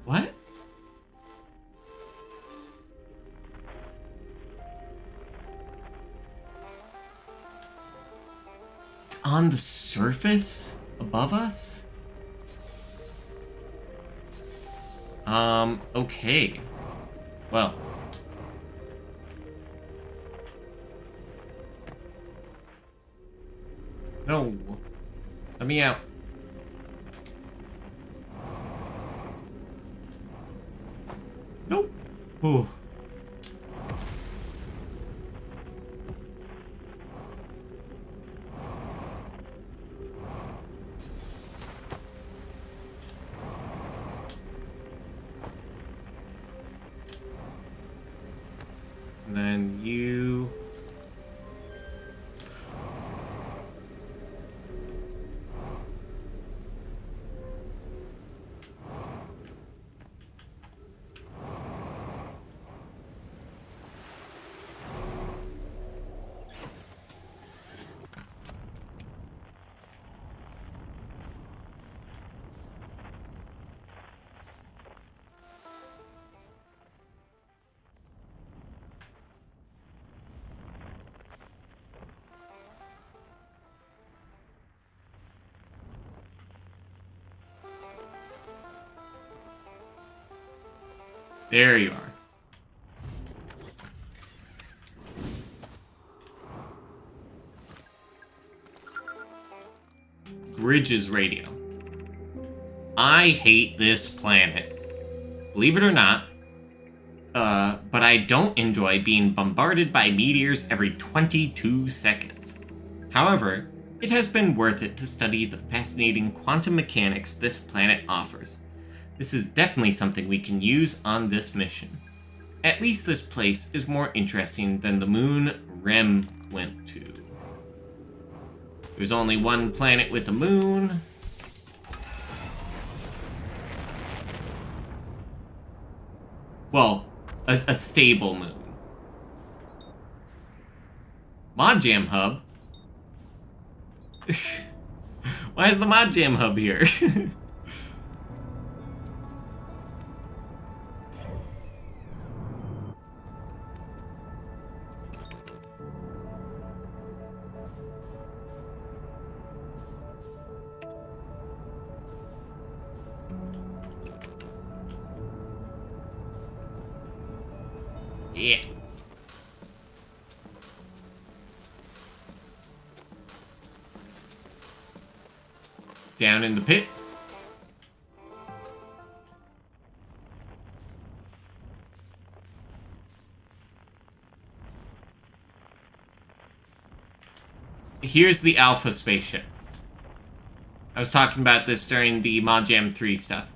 What? It's on the surface above us? Okay. Well. No. Let me out. Nope. Ooh. And then you... There you are. Bridges radio. I hate this planet. Believe it or not, but I don't enjoy being bombarded by meteors every 22 seconds. However, it has been worth it to study the fascinating quantum mechanics this planet offers. This is definitely something we can use on this mission. At least this place is more interesting than the moon Rem went to. There's only one planet with a moon. Well, a stable moon. Mod Jam Hub? Why is the Mod Jam Hub here? Yeah. Down in the pit. Here's the Alpha spaceship. I was talking about this during the Mod Jam 3 stuff.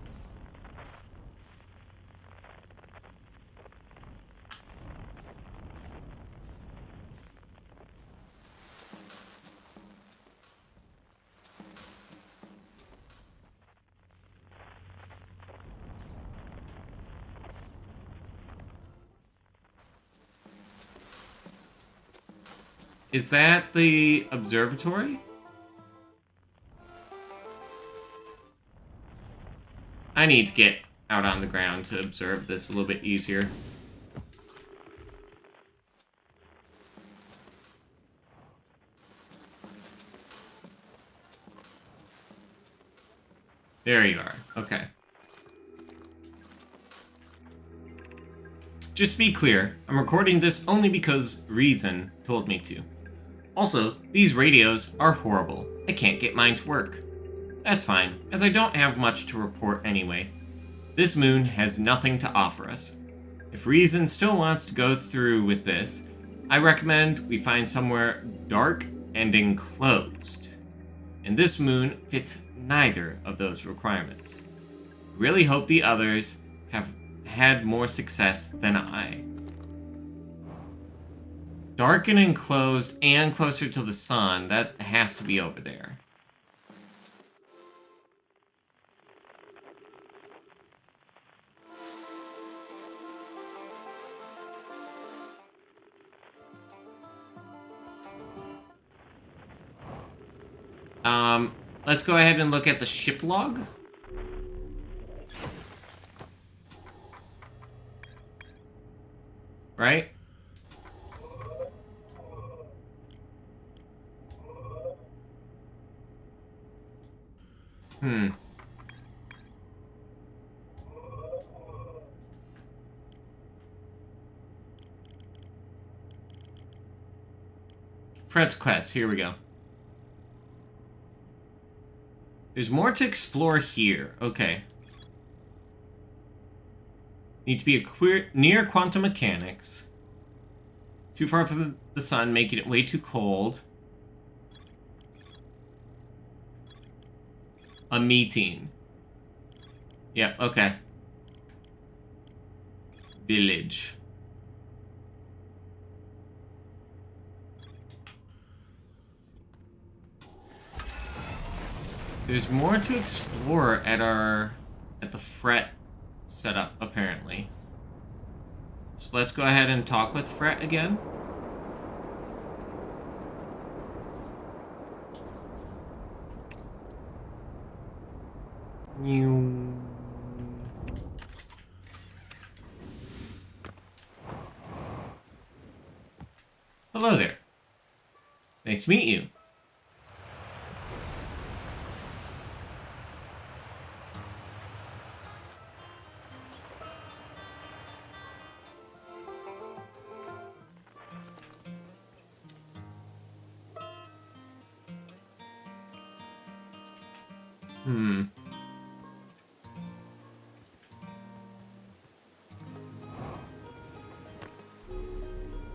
Is that the observatory? I need to get out on the ground to observe this a little bit easier. There you are. Okay. Just to be clear, I'm recording this only because Reason told me to. Also, these radios are horrible. I can't get mine to work. That's fine, as I don't have much to report anyway. This moon has nothing to offer us. If Reason still wants to go through with this, I recommend we find somewhere dark and enclosed. And this moon fits neither of those requirements. I really hope the others have had more success than I. Dark and enclosed and closer to the sun, that has to be over there. Let's go ahead and look at the ship log. Right? Fred's quest, here we go. There's more to explore here. Okay. Need to be near quantum mechanics. Too far from the sun, making it way too cold. A meeting. Yep, okay. Village. There's more to explore at the fret setup, apparently. So let's go ahead and talk with Fret again. Hello there. It's nice to meet you.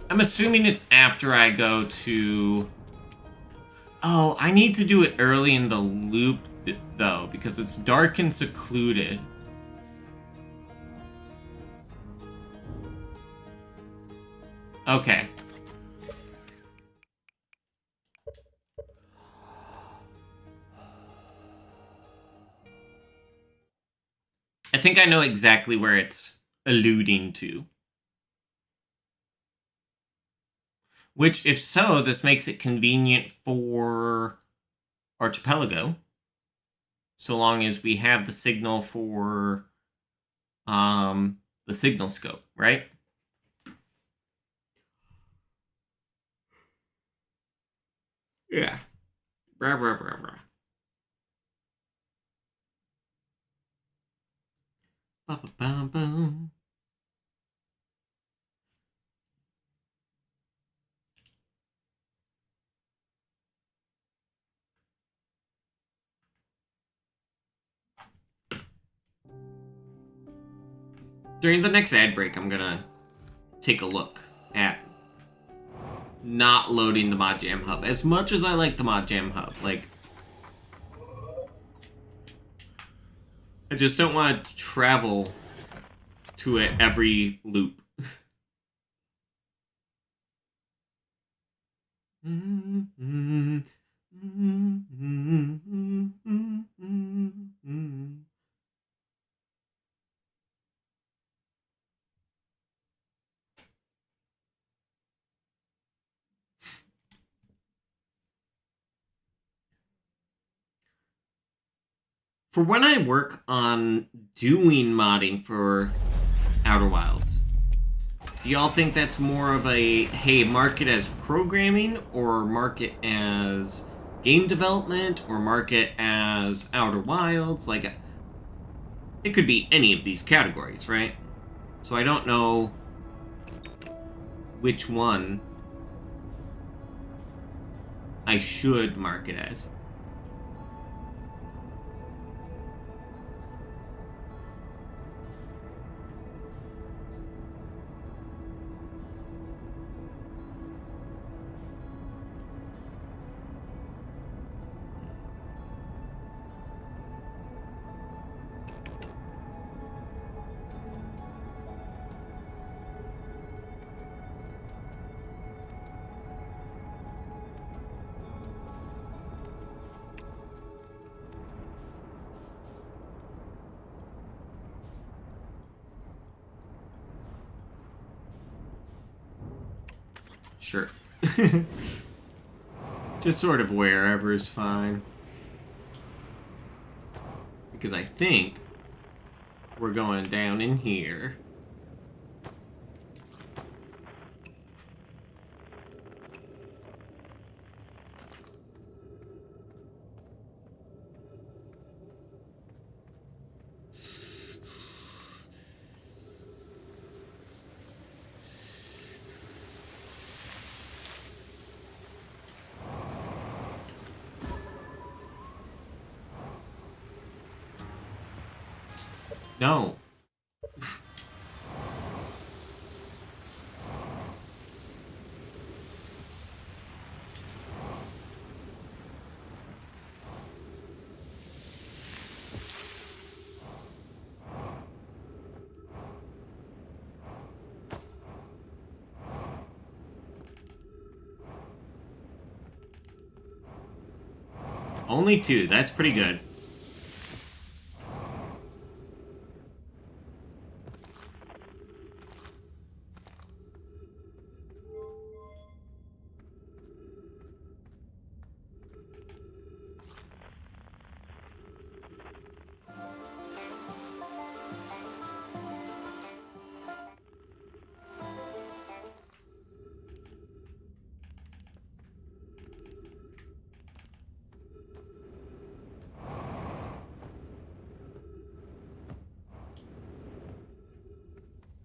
I'm assuming it's after I go to... Oh, I need to do it early in the loop, though, because it's dark and secluded. Okay. I think I know exactly where it's alluding to. Which, if so, this makes it convenient for Archipelago. So long as we have the signal for the signal scope, right? Yeah. Rah, rah, rah, rah. Ba-ba-bum-bum. During the next ad break, I'm gonna take a look at not loading the Mod Jam Hub. As much as I like the Mod Jam Hub, like, I just don't want to travel to it every loop. For when I work on doing modding for Outer Wilds, do y'all think that's more of a, hey, mark it as programming, or mark it as game development, or mark it as Outer Wilds? Like, it could be any of these categories, right? So I don't know which one I should mark it as. Sure. Just sort of wherever is fine. Because I think we're going down in here. No. Only 2. That's pretty good.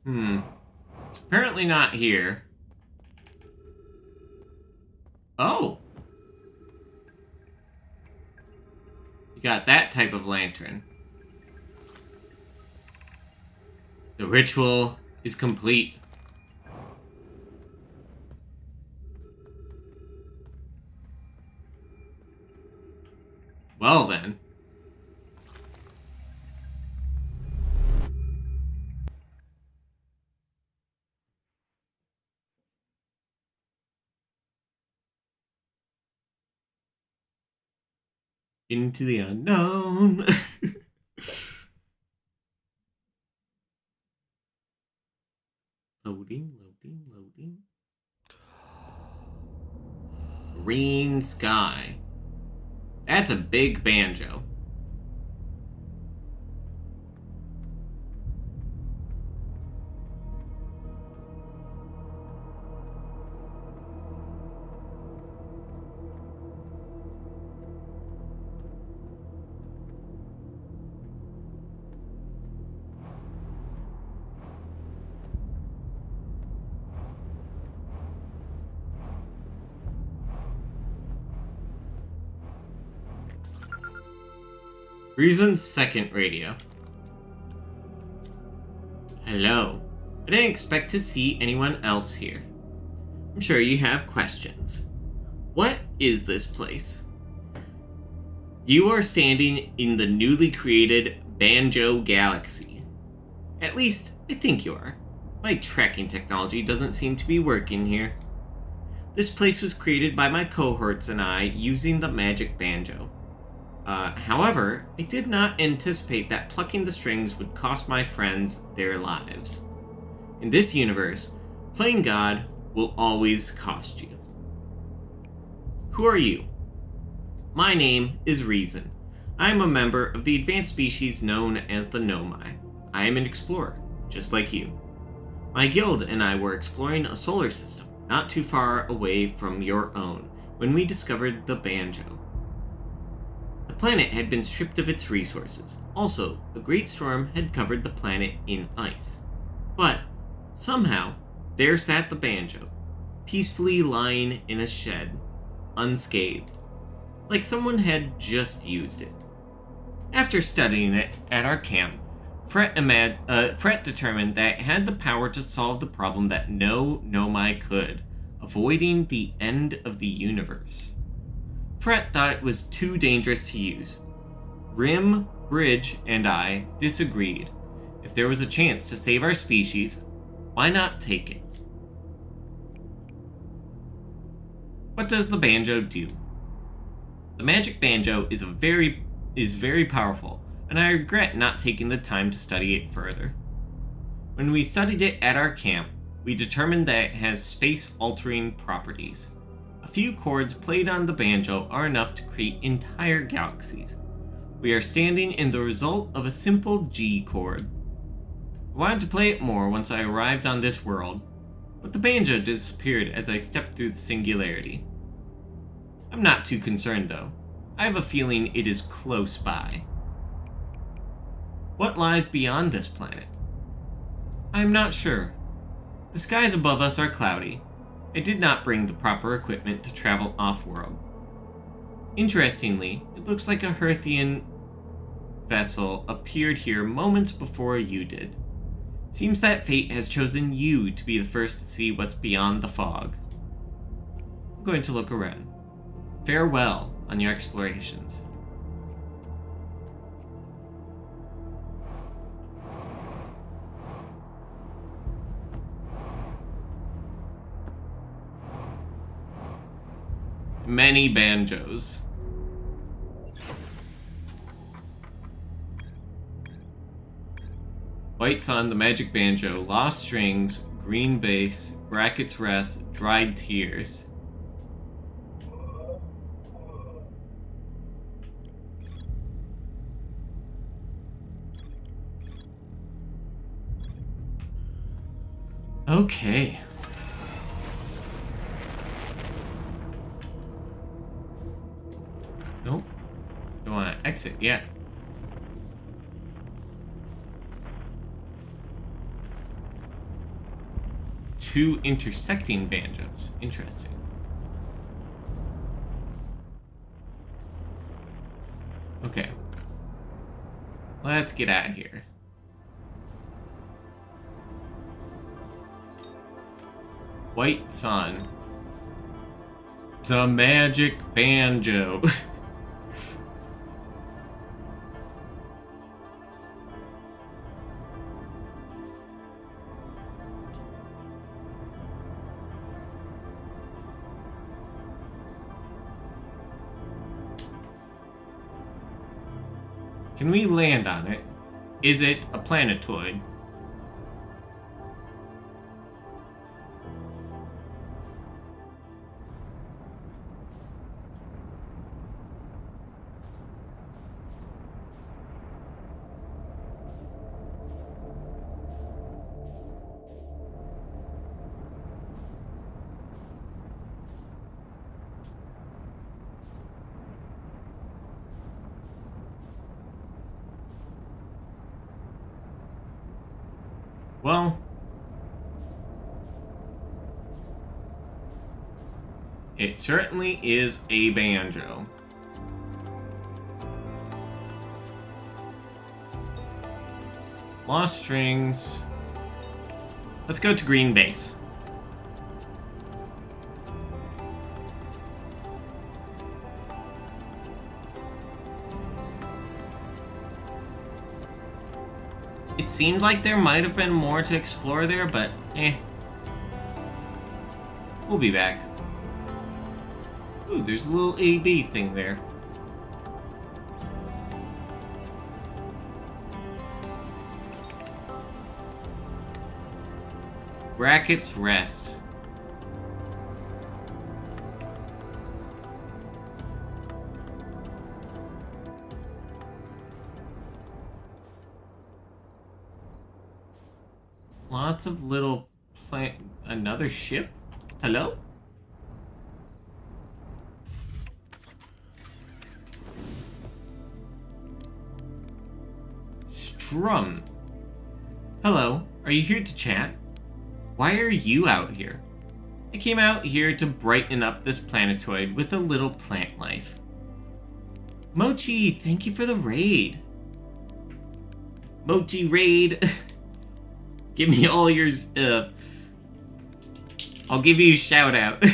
It's apparently not here. Oh! You got that type of lantern. The ritual is complete. Well then. Into the unknown. Loading. Green sky. That's a big banjo. Reason's second radio. Hello. I didn't expect to see anyone else here. I'm sure you have questions. What is this place? You are standing in the newly created Banjo Galaxy. At least, I think you are. My tracking technology doesn't seem to be working here. This place was created by my cohorts and I using the magic banjo. However, I did not anticipate that plucking the strings would cost my friends their lives. In this universe, playing God will always cost you. Who are you? My name is Reason. I am a member of the advanced species known as the Nomai. I am an explorer, just like you. My guild and I were exploring a solar system not too far away from your own when we discovered the banjo. The planet had been stripped of its resources. Also, a great storm had covered the planet in ice. But, somehow, there sat the banjo, peacefully lying in a shed, unscathed, like someone had just used it. After studying it at our camp, Fret determined that it had the power to solve the problem that no Nomai could, avoiding the end of the universe. Fret thought it was too dangerous to use. Rim, Bridge, and I disagreed. If there was a chance to save our species, why not take it? What does the banjo do? The magic banjo is very powerful, and I regret not taking the time to study it further. When we studied it at our camp, we determined that it has space-altering properties. A few chords played on the banjo are enough to create entire galaxies. We are standing in the result of a simple G chord. I wanted to play it more once I arrived on this world, but the banjo disappeared as I stepped through the singularity. I'm not too concerned though. I have a feeling it is close by. What lies beyond this planet? I am not sure. The skies above us are cloudy. I did not bring the proper equipment to travel off-world. Interestingly, it looks like a Hearthian vessel appeared here moments before you did. It seems that fate has chosen you to be the first to see what's beyond the fog. I'm going to look around. Farewell on your explorations. Many banjos. White Sun, the Magic Banjo, Lost Strings, Green Bass, Brackets Rest, Dried Tears. Okay. Nope. Don't want to exit yet. Two intersecting banjos. Interesting. Okay. Let's get out of here. White Sun. The Magic Banjo. Can we land on it? Is it a planetoid? Well, it certainly is a banjo. Lost Strings. Let's go to Green Bass. It seemed like there might have been more to explore there, but we'll be back. Ooh, there's a little AB thing there. Brackets Rest. Lots of little another ship? Hello? Strum. Hello, are you here to chat? Why are you out here? I came out here to brighten up this planetoid with a little plant life. Mochi, thank you for the raid. Mochi raid. Give me all your stuff. I'll give you a shout out.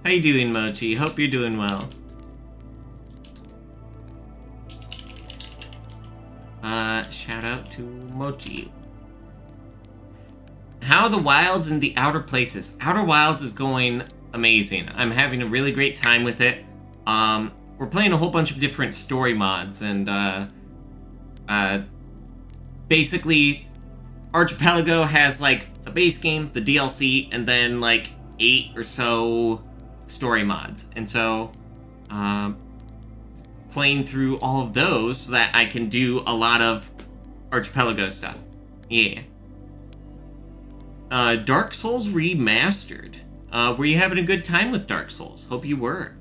How you doing, Mochi? Hope you're doing well. Shout out to Mochi. How are the wilds and the outer places? Outer Wilds is going amazing. I'm having a really great time with it. We're playing a whole bunch of different story mods, and basically Archipelago has like the base game, the DLC, and then like 8 or so story mods. And so playing through all of those so that I can do a lot of Archipelago stuff. Yeah. Dark Souls Remastered. Were you having a good time with Dark Souls? Hope you were.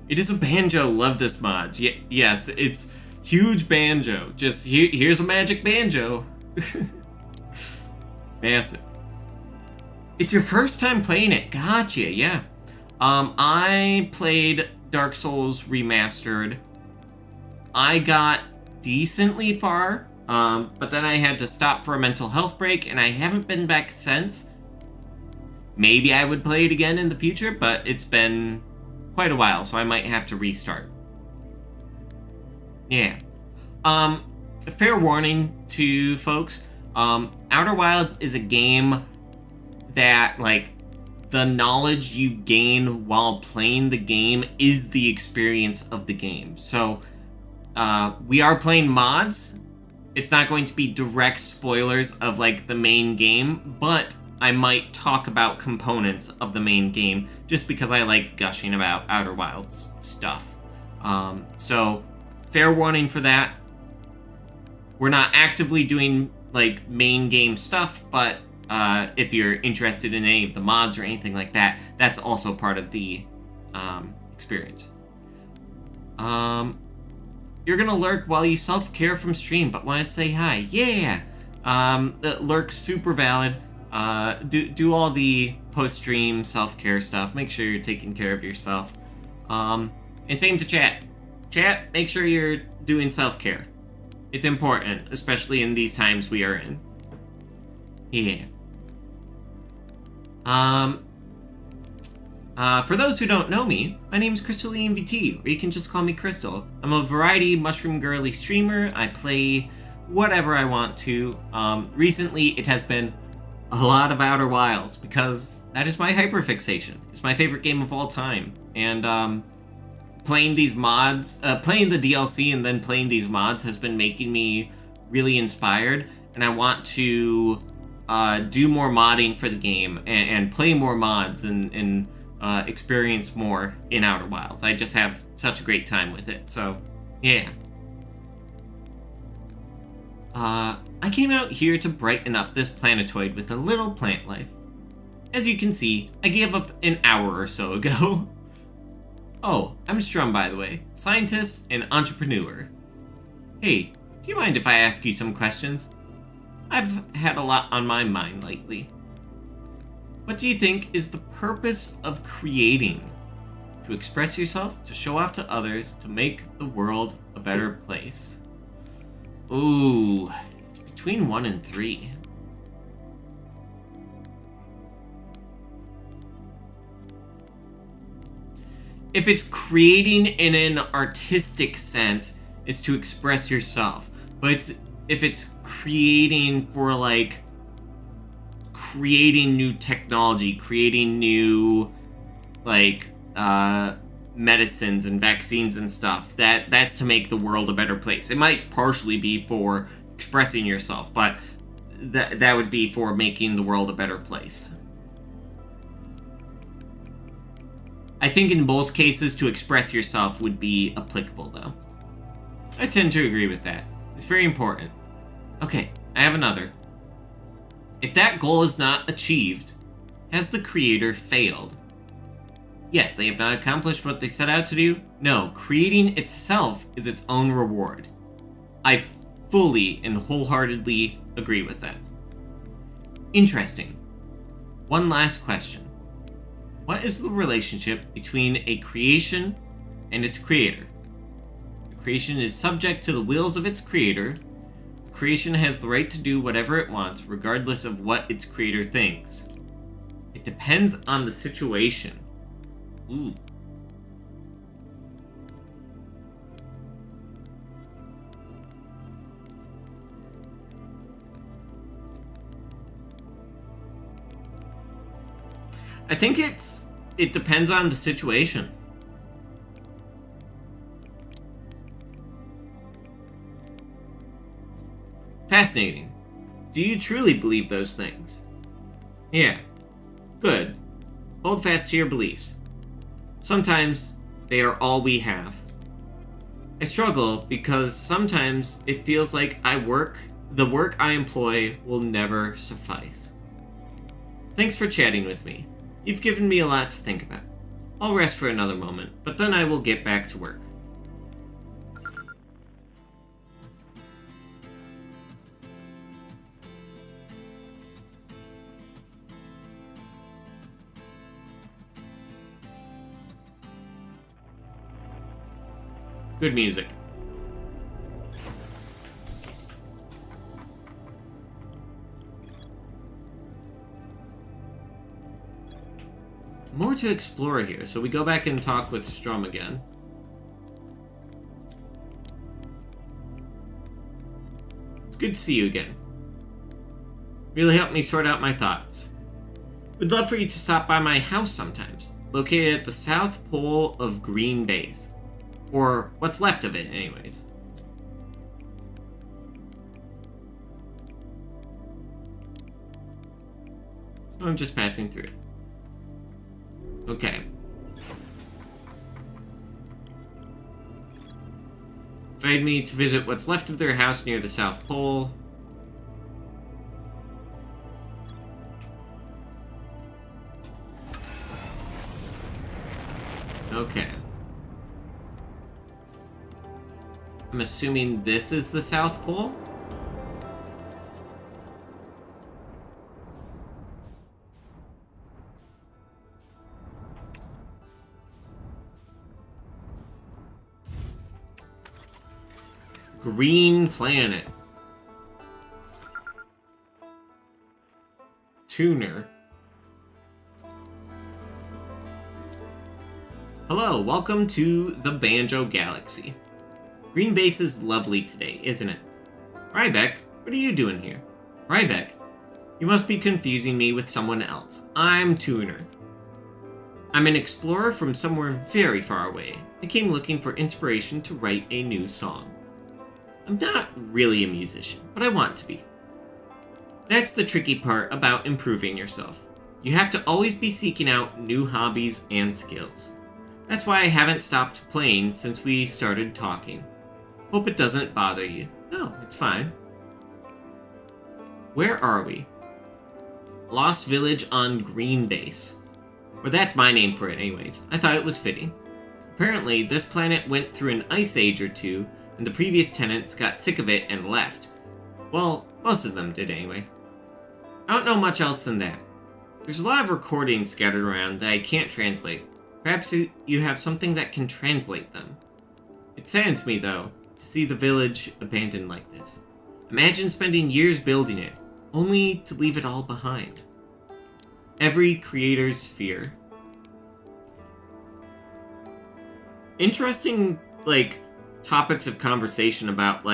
It is a banjo. Love this mod. Yes, it's huge banjo. Just here's a magic banjo. Massive. It's your first time playing it. Gotcha, yeah. I played Dark Souls Remastered. I got decently far, but then I had to stop for a mental health break, and I haven't been back since. Maybe I would play it again in the future, but it's been quite a while, so I might have to restart. Yeah. Fair warning to folks, Outer Wilds is a game that, like, the knowledge you gain while playing the game is the experience of the game. So, We are playing mods. It's not going to be direct spoilers of like the main game, but I might talk about components of the main game just because I like gushing about Outer Wilds stuff. So fair warning for that. We're not actively doing like main game stuff, but if you're interested in any of the mods or anything like that, that's also part of the experience. You're gonna lurk while you self-care from stream, but wanted to say hi. Yeah! Lurk's super valid. Do all the post-stream self-care stuff. Make sure you're taking care of yourself. And same to chat. Chat, make sure you're doing self-care. It's important, especially in these times we are in. Yeah. For those who don't know me, my name is CrystalENVT, or you can just call me Crystal. I'm a variety mushroom girly streamer. I play whatever I want to. Recently, it has been a lot of Outer Wilds, because that is my hyperfixation. It's my favorite game of all time. And, playing these mods, playing the DLC and then playing these mods has been making me really inspired, and I want to do more modding for the game and play more mods and experience more in Outer Wilds. I just have such a great time with it, so yeah. I came out here to brighten up this planetoid with a little plant life. As you can see, I gave up an hour or so ago. Oh, I'm Strum, by the way, scientist and entrepreneur. Hey, do you mind if I ask you some questions? I've had a lot on my mind lately. What do you think is the purpose of creating? To express yourself, to show off to others, to make the world a better place? Ooh, it's between 1 and 3. If it's creating in an artistic sense, it's to express yourself. But if it's creating for like creating new technology, creating new like medicines and vaccines and stuff, that's to make the world a better place. It might partially be for expressing yourself, but that would be for making the world a better place. I think in both cases, to express yourself would be applicable, though. I tend to agree with that. It's very important. Okay, I have another. If that goal is not achieved, has the creator failed? Yes, they have not accomplished what they set out to do. No, creating itself is its own reward. I fully and wholeheartedly agree with that. Interesting. One last question. What is the relationship between a creation and its creator? A creation is subject to the wills of its creator. A creation has the right to do whatever it wants, regardless of what its creator thinks. It depends on the situation. Ooh. I think it depends on the situation. Fascinating. Do you truly believe those things? Yeah. Good. Hold fast to your beliefs. Sometimes they are all we have. I struggle because sometimes it feels like the work I employ will never suffice. Thanks for chatting with me. You've given me a lot to think about. I'll rest for another moment, but then I will get back to work. Good music. More to explore here, so we go back and talk with Strum again. It's good to see you again. Really helped me sort out my thoughts. Would love for you to stop by my house sometimes, located at the south pole of Green Base. Or what's left of it, anyways. I'm just passing through. Okay. Invited me to visit what's left of their house near the South Pole. Okay. I'm assuming this is the South Pole? Green planet. Tuner. Hello, welcome to the Banjo Galaxy. Green Base is lovely today, isn't it? Rybeck, what are you doing here? Rybeck, you must be confusing me with someone else. I'm Tuner. I'm an explorer from somewhere very far away. I came looking for inspiration to write a new song. I'm not really a musician, but I want to be. That's the tricky part about improving yourself. You have to always be seeking out new hobbies and skills. That's why I haven't stopped playing since we started talking. Hope it doesn't bother you. No, it's fine. Where are we? Lost Village on Green Base. Or that's my name for it anyways. I thought it was fitting. Apparently, this planet went through an ice age or two, and the previous tenants got sick of it and left. Well, most of them did anyway. I don't know much else than that. There's a lot of recordings scattered around that I can't translate. Perhaps you have something that can translate them. It saddens me, though, to see the village abandoned like this. Imagine spending years building it, only to leave it all behind. Every creator's fear. Interesting, topics of conversation about,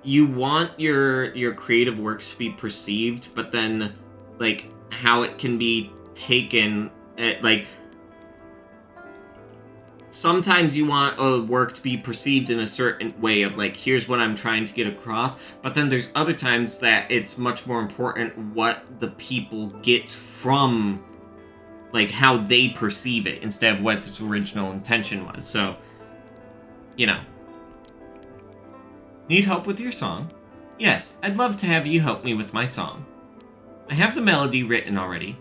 you want your creative works to be perceived, but then, how it can be taken, sometimes you want a work to be perceived in a certain way of, here's what I'm trying to get across, but then there's other times that it's much more important what the people get from, how they perceive it, instead of what its original intention was, so, Need help with your song? Yes, I'd love to have you help me with my song. I have the melody written already,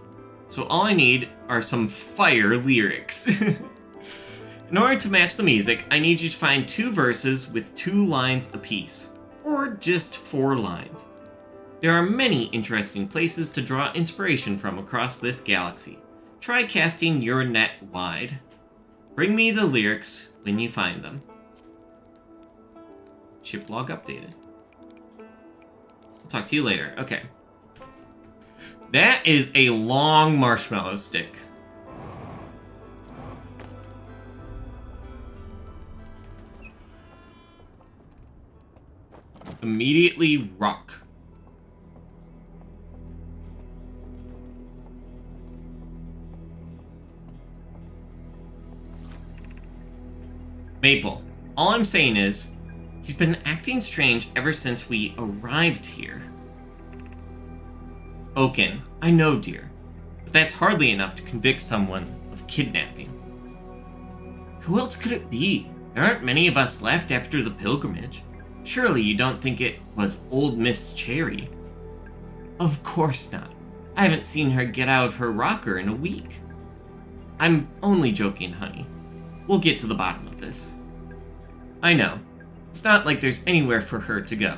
so all I need are some fire lyrics. In order to match the music, I need you to find 2 verses with 2 lines apiece, or just 4 lines. There are many interesting places to draw inspiration from across this galaxy. Try casting your net wide. Bring me the lyrics when you find them. Ship log updated. I'll talk to you later. Okay. That is a long marshmallow stick. Immediately rock. Maple, all I'm saying is, he's been acting strange ever since we arrived here. Oaken, I know, dear, but that's hardly enough to convict someone of kidnapping. Who else could it be? There aren't many of us left after the pilgrimage. Surely you don't think it was old Miss Cherry? Of course not. I haven't seen her get out of her rocker in a week. I'm only joking, honey. We'll get to the bottom of this. I know. It's not like there's anywhere for her to go.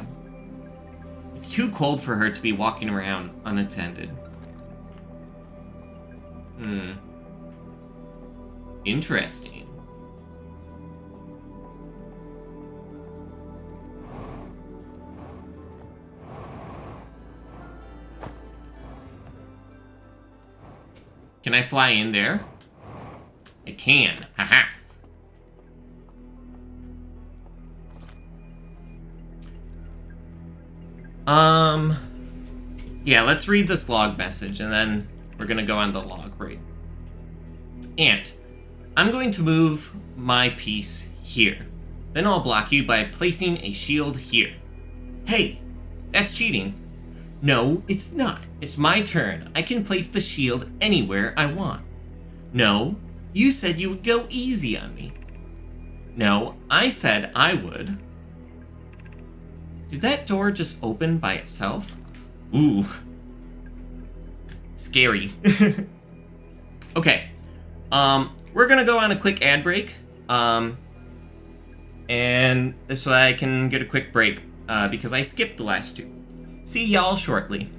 It's too cold for her to be walking around unattended. Interesting. Can I fly in there? I can. Haha. Yeah, let's read this log message, and then we're gonna go on the log read. Ant, I'm going to move my piece here. Then I'll block you by placing a shield here. Hey, that's cheating. No, it's not. It's my turn. I can place the shield anywhere I want. No, you said you would go easy on me. No, I said I would. Did that door just open by itself? Ooh. Scary. Okay. We're gonna go on a quick ad break. And so I can get a quick break, because I skipped the last two. See y'all shortly.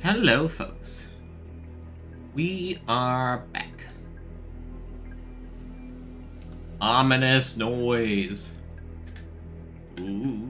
Hello, folks. We are back. Ominous noise. Ooh.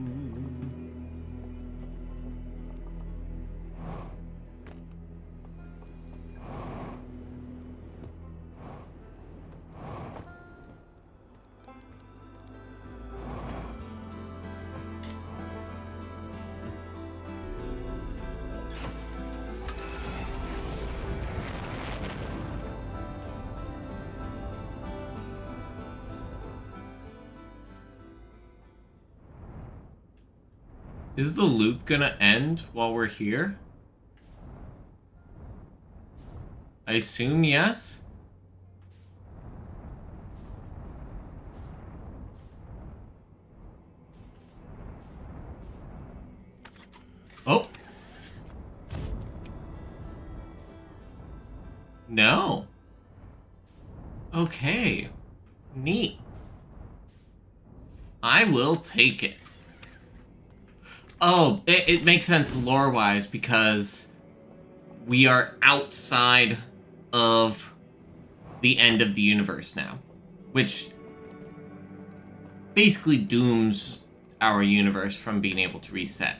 Is the loop gonna end while we're here? I assume yes? Oh! No! Okay. Neat. I will take it. Oh, it makes sense lore-wise because we are outside of the end of the universe now, which basically dooms our universe from being able to reset.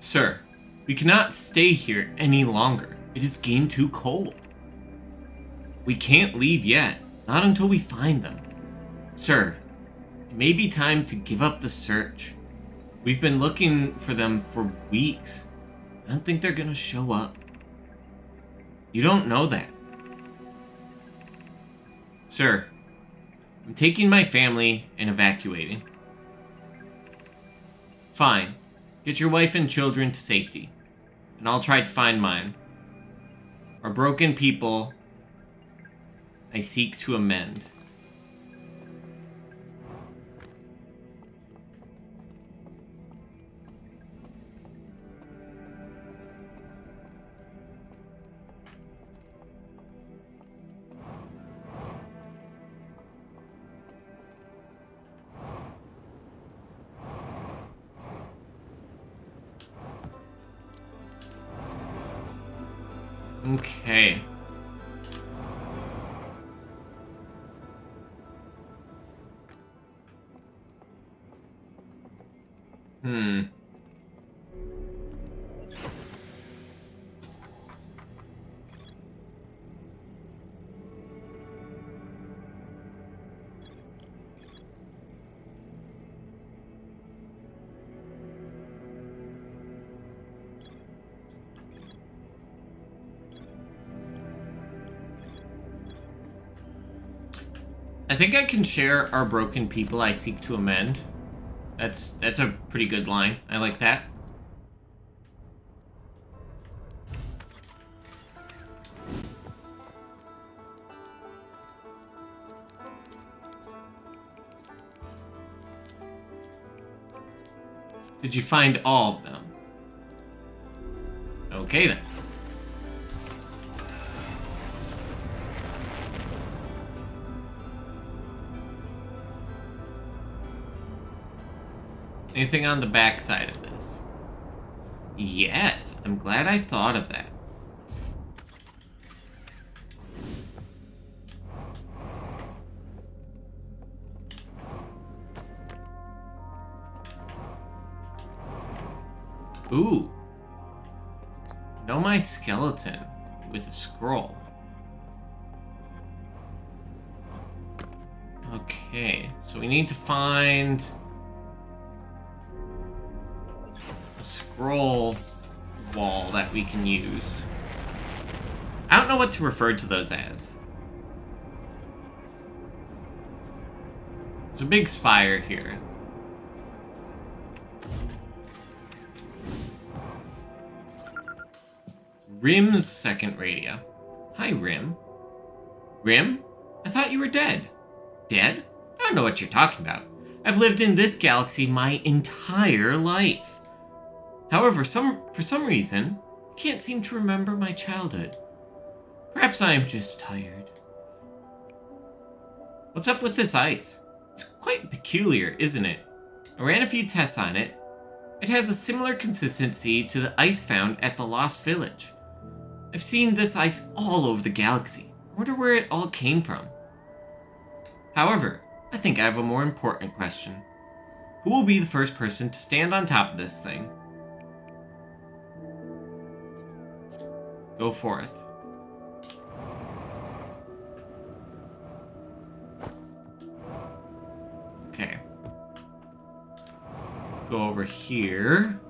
Sir, we cannot stay here any longer. It is getting too cold. We can't leave yet, not until we find them. Sir, it may be time to give up the search. We've been looking for them for weeks. I don't think they're gonna show up. You don't know that. Sir, I'm taking my family and evacuating. Fine. Get your wife and children to safety, and I'll try to find mine. Our broken people, I seek to amend. Okay. I think I can share our broken people I seek to amend. That's a pretty good line. I like that. Did you find all of them? Okay then. Anything on the back side of this? Yes, I'm glad I thought of that. Ooh. Know my skeleton with a scroll. Okay, so we need to find a scroll wall that we can use. I don't know what to refer to those as. There's a big spire here. Rim's second radio. Hi, Rim. Rim? I thought you were dead. Dead? I don't know what you're talking about. I've lived in this galaxy my entire life. However, for some reason, I can't seem to remember my childhood. Perhaps I am just tired. What's up with this ice? It's quite peculiar, isn't it? I ran a few tests on it. It has a similar consistency to the ice found at the Lost Village. I've seen this ice all over the galaxy. I wonder where it all came from. However, I think I have a more important question. Who will be the first person to stand on top of this thing? Go forth. Okay. Go over here.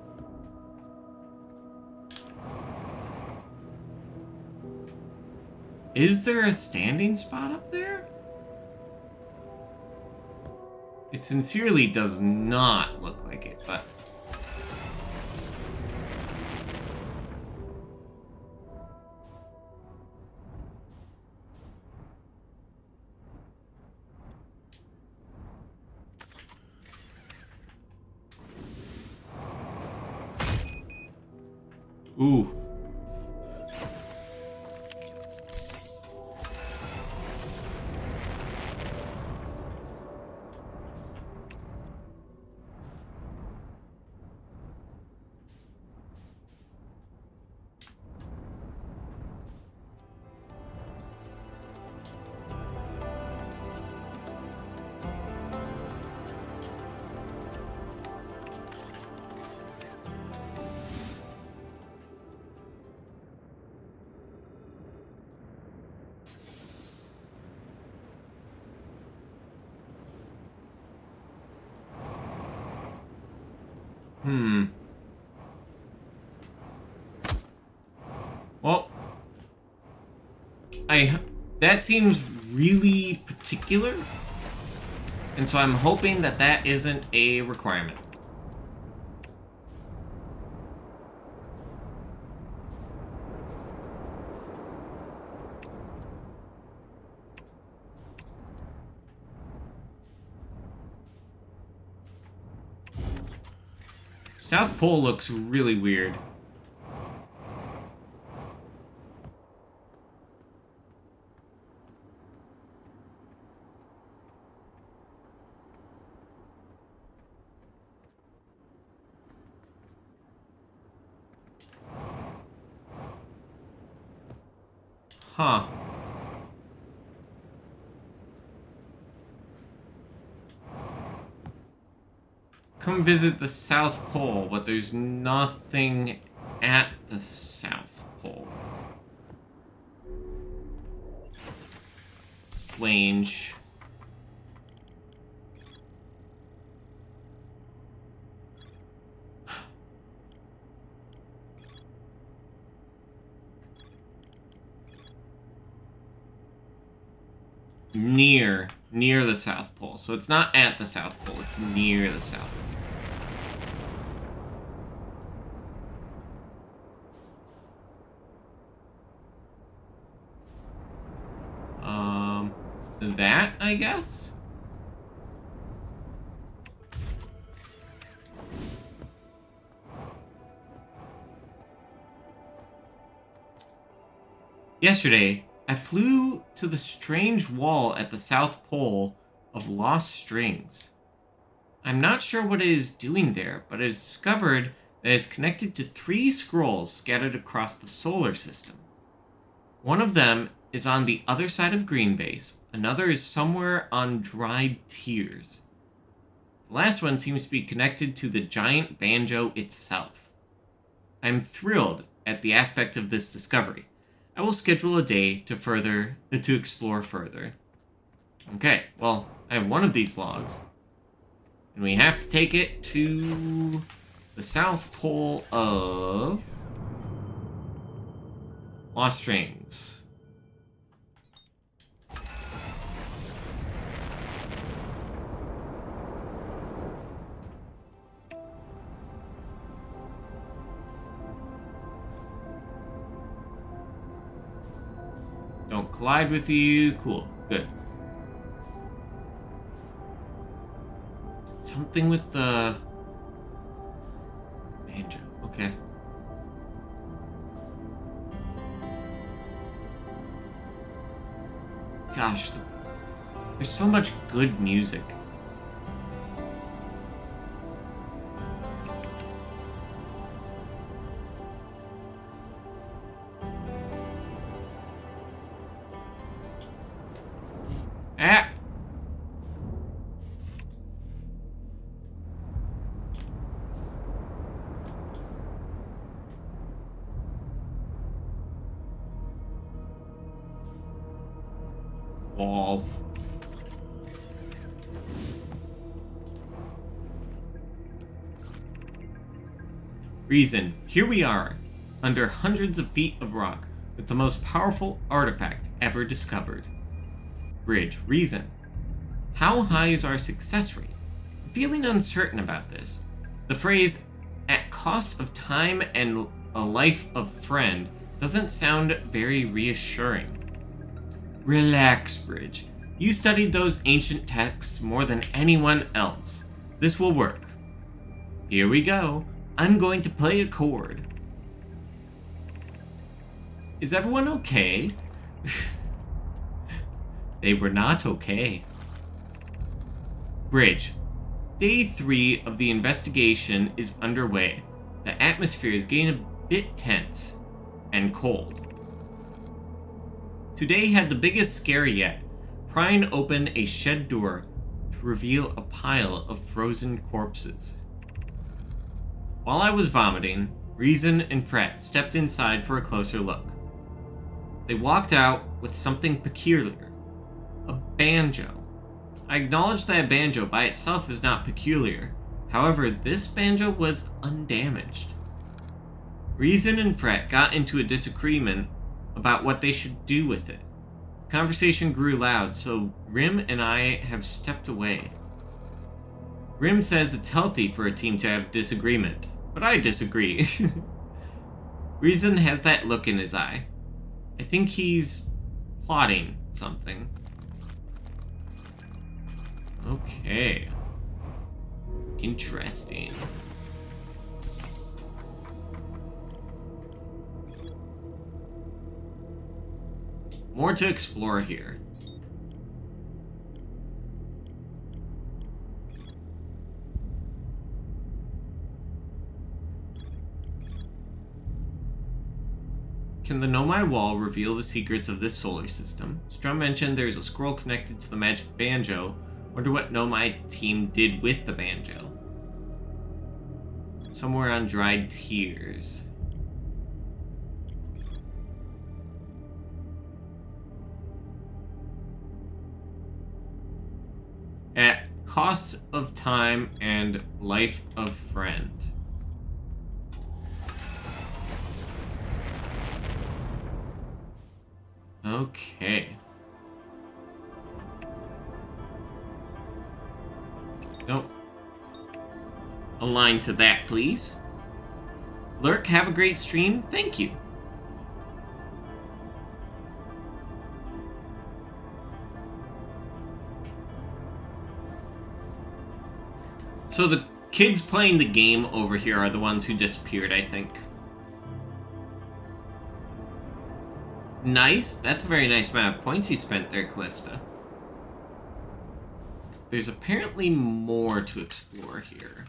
Is there a standing spot up there? It sincerely does not look like it, but... Ooh. Well, that seems really particular, and so I'm hoping that that isn't a requirement. South Pole looks really weird. Huh. Come visit the South Pole, but there's nothing at the South Pole. Range. Near the South Pole. So it's not at the South Pole, it's near the South Pole. That, I guess? Yesterday, I flew to the strange wall at the South Pole of lost strings. I'm not sure what it is doing there, but it is discovered that it's connected to 3 scrolls scattered across the solar system. One of them is on the other side of Green Base, another is somewhere on Dried Tears. The last one seems to be connected to the giant banjo itself. I'm thrilled at the aspect of this discovery. I will schedule a day to explore further. Okay, well, I have one of these logs. And we have to take it to the South Pole of Lost Strings. Don't collide with you. Cool. Good. Something with the banjo. Okay. Gosh, there's so much good music. Ah! Wall. Reason. Here we are, under hundreds of feet of rock, with the most powerful artifact ever discovered. Bridge. Reason. How high is our success rate? I'm feeling uncertain about this. The phrase, at cost of time and a life of friend, doesn't sound very reassuring. Relax, Bridge. You studied those ancient texts more than anyone else. This will work. Here we go. I'm going to play a chord. Is everyone okay? They were not okay. Bridge. Day 3 of the investigation is underway. The atmosphere is getting a bit tense and cold. Today had the biggest scare yet, prying open a shed door to reveal a pile of frozen corpses. While I was vomiting, Reason and Fret stepped inside for a closer look. They walked out with something peculiar. A banjo. I acknowledge that a banjo by itself is not peculiar. However, this banjo was undamaged. Reason and Fret got into a disagreement about what they should do with it. The conversation grew loud, so Rim and I have stepped away. Rim says it's healthy for a team to have disagreement, but I disagree. Reason has that look in his eye. I think he's plotting something. Okay. Interesting. More to explore here. Can the Nomai wall reveal the secrets of this solar system? Strum mentioned there's a scroll connected to the magic banjo. Wonder what Nomai team did with the banjo. Somewhere on Dried Tears. At cost of time and life of friend. Okay. Don't align to that, please. Lurk, have a great stream. Thank you. So the kids playing the game over here are the ones who disappeared, I think. Nice. That's a very nice amount of points you spent there, Callista. There's apparently more to explore here.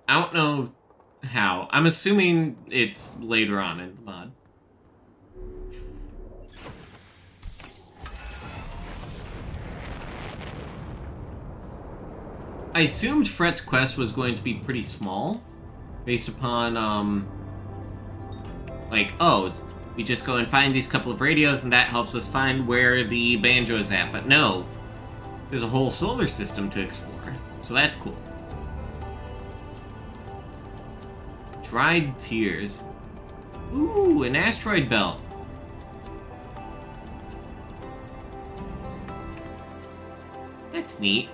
I don't know how. I'm assuming it's later on in the mod. I assumed Fret's quest was going to be pretty small, based upon, like, oh, we just go and find these couple of radios and that helps us find where the banjo is at. But no, there's a whole solar system to explore, so that's cool. Dried Tears. Ooh, an asteroid belt. That's neat.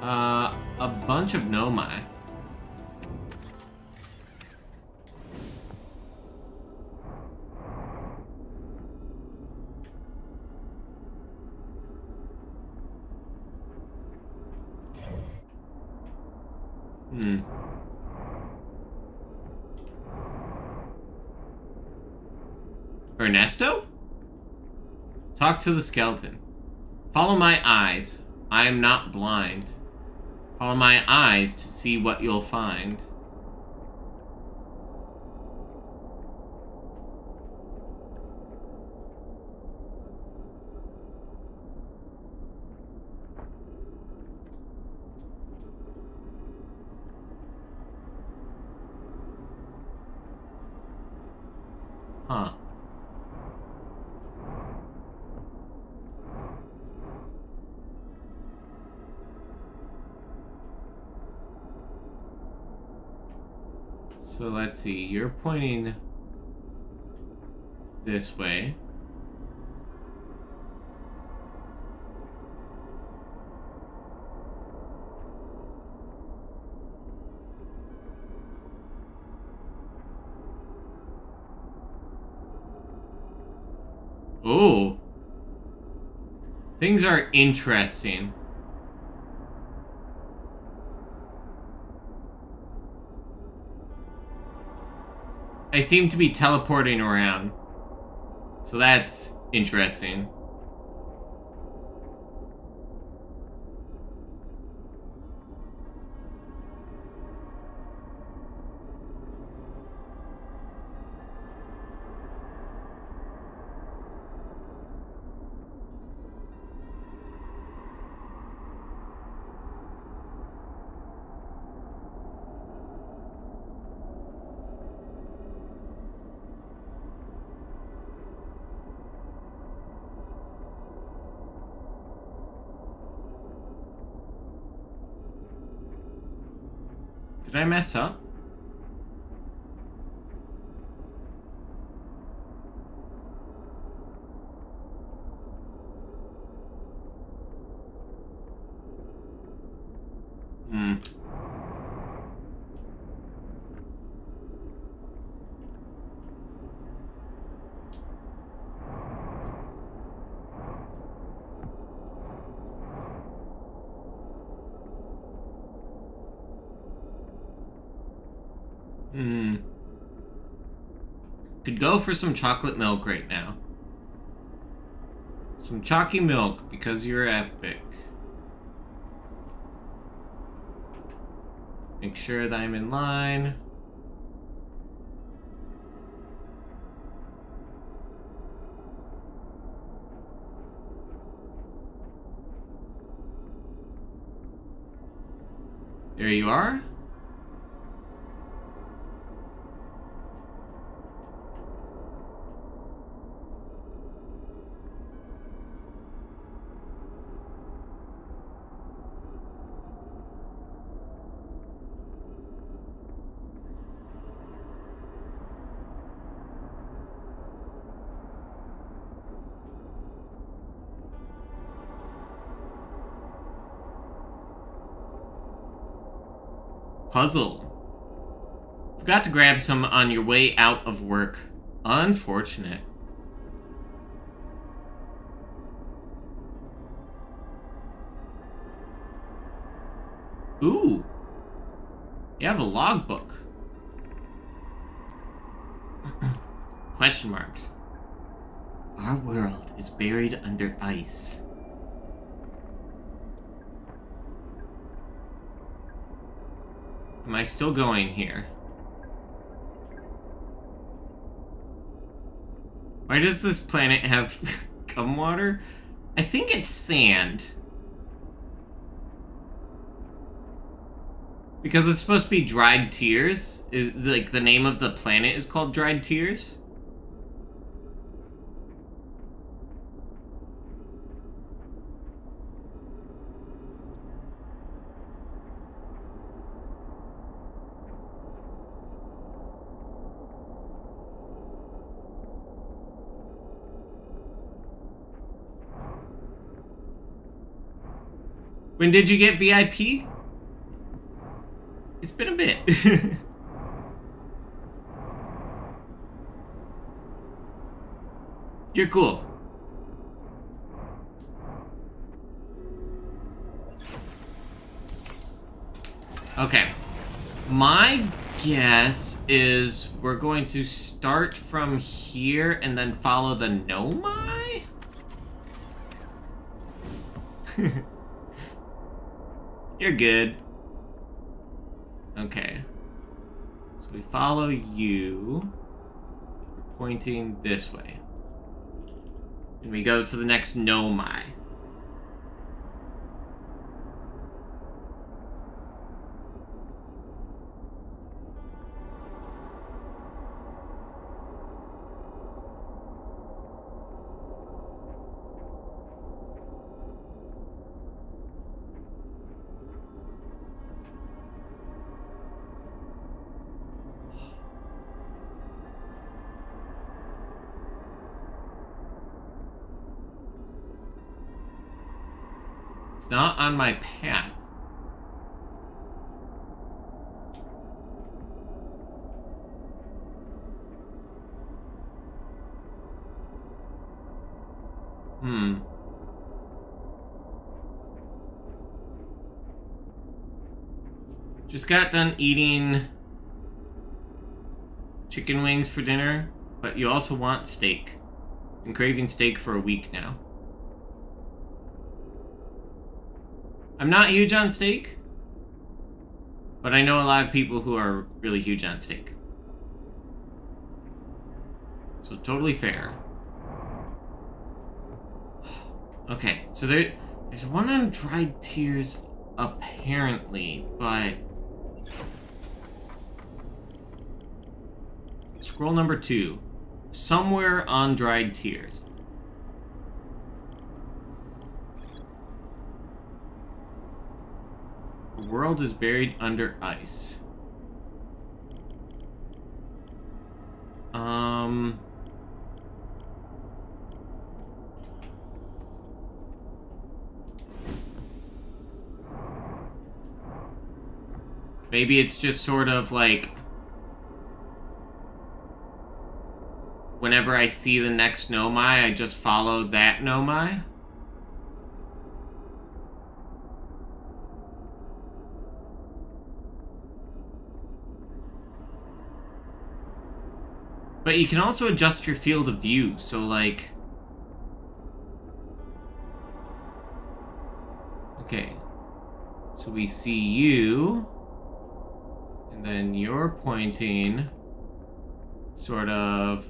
A bunch of Nomai. Ernesto? Talk to the skeleton. Follow my eyes. I am not blind. Follow my eyes to see what you'll find. Huh. So let's see, you're pointing this way. Oh. Things are interesting. I seem to be teleporting around. So that's interesting. Did I mess up? Hmm. Hmm. Could go for some chocolate milk right now. Some chalky milk because you're epic. Make sure that I'm in line. There you are. Puzzle. Forgot to grab some on your way out of work. Unfortunate. Ooh. You have a logbook. Question marks. Our world is buried under ice. Am I still going here? Why does this planet have cum water? I think it's sand. Because it's supposed to be dried tears. Is like the name of the planet is called Dried Tears? When did you get VIP? It's been a bit. You're cool. Okay. My guess is we're going to start from here and then follow the Nomai? You're good. Okay. So we follow you. We're pointing this way. And we go to the next Nomai. It's not on my path. Just got done eating chicken wings for dinner, but you also want steak. Been craving steak for a week now. I'm not huge on steak, but I know a lot of people who are really huge on steak. So totally fair. Okay, so there's one on Dried Tears apparently, but scroll number 2. Somewhere on Dried Tears. The world is buried under ice. Maybe it's just sort of like whenever I see the next Nomai, I just follow that Nomai. But you can also adjust your field of view, so like... Okay. So we see you, and then you're pointing sort of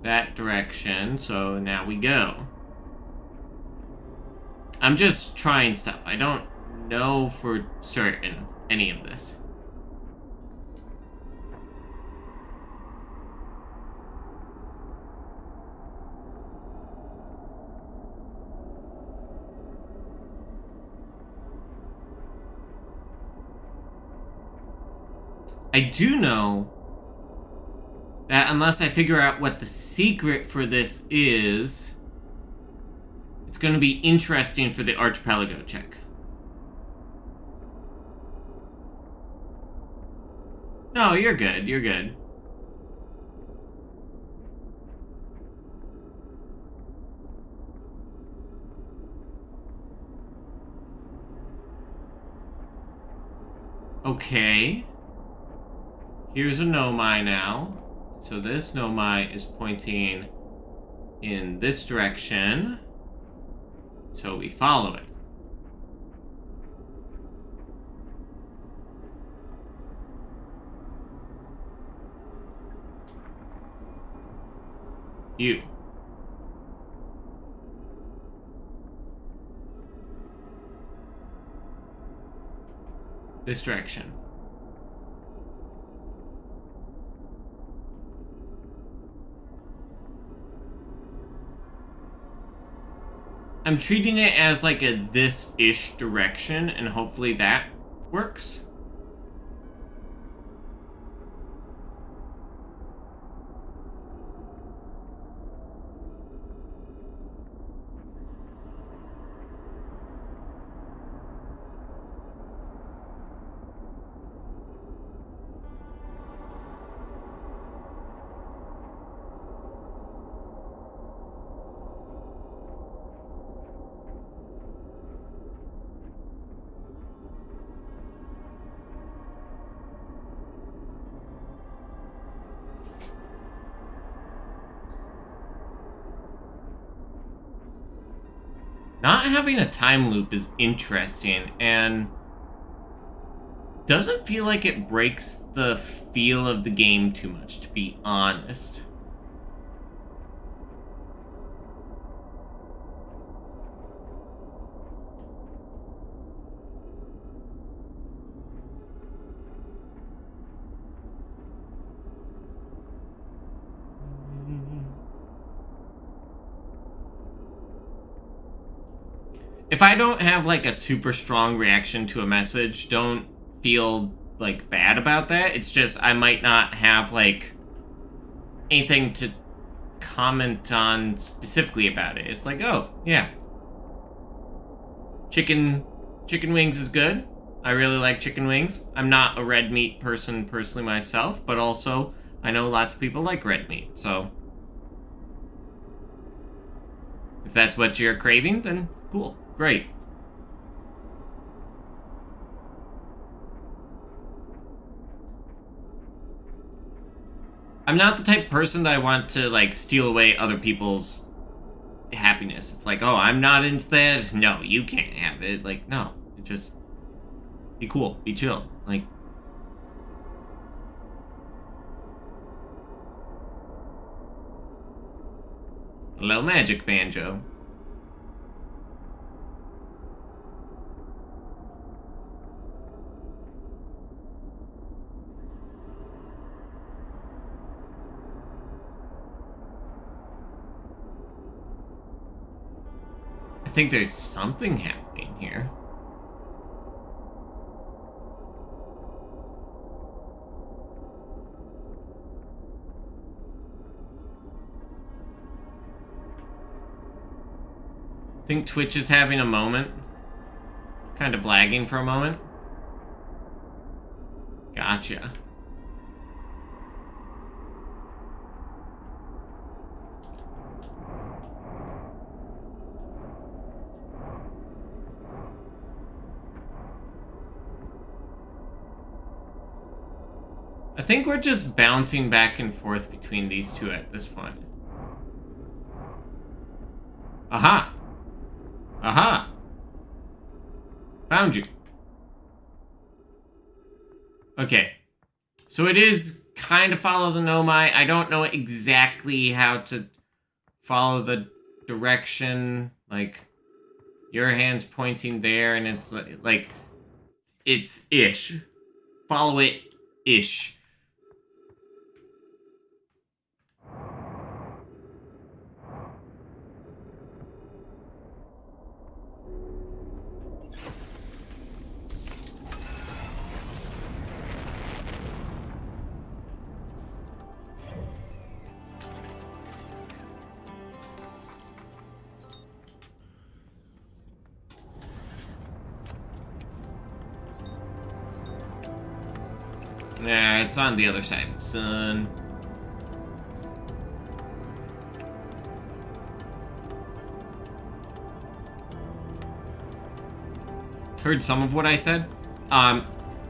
that direction, so now we go. I'm just trying stuff. I don't know for certain any of this. I do know that unless I figure out what the secret for this is, it's going to be interesting for the archipelago check. No, you're good. You're good. Okay. Here's a Nomai now. So this Nomai is pointing in this direction. So we follow it. You. This direction. I'm treating it as like a this-ish direction, and hopefully that works. Not having a time loop is interesting, and doesn't feel like it breaks the feel of the game too much, to be honest. If I don't have like a super strong reaction to a message, don't feel like bad about that. It's just I might not have like anything to comment on specifically about it. It's like, oh, yeah. Chicken wings is good. I really like chicken wings. I'm not a red meat person personally myself, but also I know lots of people like red meat, so if that's what you're craving, then cool. Great. I'm not the type of person that I want to, like, steal away other people's happiness. It's like, oh, I'm not into that. No, you can't have it. Like, no. Just be cool. Be chill. Like, hello, Magic Banjo. I think there's something happening here. think Twitch is having a moment. Kind of lagging for a moment. Gotcha. I think we're just bouncing back and forth between these two at this point. Aha! Aha! Found you. Okay. So it is kind of follow the Nomai. I don't know exactly how to follow the direction. Like, your hand's pointing there, and it's like it's ish. Follow it ish. Nah, it's on the other side of the sun. Heard some of what I said?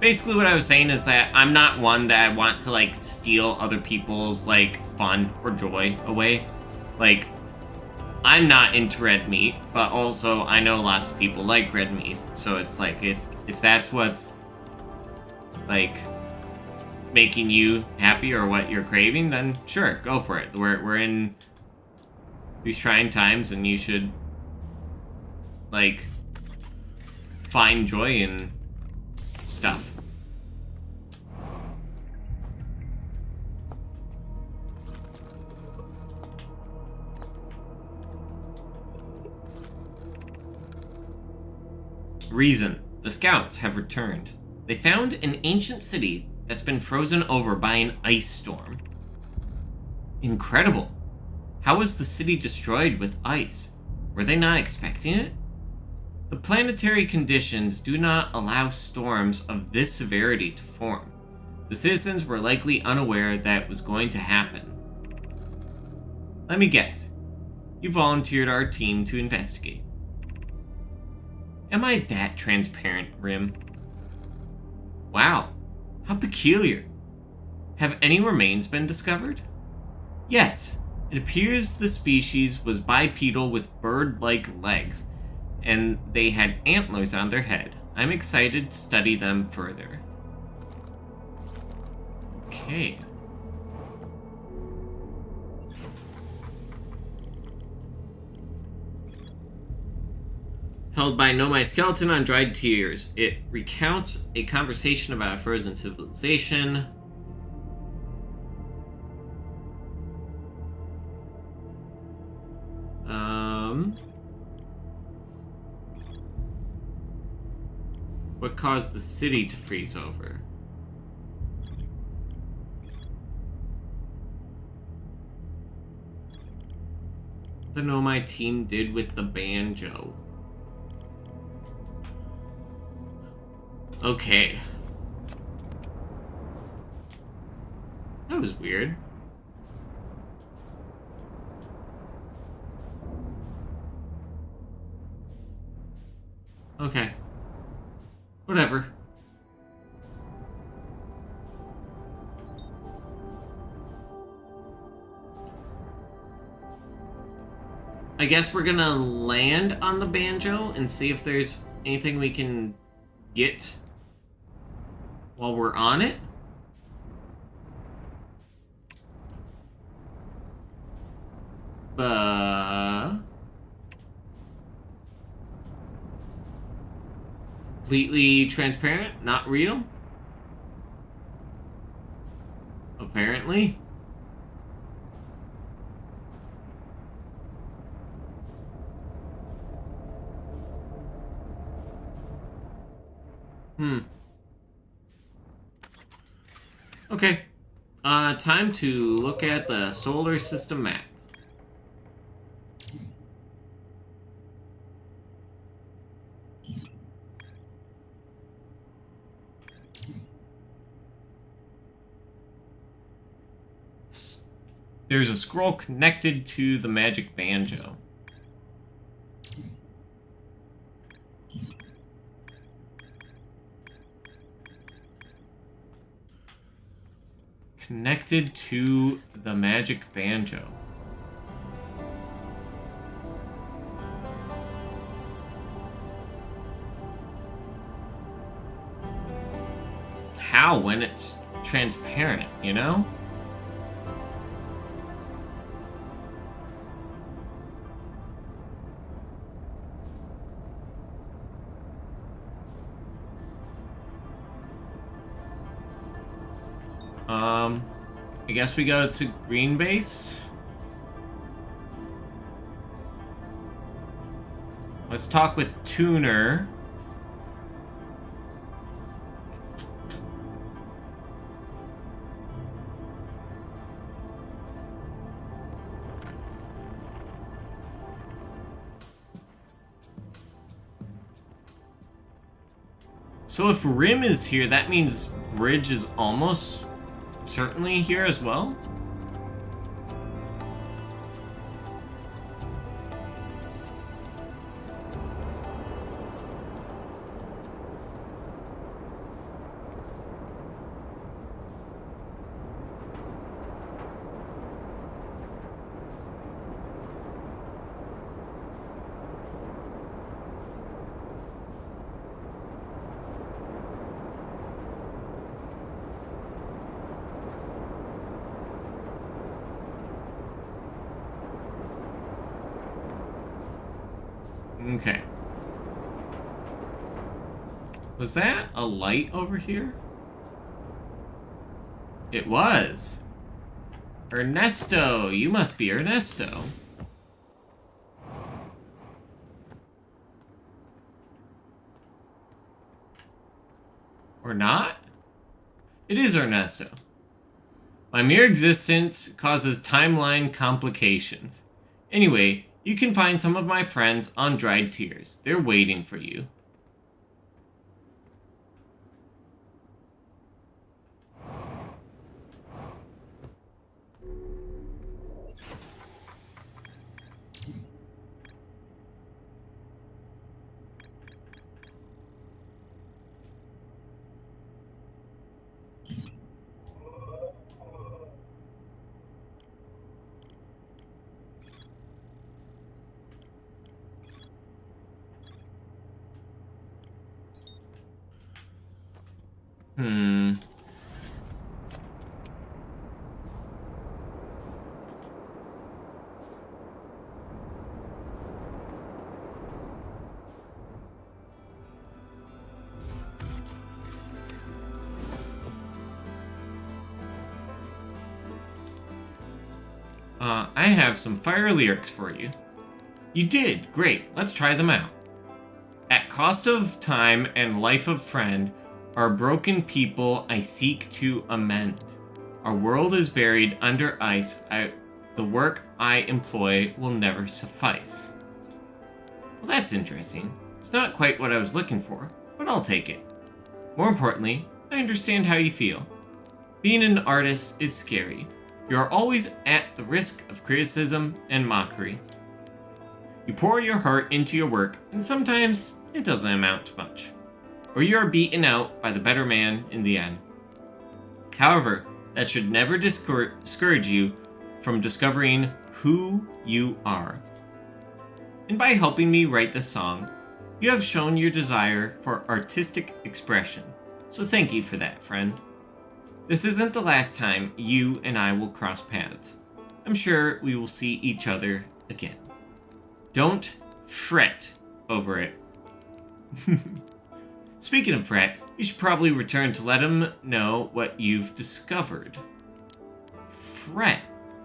Basically what I was saying is that I'm not one that I want to, like, steal other people's, like, fun or joy away. Like, I'm not into red meat, but also I know lots of people like red meat, so it's like, if that's what's, like, making you happy or what you're craving, then sure, go for it. We're in these trying times, and you should, like, find joy in stuff. Reason. The scouts have returned. They found an ancient city that's been frozen over by an ice storm. Incredible. How was the city destroyed with ice? Were they not expecting it? The planetary conditions do not allow storms of this severity to form. The citizens were likely unaware that it was going to happen. Let me guess. You volunteered our team to investigate. Am I that transparent, Rim? Wow. How peculiar. Have any remains been discovered? Yes, it appears the species was bipedal with bird-like legs, and they had antlers on their head. I'm excited to study them further. Okay. Held by Nomai Skeleton on Dried Tears. It recounts a conversation about a frozen civilization. What caused the city to freeze over? The Nomai team did with the banjo. Okay. That was weird. Okay. Whatever. I guess we're gonna land on the banjo and see if there's anything we can get while we're on it. Completely transparent, not real. Apparently. Okay. Time to look at the solar system map. There's a scroll connected to the magic banjo. Connected to the magic banjo. How when it's transparent, you know? I guess we go to green base. Let's talk with Tuner. So if Rim is here, that means Bridge is almost certainly here as well? Okay. Was that a light over here? It was. Ernesto, you must be Ernesto. Or not? It is Ernesto. My mere existence causes timeline complications. Anyway, you can find some of my friends on Dried Tears. They're waiting for you. I have some fire lyrics for you. You did, great, let's try them out. At cost of time and life of friend, our broken people I seek to amend. Our world is buried under ice, the work I employ will never suffice. Well, that's interesting. It's not quite what I was looking for, but I'll take it. More importantly, I understand how you feel. Being an artist is scary. You are always at the risk of criticism and mockery. You pour your heart into your work, and sometimes it doesn't amount to much. Or you are beaten out by the better man in the end. However, that should never discourage you from discovering who you are. And by helping me write this song, you have shown your desire for artistic expression. So thank you for that, friend. This isn't the last time you and I will cross paths. I'm sure we will see each other again. Don't fret over it. Speaking of fret, you should probably return to let him know what you've discovered. Fret.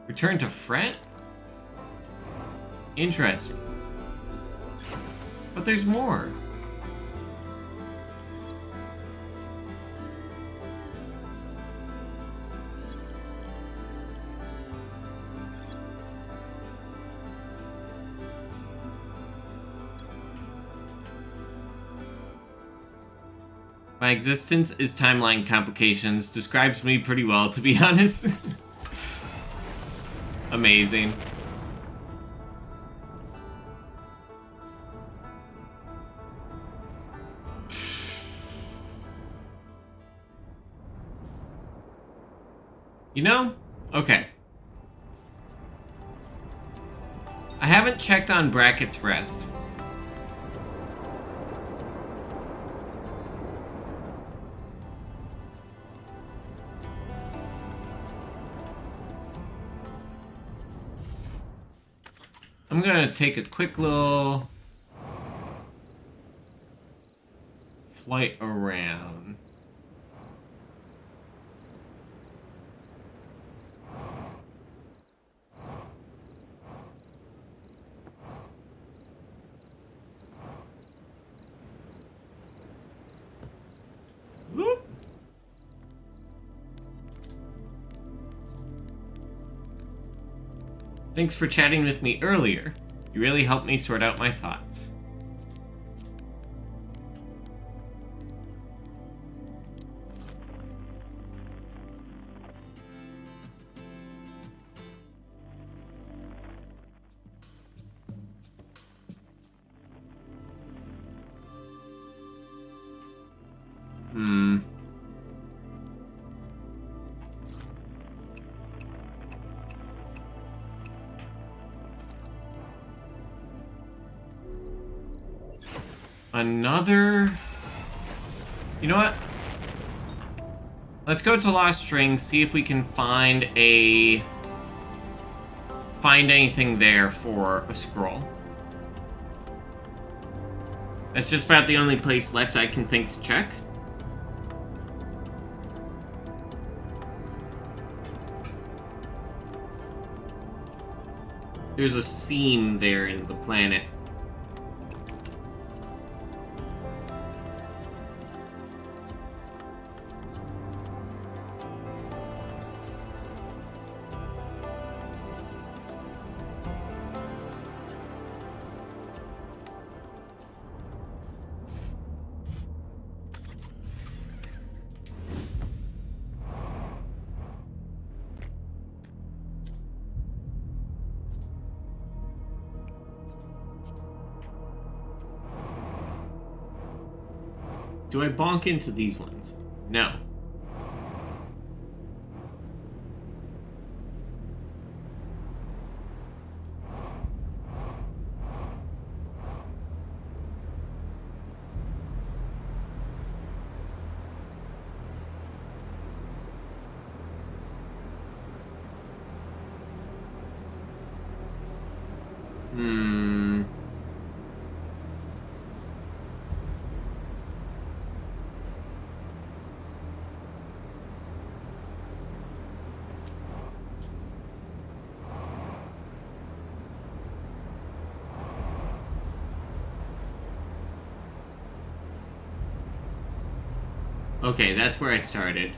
Return to fret? Interesting. But there's more. My existence is timeline complications. Describes me pretty well, to be honest. Amazing. You know? Okay. I haven't checked on Brackett's rest. I'm gonna take a quick little flight around. Whoop. Thanks for chatting with me earlier. You really helped me sort out my thoughts. Another... You know what? Let's go to Lost Strings, see if we can find anything there for a scroll. That's just about the only place left I can think to check. There's a seam there in the planet. Do I bonk into these ones? No. Okay, that's where I started.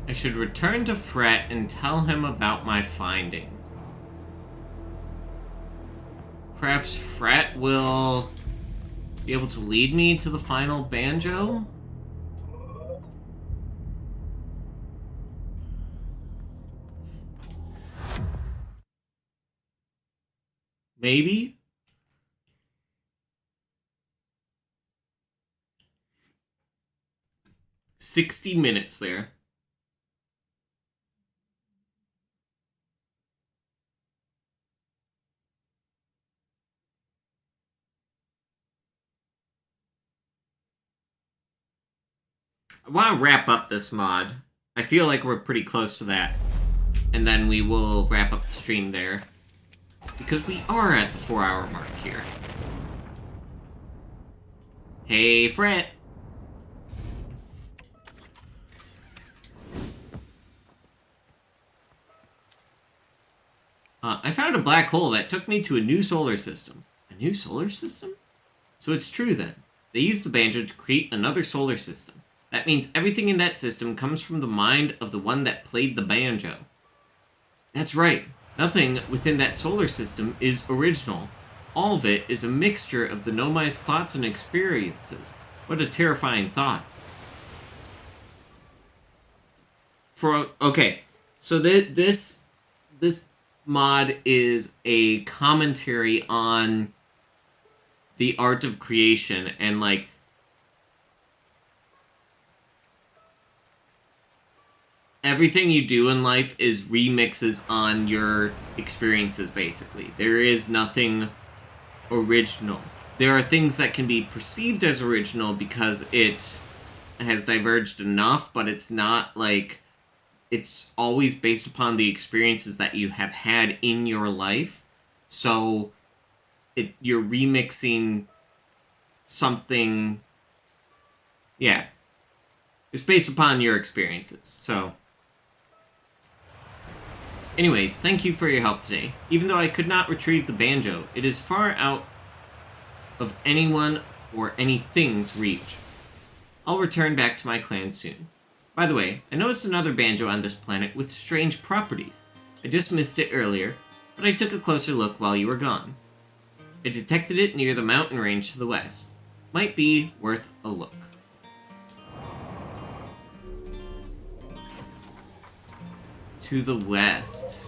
I should return to Fret and tell him about my findings. Perhaps Fret will be able to lead me to the final banjo? Maybe? $60 there. I want to wrap up this mod. I feel like we're pretty close to that. And then we will wrap up the stream there. Because we are at the 4-hour mark here. Hey, Fret! I found a black hole that took me to a new solar system. A new solar system? So it's true then. They used the banjo to create another solar system. That means everything in that system comes from the mind of the one that played the banjo. That's right. Nothing within that solar system is original. All of it is a mixture of the Nomai's thoughts and experiences. What a terrifying thought. Okay, so this mod is a commentary on the art of creation and like everything you do in life is remixes on your experiences, basically. There is nothing original. There are things that can be perceived as original because it has diverged enough, but it's not like... It's always based upon the experiences that you have had in your life. So you're remixing something... Yeah. It's based upon your experiences, so... Anyways, thank you for your help today. Even though I could not retrieve the banjo, it is far out of anyone or anything's reach. I'll return back to my clan soon. By the way, I noticed another banjo on this planet with strange properties. I just missed it earlier, but I took a closer look while you were gone. I detected it near the mountain range to the west. Might be worth a look. To the west.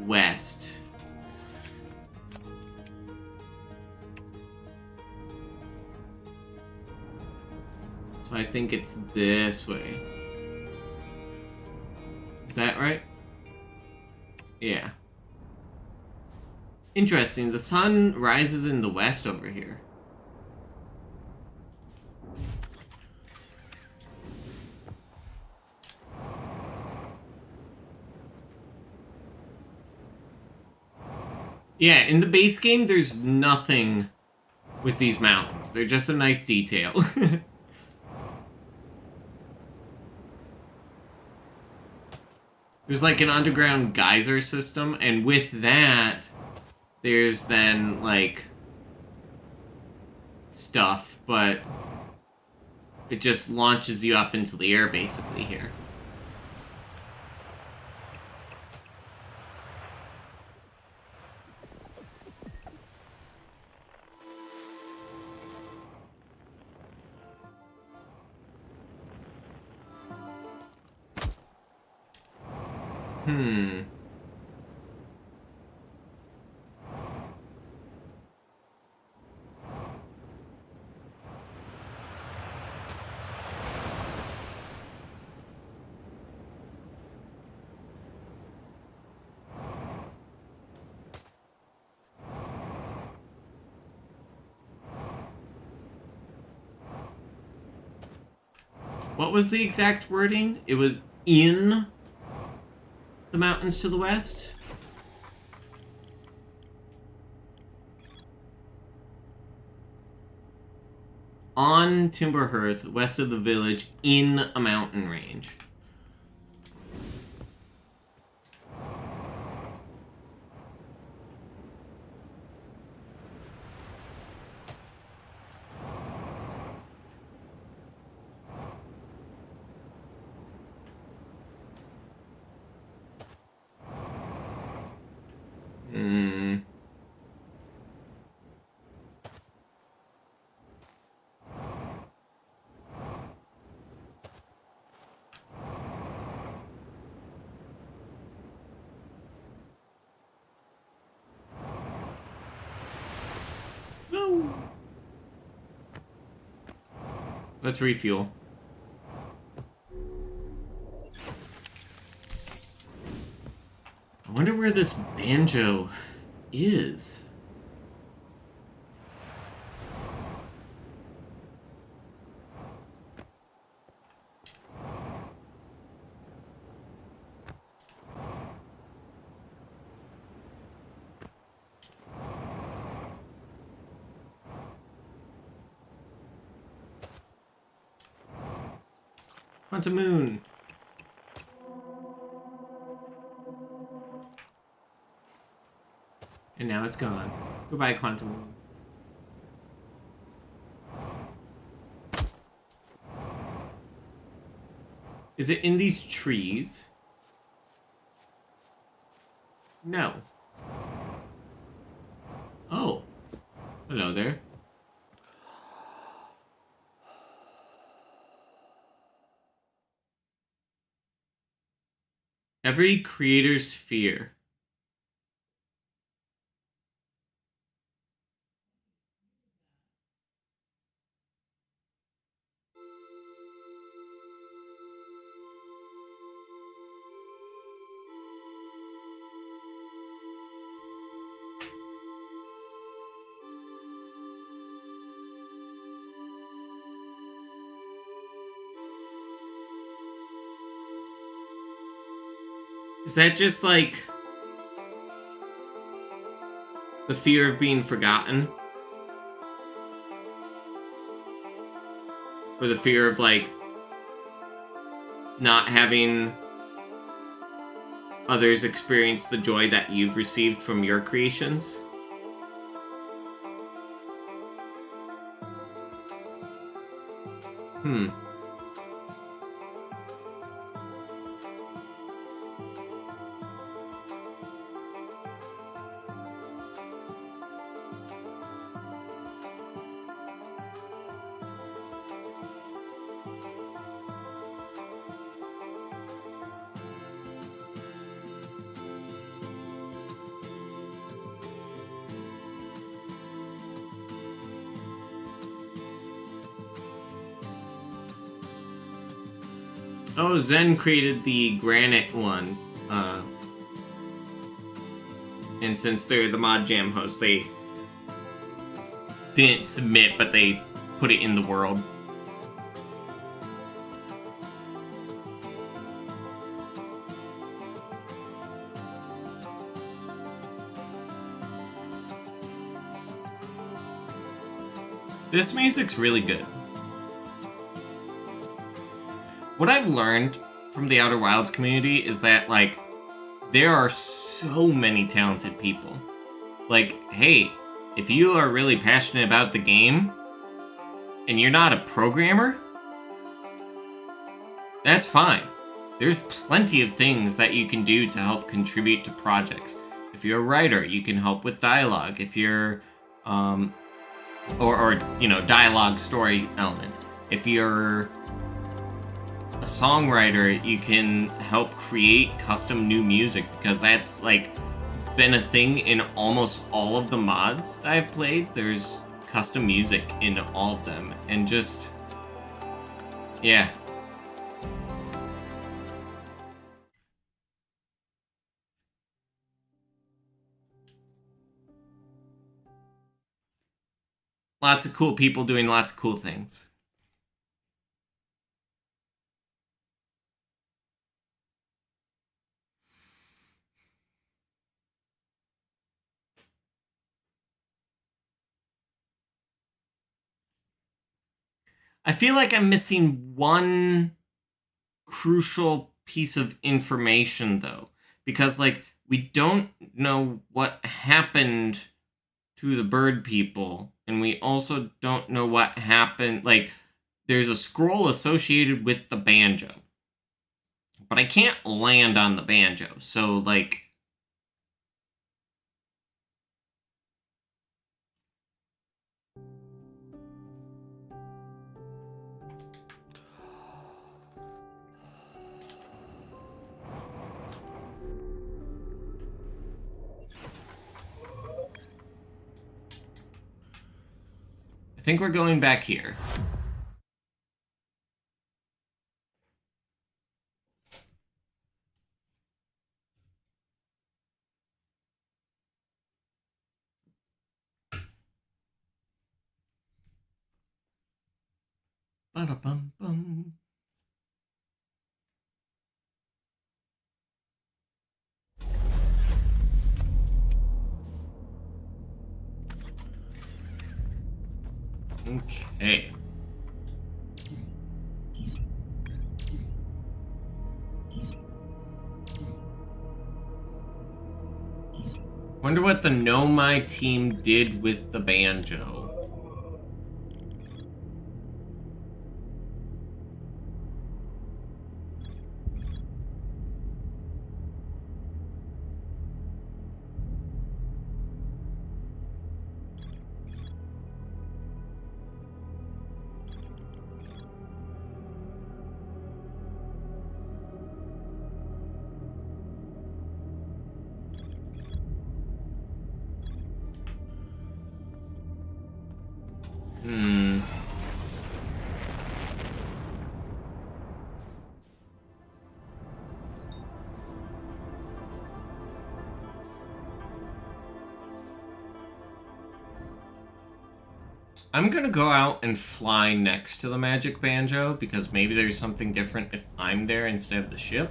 West. So I think it's this way. Is that right? Yeah. Interesting, the sun rises in the west over here. Yeah, in the base game, there's nothing with these mountains. They're just a nice detail. There's like an underground geyser system, and with that, there's then, like, stuff, but it just launches you up into the air, basically, here. What was the exact wording? It was in the mountains to the west? On Timber Hearth, west of the village, in a mountain range. Let's refuel. I wonder where this banjo is. Quantum Moon. And now it's gone. Goodbye, quantum world. Is it in these trees? No. Oh. Hello there. Every creator's fear. Is that just like the fear of being forgotten? Or the fear of like not having others experience the joy that you've received from your creations? Oh, Zen created the granite one. And since they're the Mod Jam host, they didn't submit, but they put it in the world. This music's really good. What I've learned from the Outer Wilds community is that, like, there are so many talented people. Like, hey, if you are really passionate about the game, and you're not a programmer, that's fine. There's plenty of things that you can do to help contribute to projects. If you're a writer, you can help with dialogue. If you're, you know, dialogue story elements. If you're a songwriter, you can help create custom new music, because that's like been a thing in almost all of the mods that I've played. There's custom music in all of them, and just yeah. Lots of cool people doing lots of cool things. I feel like I'm missing one crucial piece of information, though, because, like, we don't know what happened to the bird people, and we also don't know what happened. Like, there's a scroll associated with the banjo, but I can't land on the banjo, so, like, I think we're going back here. Ba-da-bum-bum. Okay. Wonder what the Know My team did with the banjo. I'm gonna go out and fly next to the magic banjo because maybe there's something different if I'm there instead of the ship.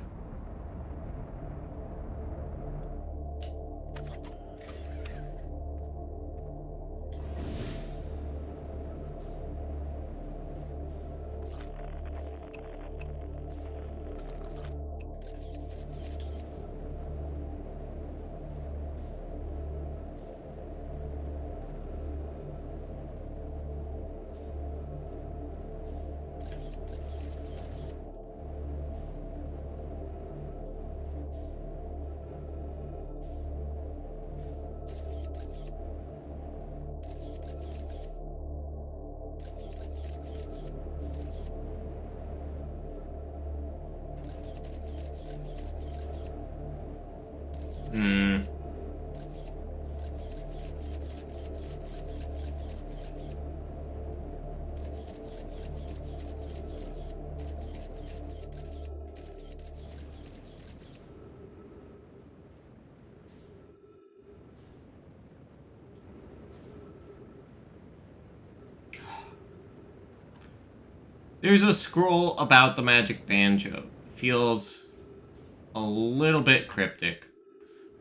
There's a scroll about the magic banjo. Feels a little bit cryptic.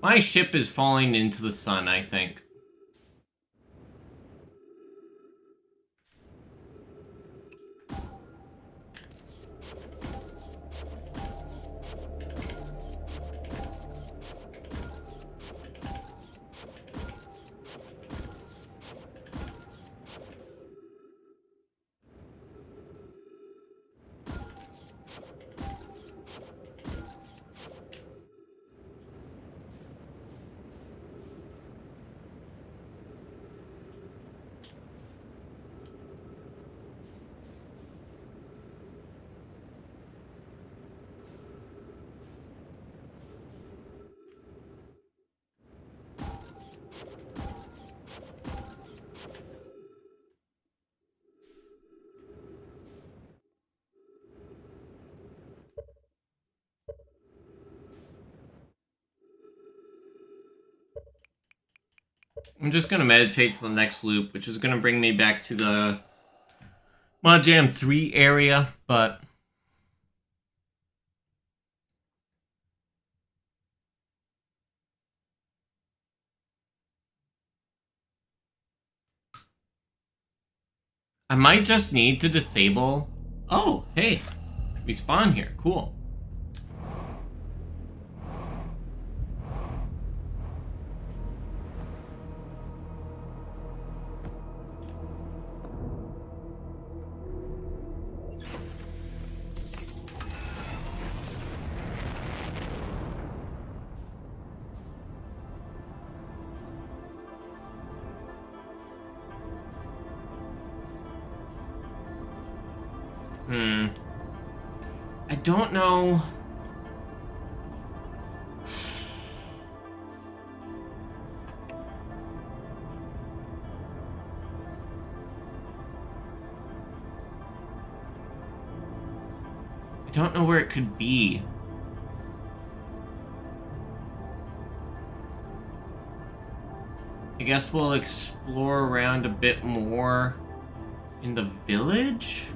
My ship is falling into the sun, I think. I'm just gonna meditate to the next loop, which is gonna bring me back to the Mod Jam 3 area, but I might just need to disable... Oh, hey, we spawn here, cool. I don't know. I don't know where it could be. I guess we'll explore around a bit more in the village?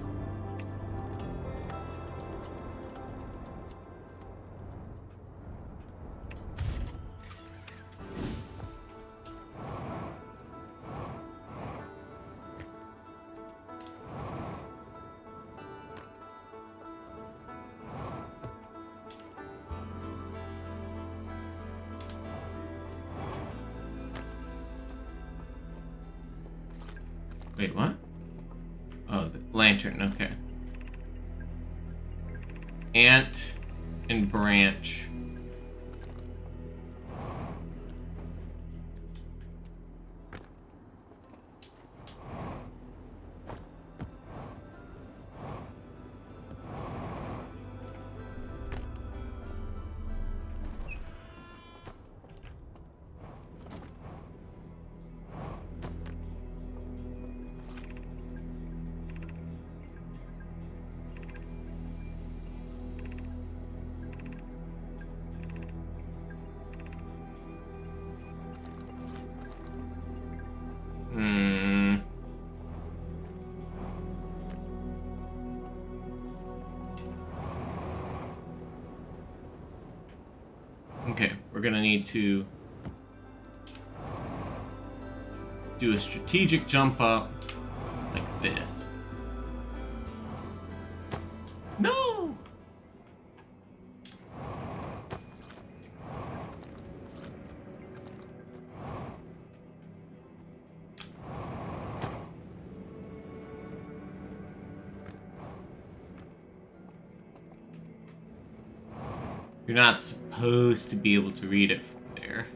Wait, what? Oh, the lantern, okay. Ant and branch. Okay, we're gonna need to do a strategic jump up like this. No! You're not supposed to be able to read it from there.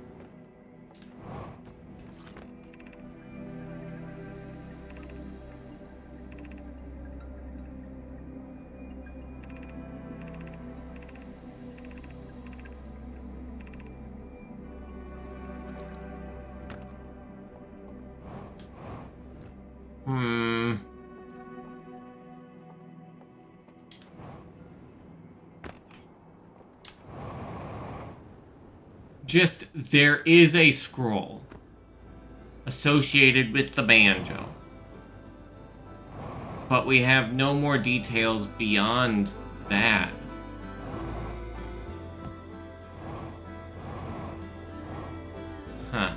Just, there is a scroll associated with the banjo. But we have no more details beyond that. Huh.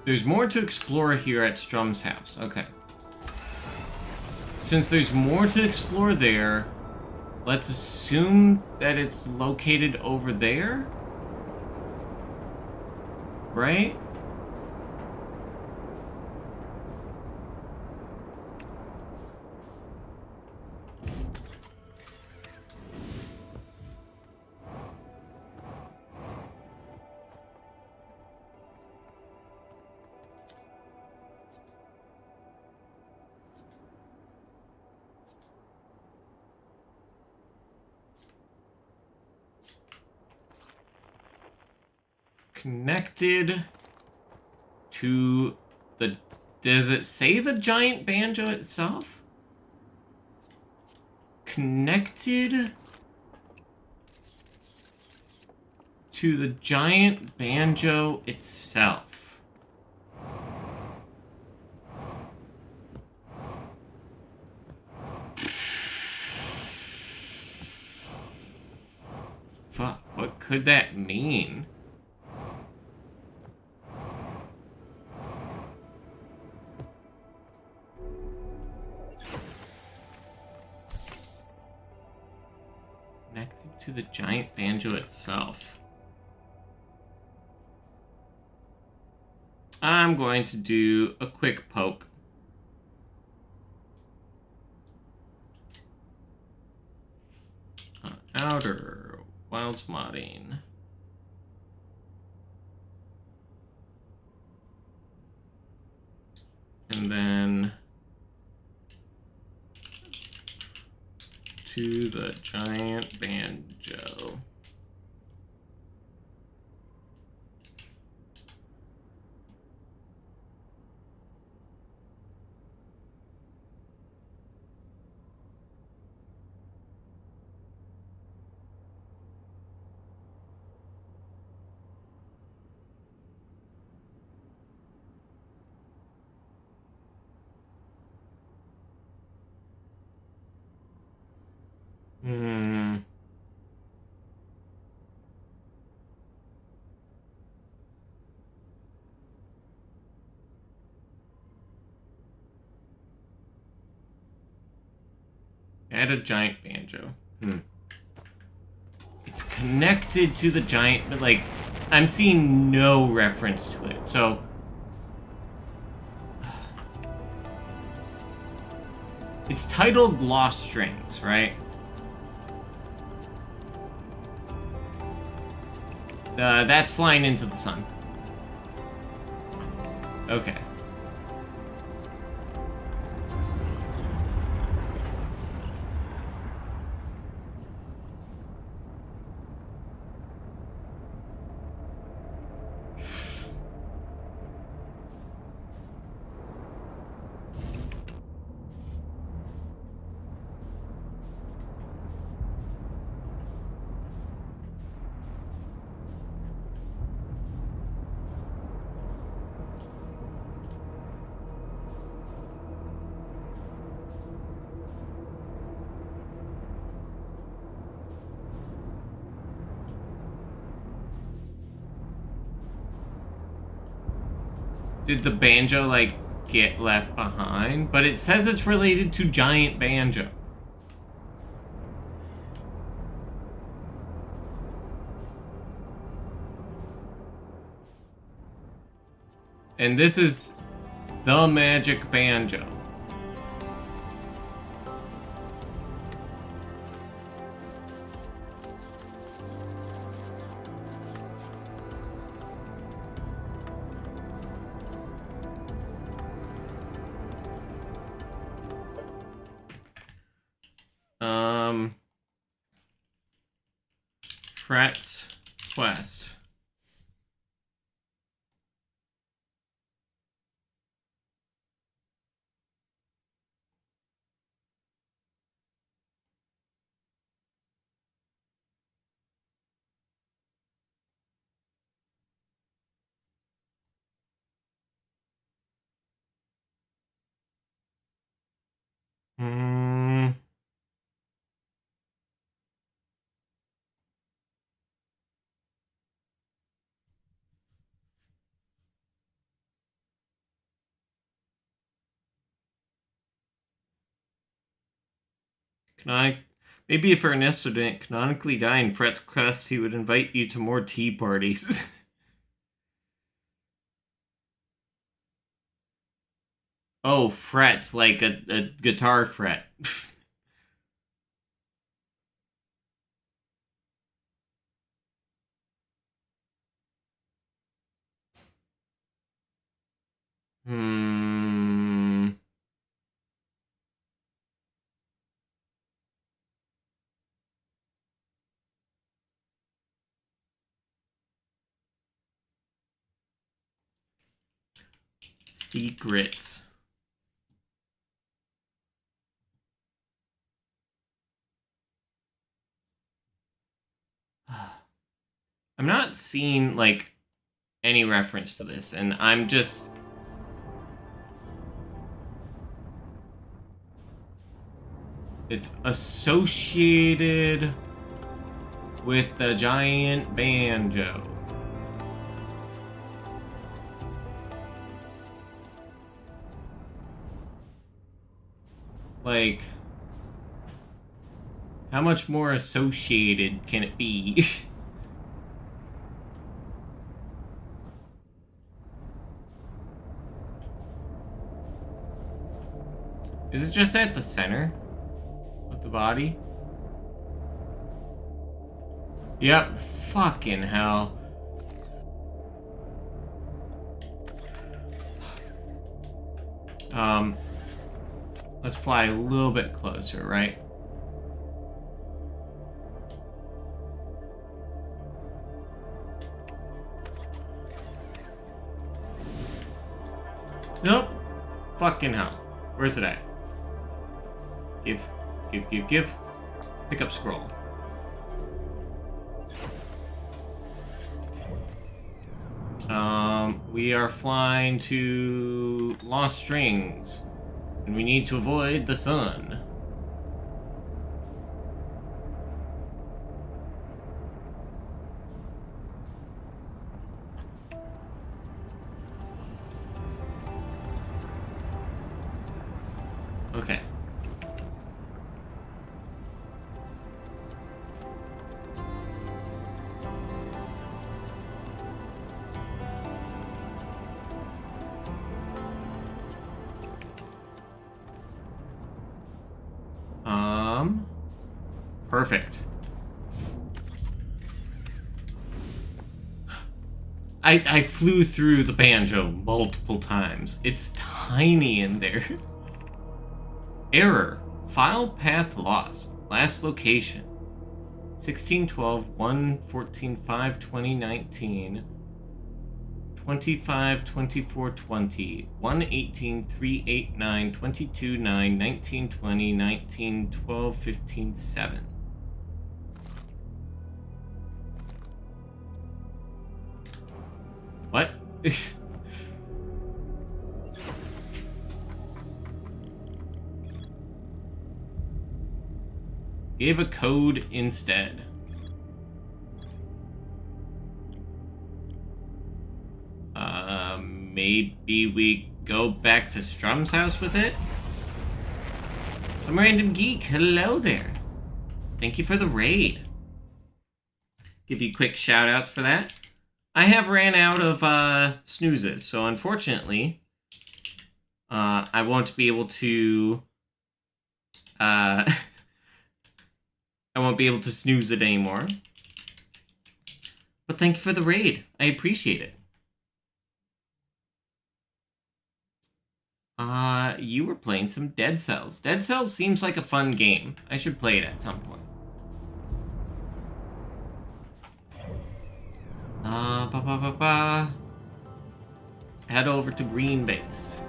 There's more to explore here at Strum's house. Okay. Since there's more to explore there, let's assume that it's located over there? Right? Connected to the... Does it say the giant banjo itself? Connected to the giant banjo itself. Fuck, what could that mean? Connected to the giant banjo itself. I'm going to do a quick poke. Outer Wilds modding. And then to the giant banjo. Add a giant banjo. It's connected to the giant, but like, I'm seeing no reference to it. So, it's titled Lost Strings, right? That's flying into the sun. Okay. Did the banjo, like, get left behind? But it says it's related to giant banjo. And this is the magic banjo. Fret's Quest. Maybe if Ernesto didn't canonically die in Fret's Quest, he would invite you to more tea parties. Oh, fret, like a guitar fret. Secrets. I'm not seeing, like, any reference to this, and I'm just... It's associated with the giant banjo. Like, how much more associated can it be? Is it just at the center of the body? Yep, fucking hell. Let's fly a little bit closer, right? Nope. Fucking hell. Where's it at? Give. Pick up scroll. We are flying to Lost Strings, and we need to avoid the sun. Okay. Perfect. I flew through the banjo multiple times. It's tiny in there. Error. File path lost. Last location. 1612 114 5 2019 25 24 20 118 389 22 9 19 20 19 12 15 7. What? Gave a code instead. Maybe we go back to Strum's house with it? Some random geek, hello there. Thank you for the raid. Give you quick shout outs for that. I have ran out of snoozes, so unfortunately, I won't be able to I won't be able to snooze it anymore. But thank you for the raid. I appreciate it. You were playing some Dead Cells. Dead Cells seems like a fun game. I should play it at some point. Head over to Green Base.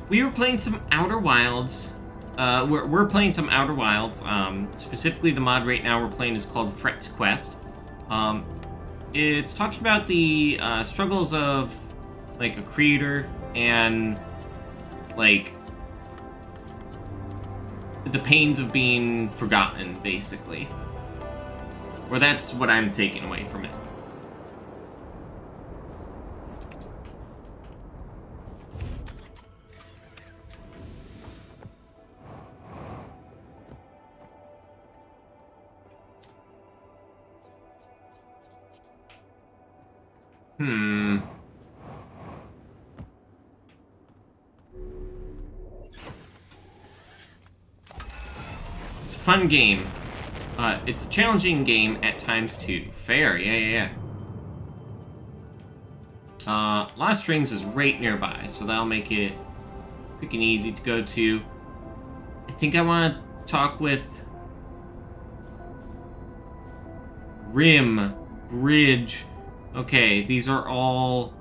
We were playing some Outer Wilds. We're playing some Outer Wilds. Specifically, the mod right now we're playing is called Fret's Quest. It's talking about the struggles of like a creator and like the pains of being forgotten, basically. Or that's what I'm taking away from it. It's a fun game. It's a challenging game at times too. Fair, yeah. Lost Strings is right nearby, so that'll make it quick and easy to go to. I think I want to talk with Rim, Bridge. Okay, these are all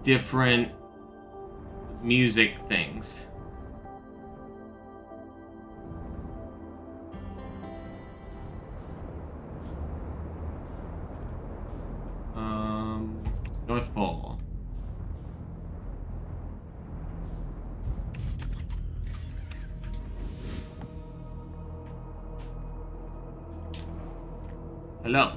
different music things. North Pole. Hello.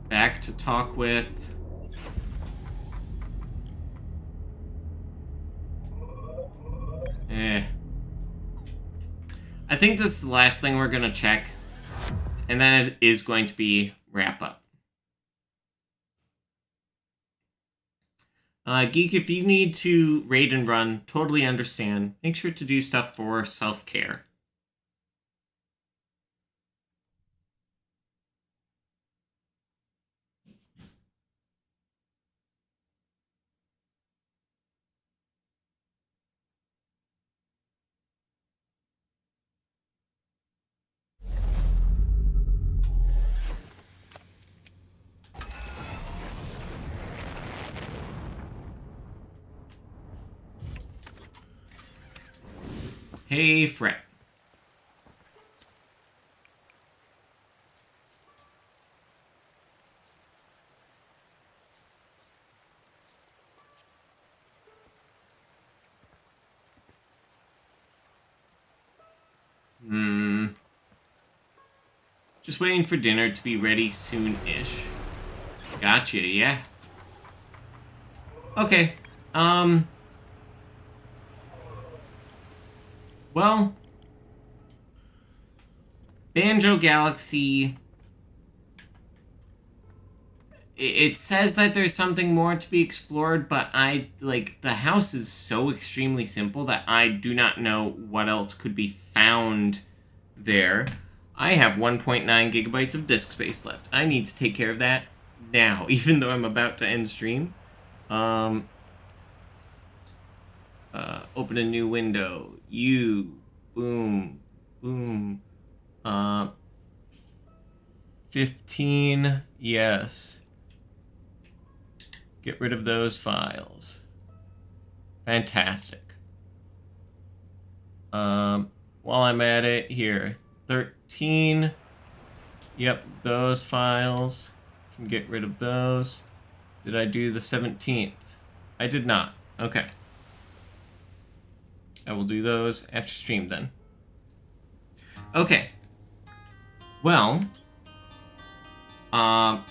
Back to talk with... I think this is the last thing we're gonna check, and then it is going to be wrap up. Geek, if you need to raid and run, totally understand. Make sure to do stuff for self-care. Hey, Fret. Just waiting for dinner to be ready soon-ish. Gotcha, yeah. Okay, well, Banjo Galaxy it says that there's something more to be explored, but the house is so extremely simple that I do not know what else could be found there. I have 1.9 gigabytes of disk space left. I need to take care of that now, even though I'm about to end stream. Open a new window. Boom, boom. 15, yes. Get rid of those files. Fantastic. While I'm at it, here. 13. Yep, those files. Can get rid of those. Did I do the 17th? I did not. Okay. I will do those after stream then. Okay. Well, I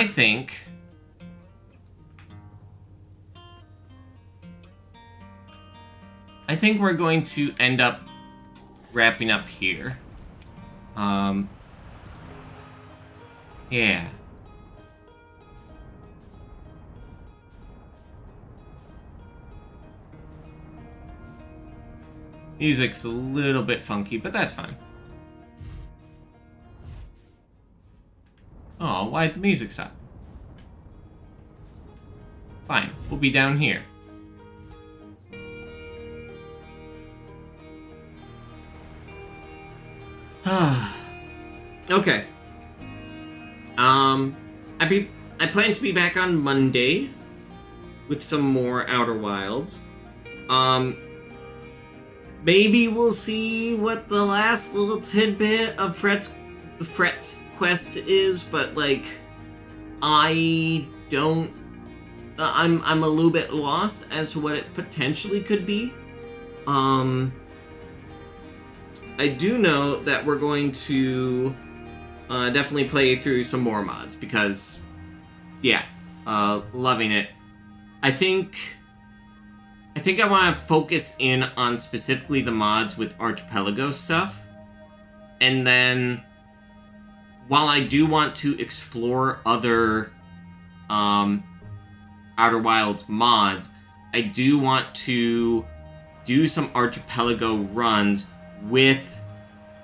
think we're going to end up wrapping up here. Yeah. Music's a little bit funky, but that's fine. Oh, why'd the music stop? Fine, we'll be down here. Okay. I plan to be back on Monday with some more Outer Wilds. Maybe we'll see what the last little tidbit of Fret's quest is, but like, I'm a little bit lost as to what it potentially could be. I do know that we're going to definitely play through some more mods because, yeah, loving it. I think I want to focus in on specifically the mods with Archipelago stuff, and then while I do want to explore other Outer Wilds mods, I do want to do some Archipelago runs with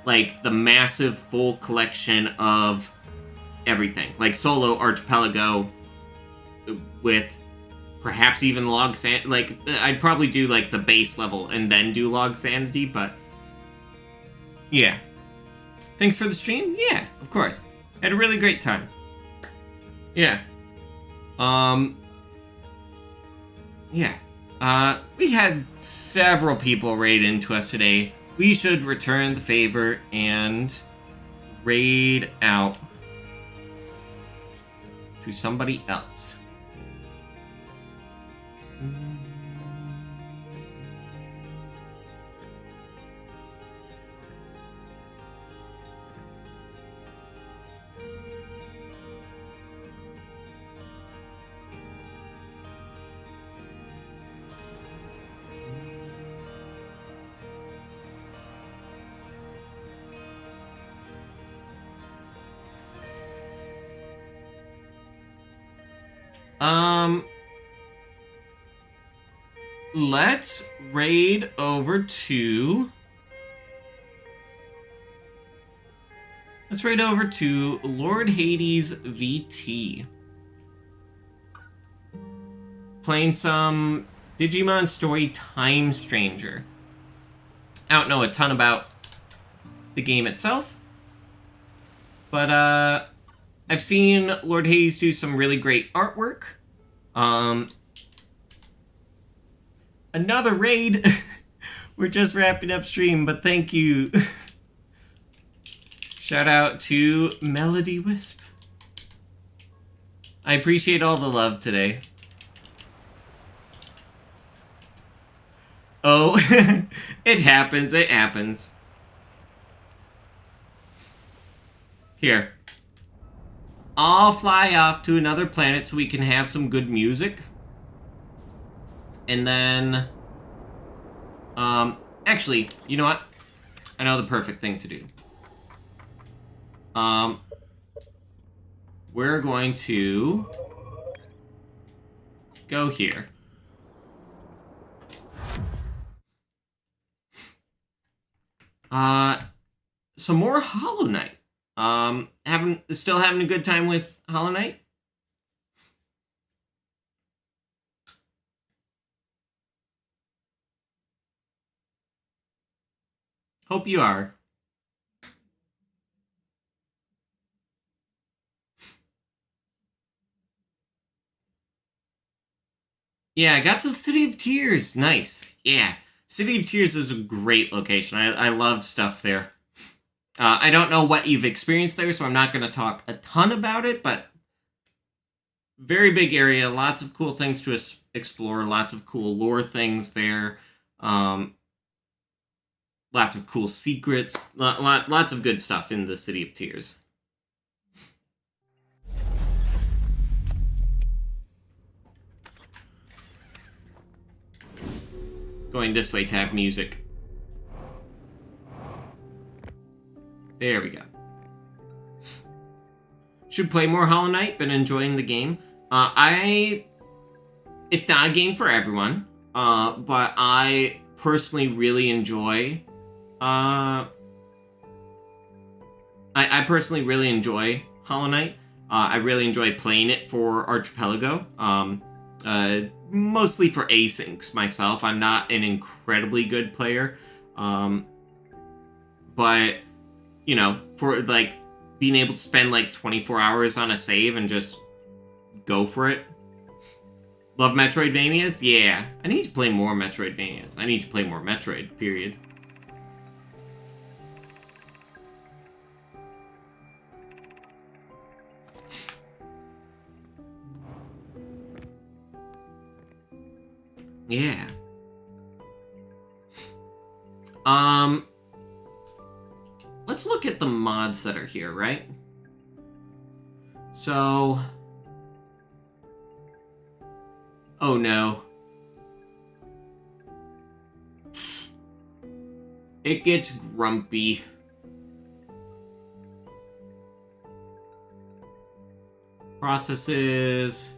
like the massive full collection of everything, like solo Archipelago with perhaps even Log Sanity. Like, I'd probably do like the base level and then do Log Sanity, but yeah. Thanks for the stream? Yeah, of course. Had a really great time. Yeah. Yeah. We had several people raid into us today. We should return the favor and raid out to somebody else. Let's raid over to... Let's raid over to Lord Hades VT. Playing some Digimon Story Time Stranger. I don't know a ton about the game itself, but I've seen Lord Hades do some really great artwork. Another raid. We're just wrapping up stream, but thank you. Shout out to Melody Wisp. I appreciate all the love today. Oh, it happens, it happens. Here. I'll fly off to another planet so we can have some good music. And then... actually, you know what? I know the perfect thing to do. we're going to go here. Some more Hollow Knight. Still having a good time with Hollow Knight? Hope you are. Yeah, I got to the City of Tears. Nice. Yeah, City of Tears is a great location. I love stuff there. I don't know what you've experienced there, so I'm not going to talk a ton about it, but very big area, lots of cool things to explore, lots of cool lore things there, lots of cool secrets, lots of good stuff in the City of Tears. Going this way to have music. There we go. Should play more Hollow Knight, been enjoying the game. It's not a game for everyone, but I personally really enjoy, I personally really enjoy Hollow Knight. I really enjoy playing it for Archipelago, mostly for asyncs myself. I'm not an incredibly good player, but, you know, for, like, being able to spend, like, 24 hours on a save and just go for it. Love Metroidvanias? Yeah. I need to play more Metroidvanias. I need to play more Metroid, period. Yeah. Let's look at the mods that are here, right? So... Oh no. It gets grumpy. Processes...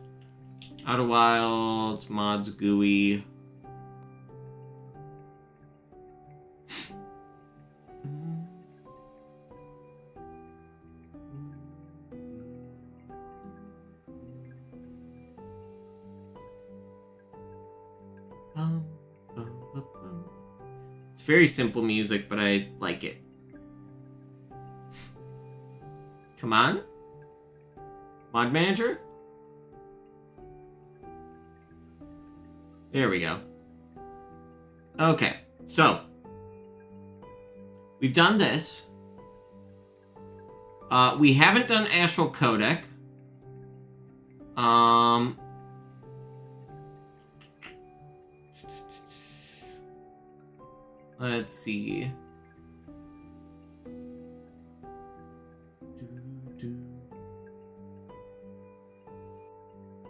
Outer Wilds, mods GUI. It's very simple music, but I like it. Come on. Mod Manager? There we go. Okay, so we've done this. We haven't done Astral Codec. Let's see.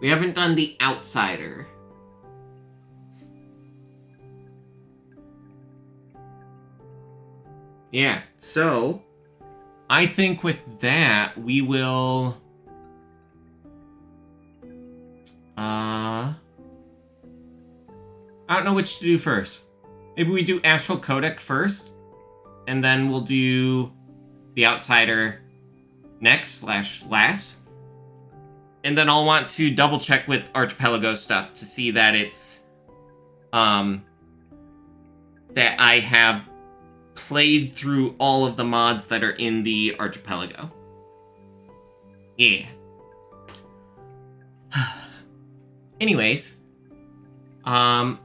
We haven't done The Outsider. Yeah, so I think with that we will I don't know which to do first. Maybe we do Astral Codec first, and then we'll do The Outsider next / last. And then I'll want to double check with Archipelago stuff to see that it's that I have played through all of the mods that are in the Archipelago. Yeah. Anyways, thank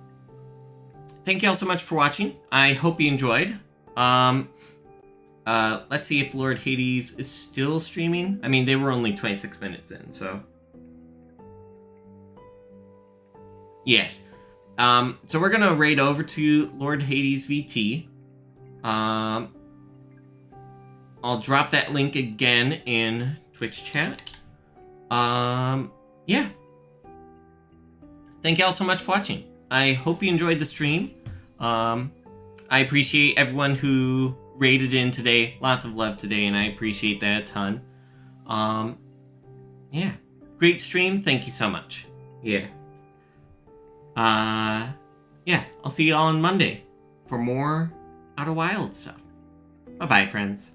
you all so much for watching. I hope you enjoyed. Let's see if Lord Hades is still streaming. I mean, they were only 26 minutes in, so. Yes. So we're gonna raid over to Lord Hades VT. I'll drop that link again in Twitch chat. Yeah. Thank you all so much for watching. I hope you enjoyed the stream. I appreciate everyone who raided in today. Lots of love today, and I appreciate that a ton. Yeah. Great stream. Thank you so much. Yeah. Yeah. I'll see you all on Monday for more Outer Wild stuff. Bye-bye, friends.